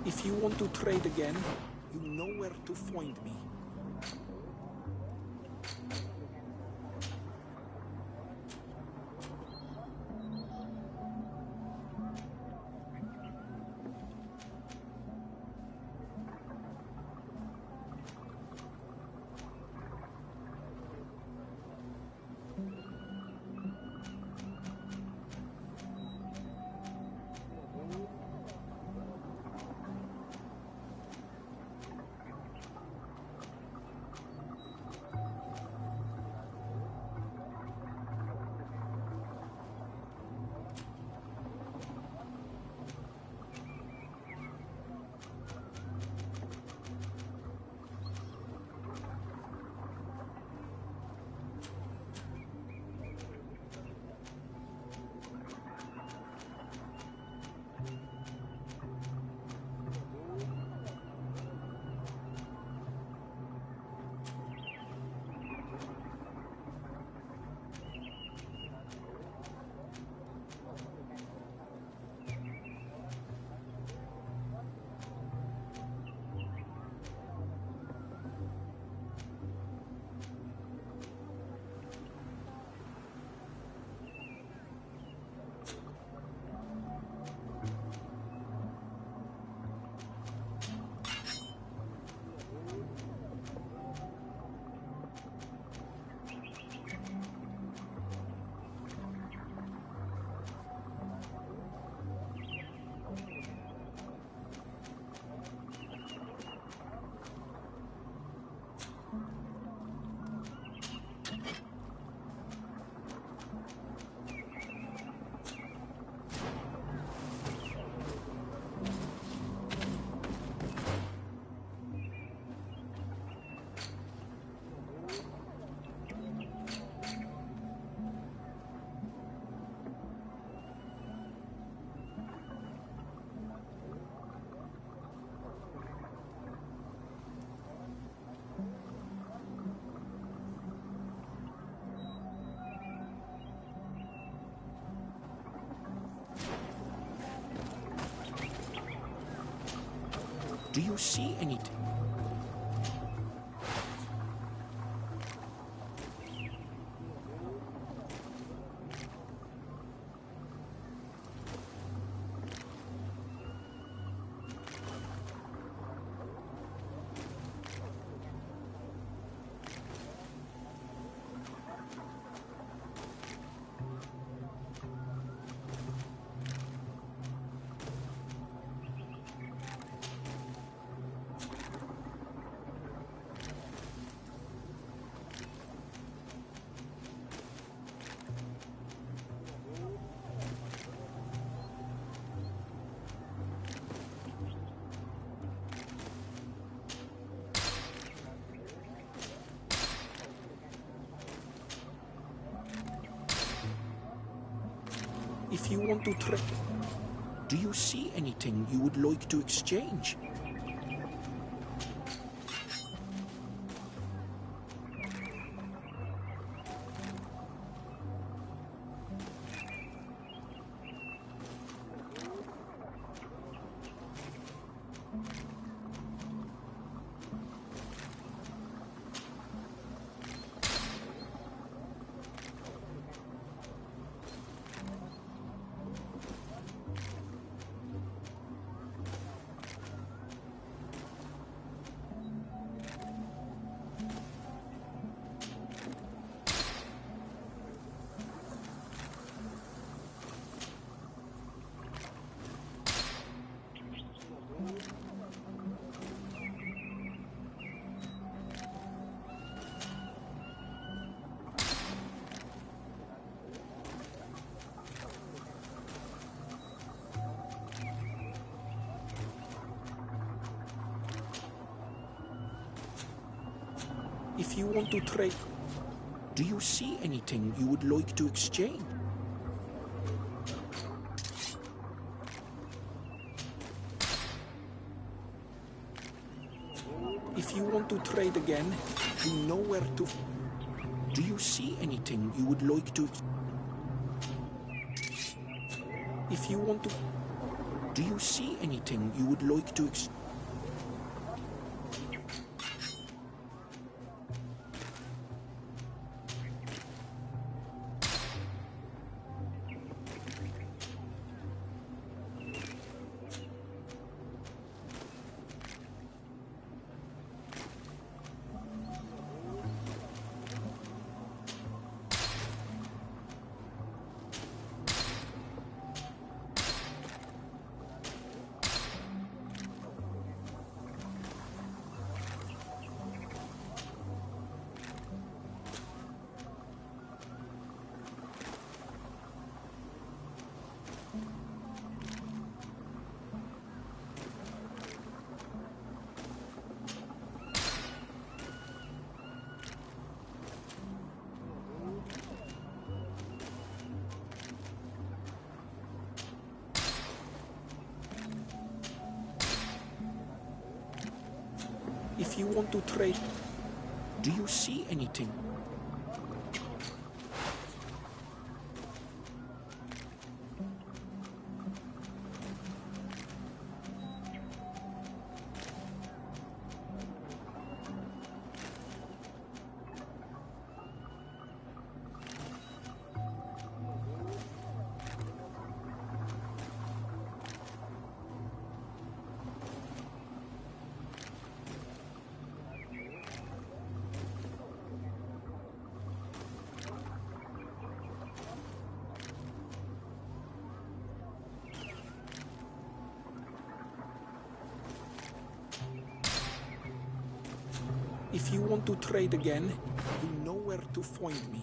If you want to trade again, you know where to find me. Do you see anything? If you want to trade... Do you see anything you would like to exchange? If you want to trade... Do you see anything you would like to exchange? If you want to trade again, you know where to... Do you see anything you would like to... If you want to... Do you see anything you would like to... If you want to trade... Do you see anything? If you want to trade again, you know where to find me.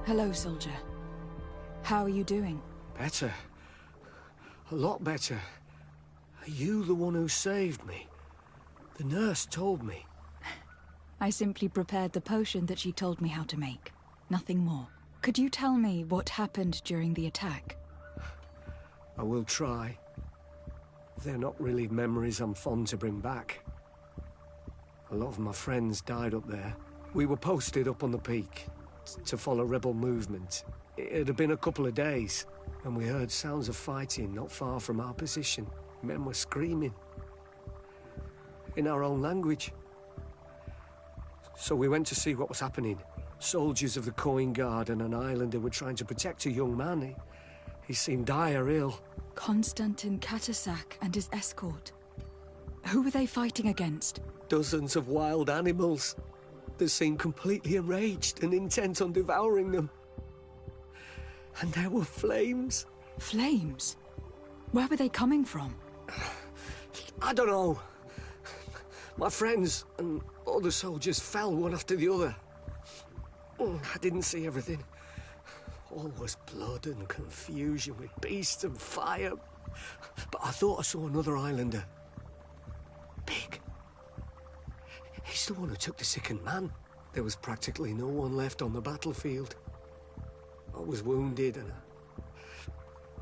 Hello, soldier. How are you doing? Better. A lot better. Are you the one who saved me? The nurse told me. I simply prepared the potion that she told me how to make. Nothing more. Could you tell me what happened during the attack? I will try. They're not really memories I'm fond to bring back. A lot of my friends died up there. We were posted up on the peak to follow rebel movement. It had been a couple of days, and we heard sounds of fighting not far from our position. Men were screaming. In our own language. So we went to see what was happening. Soldiers of the Coin Guard and an islander were trying to protect a young man. He seemed dire ill. Konstantin Katasak and his escort. Who were they fighting against? Dozens of wild animals. They seemed completely enraged and intent on devouring them. And there were flames. Flames? Where were they coming from? I don't know. My friends and other soldiers fell one after the other. I didn't see everything. All was blood and confusion with beasts and fire. But I thought I saw another islander. Big. He's the one who took the sickened man. There was practically no one left on the battlefield. I was wounded and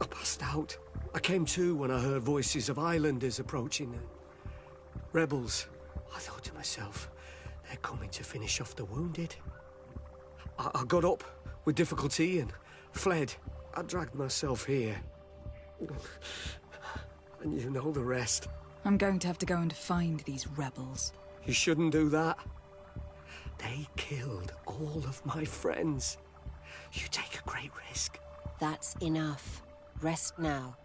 I passed out. I came to when I heard voices of islanders approaching. Rebels. I thought to myself, they're coming to finish off the wounded. I got up with difficulty and fled. I dragged myself here. And you know the rest. I'm going to have to go and find these rebels. You shouldn't do that. They killed all of my friends. You take a great risk. That's enough. Rest now.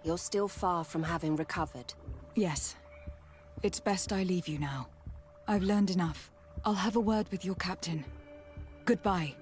You're still far from having recovered. Yes. It's best I leave you now. I've learned enough. I'll have a word with your captain. Goodbye.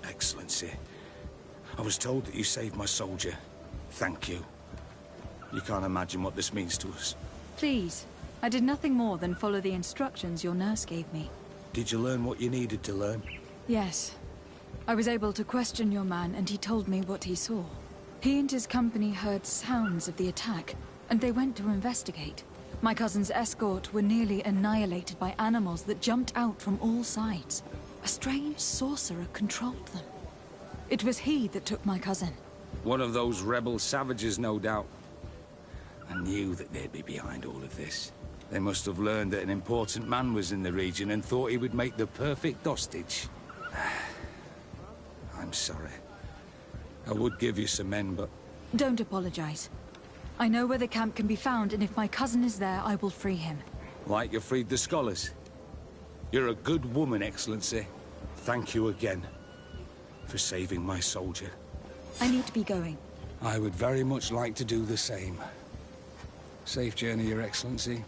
Excellency, I was told that you saved my soldier. Thank you. You can't imagine what this means to us. Please. I did nothing more than follow the instructions your nurse gave me. Did you learn what you needed to learn? Yes. I was able to question your man, and he told me what he saw. He and his company heard sounds of the attack, and they went to investigate. My cousin's escort were nearly annihilated by animals that jumped out from all sides. A strange sorcerer controlled them. It was he that took my cousin. One of those rebel savages, no doubt. I knew that they'd be behind all of this. They must have learned that an important man was in the region and thought he would make the perfect hostage. I'm sorry. I would give you some men, but... Don't apologize. I know where the camp can be found, and if my cousin is there, I will free him. Like you freed the scholars. You're a good woman, Excellency. Thank you again for saving my soldier. I need to be going. I would very much like to do the same. Safe journey, Your Excellency.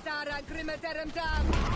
Metara Grimeterum Tam!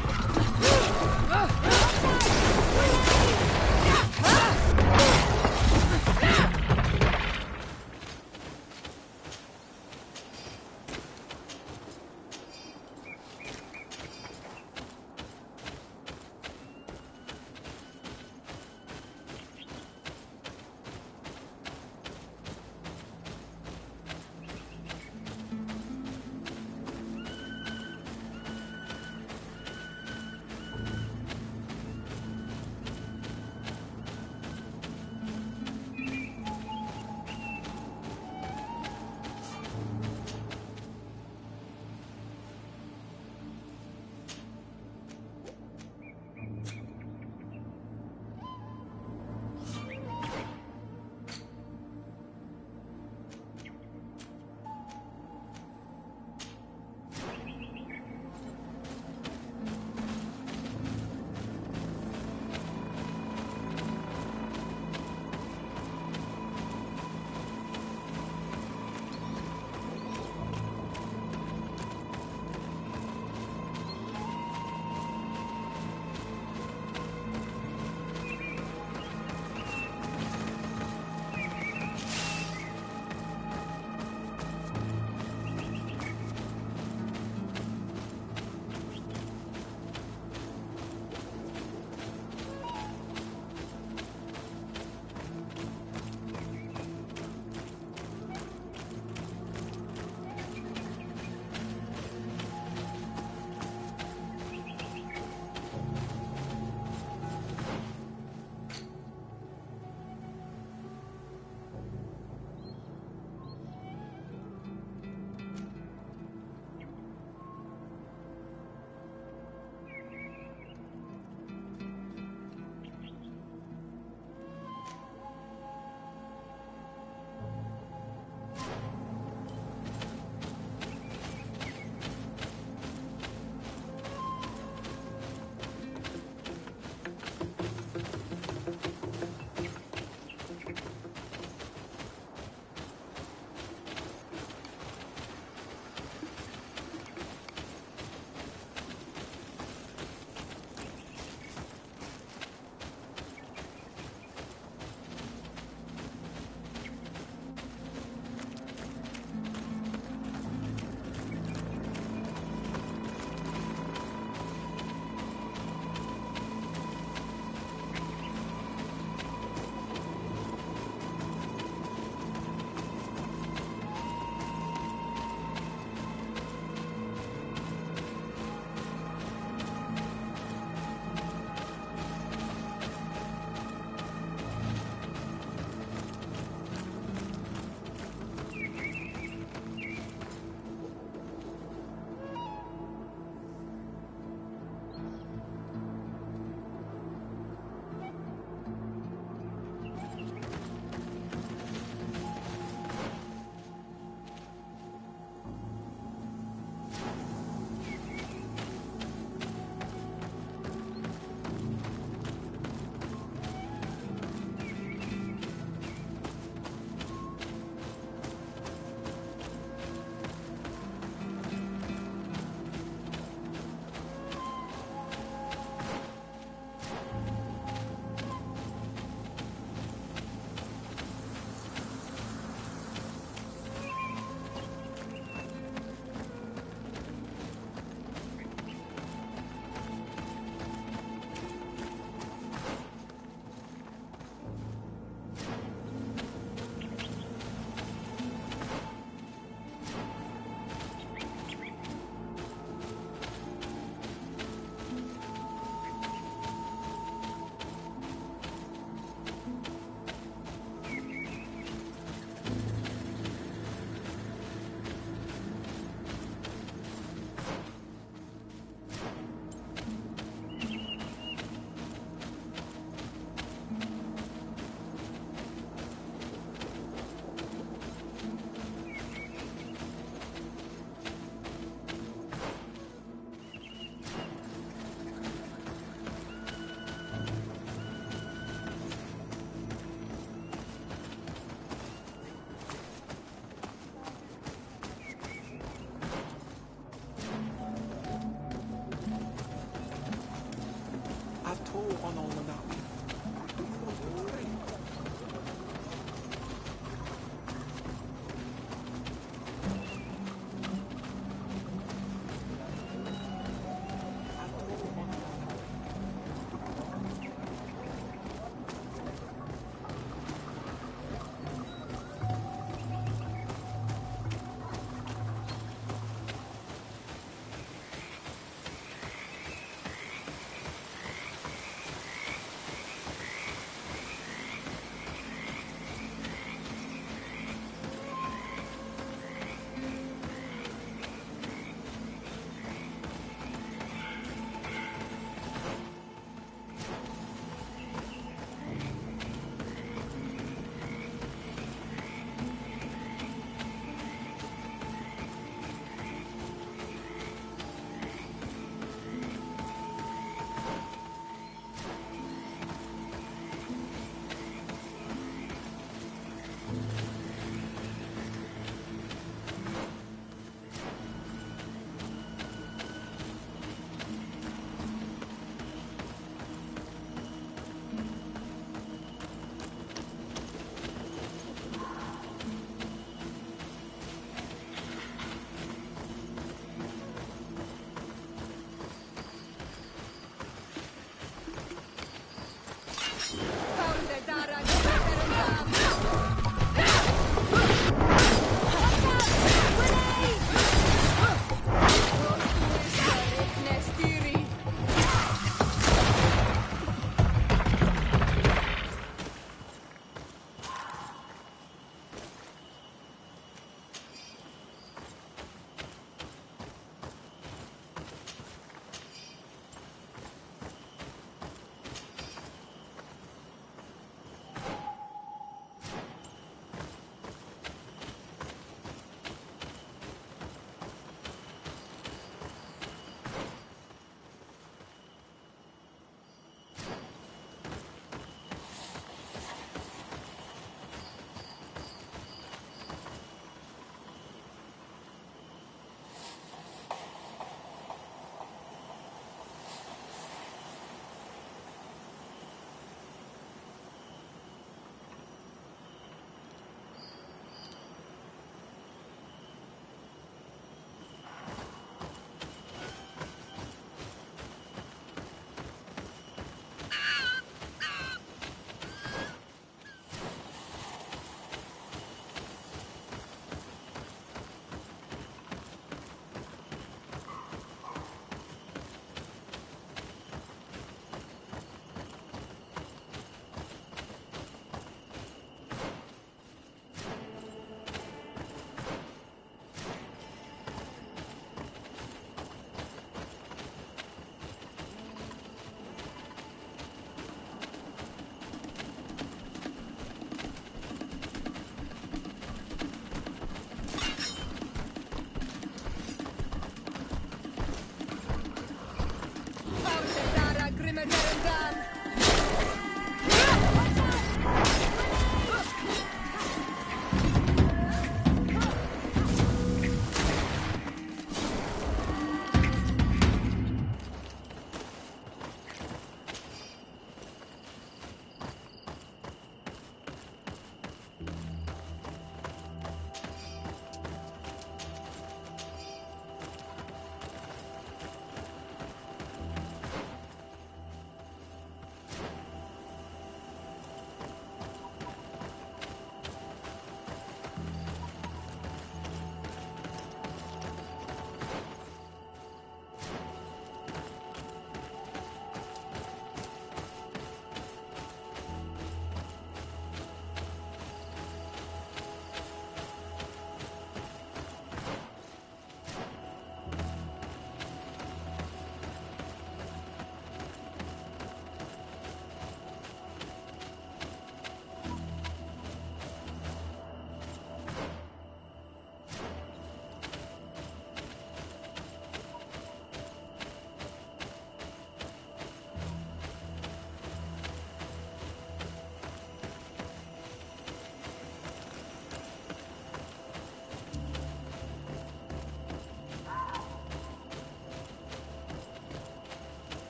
all on Almanawi. Do you want to pray?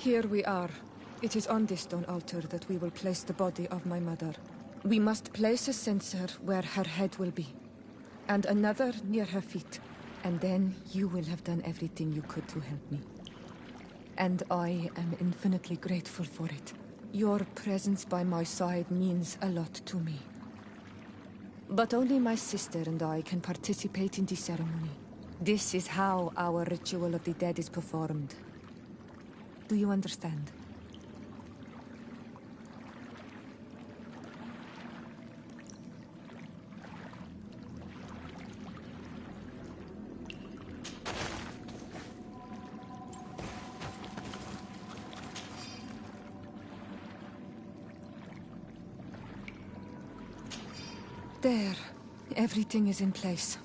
Here we are. It is on this stone altar that we will place the body of my mother. We must place a censer where her head will be, and another near her feet. And then you will have done everything you could to help me. And I am infinitely grateful for it. Your presence by my side means a lot to me. But only my sister and I can participate in the ceremony. This is how our ritual of the dead is performed. Do you understand? There. Everything is in place.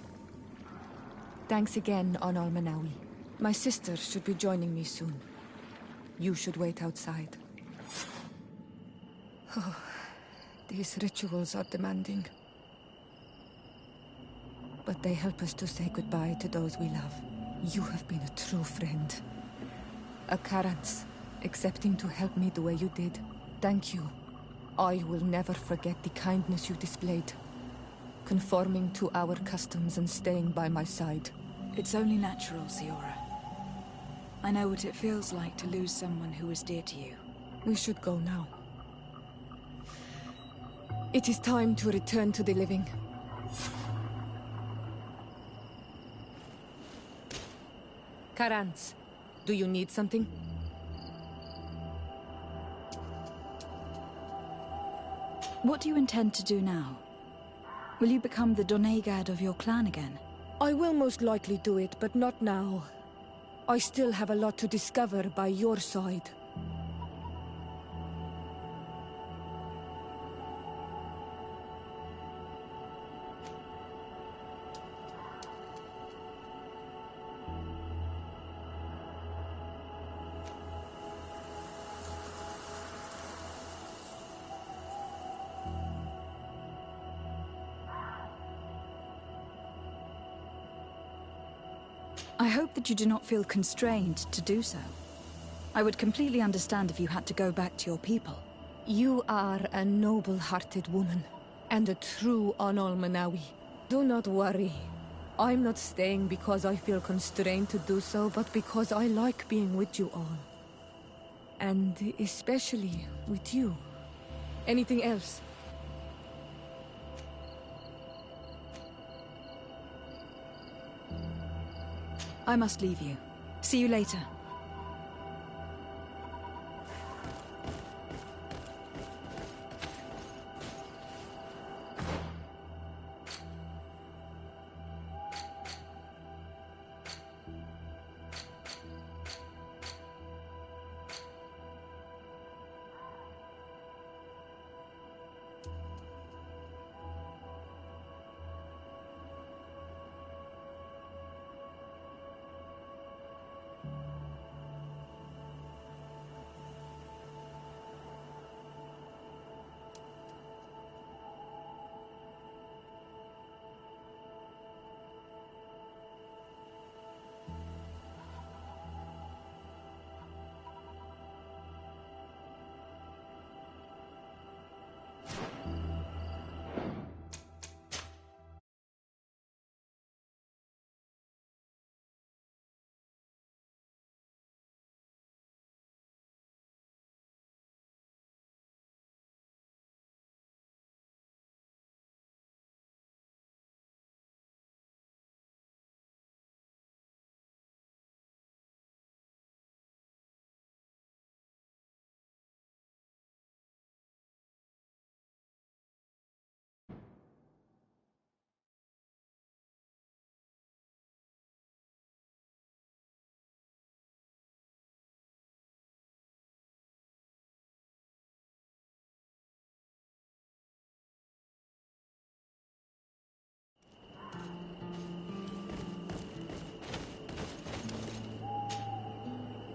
Thanks again, Onal Manawi. My sister should be joining me soon. You should wait outside. Oh, these rituals are demanding. But they help us to say goodbye to those we love. You have been a true friend. A Karans, accepting to help me the way you did. Thank you. I will never forget the kindness you displayed. Conforming to our customs and staying by my side. It's only natural, Siora. I know what it feels like to lose someone who was dear to you. We should go now. It is time to return to the living. Karans, do you need something? What do you intend to do now? Will you become the Doneigad of your clan again? I will most likely do it, but not now. I still have a lot to discover by your side. I hope that you do not feel constrained to do so. I would completely understand if you had to go back to your people. You are a noble-hearted woman, and a true Onal Manawi. Do not worry. I'm not staying because I feel constrained to do so, but because I like being with you all. And especially with you. Anything else? I must leave you. See you later.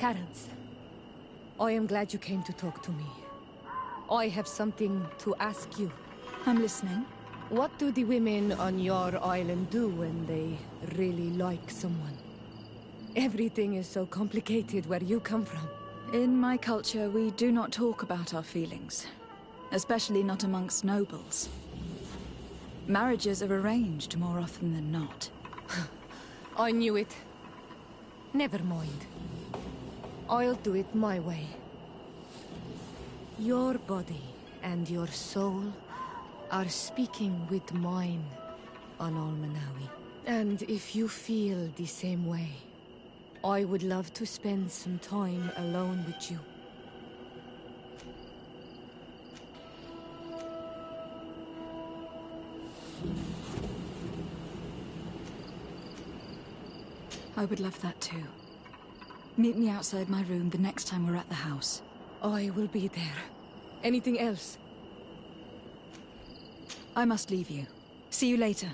Karans, I am glad you came to talk to me. I have something to ask you. I'm listening. What do the women on your island do when they really like someone? Everything is so complicated where you come from. In my culture, we do not talk about our feelings, especially not amongst nobles. Marriages are arranged more often than not. I knew it. Never mind. I'll do it my way. Your body and your soul are speaking with mine on Almanawi. And if you feel the same way, I would love to spend some time alone with you. I would love that too. Meet me outside my room the next time we're at the house. I will be there. Anything else? I must leave you. See you later.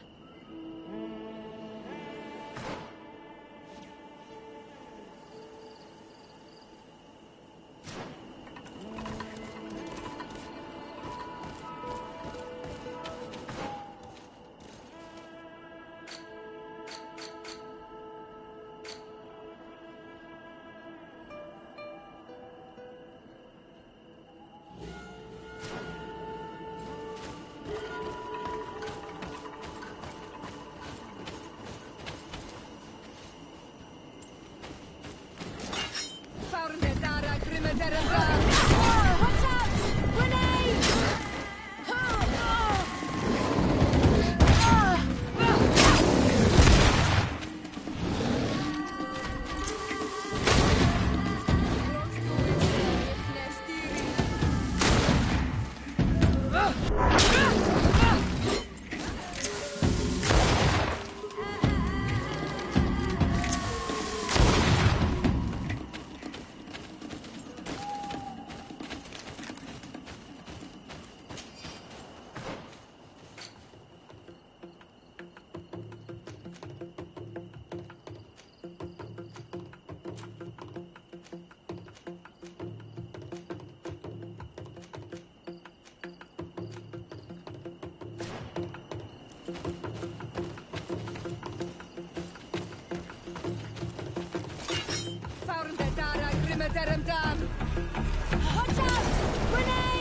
Watch out! Grenade!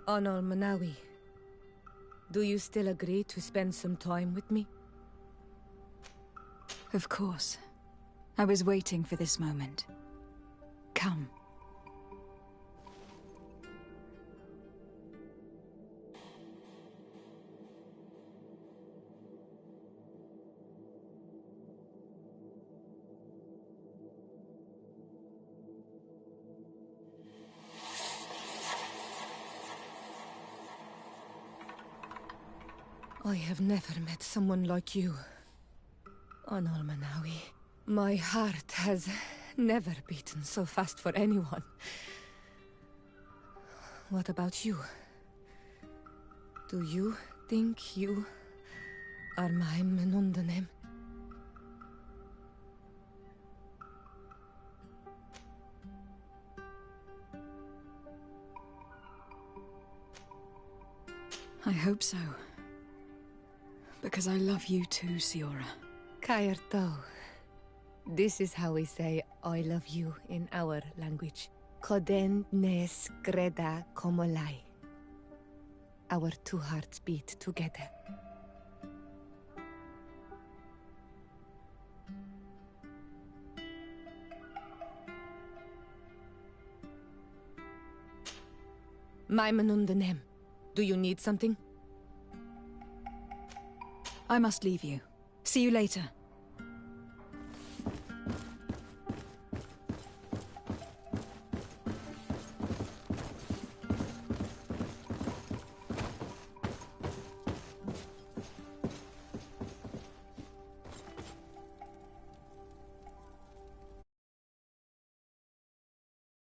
Anal Manawi, do you still agree to spend some time with me? Of course. I was waiting for this moment. Come. I have never met someone like you, Anal Manawi. My heart has never beaten so fast for anyone. What about you? Do you think you are my Menundanem? I hope so. Because I love you too, Siora. Kairto. This is how we say I love you in our language. Koden nes greda komolai. Our two hearts beat together. My Menundanem, do you need something? I must leave you. See you later.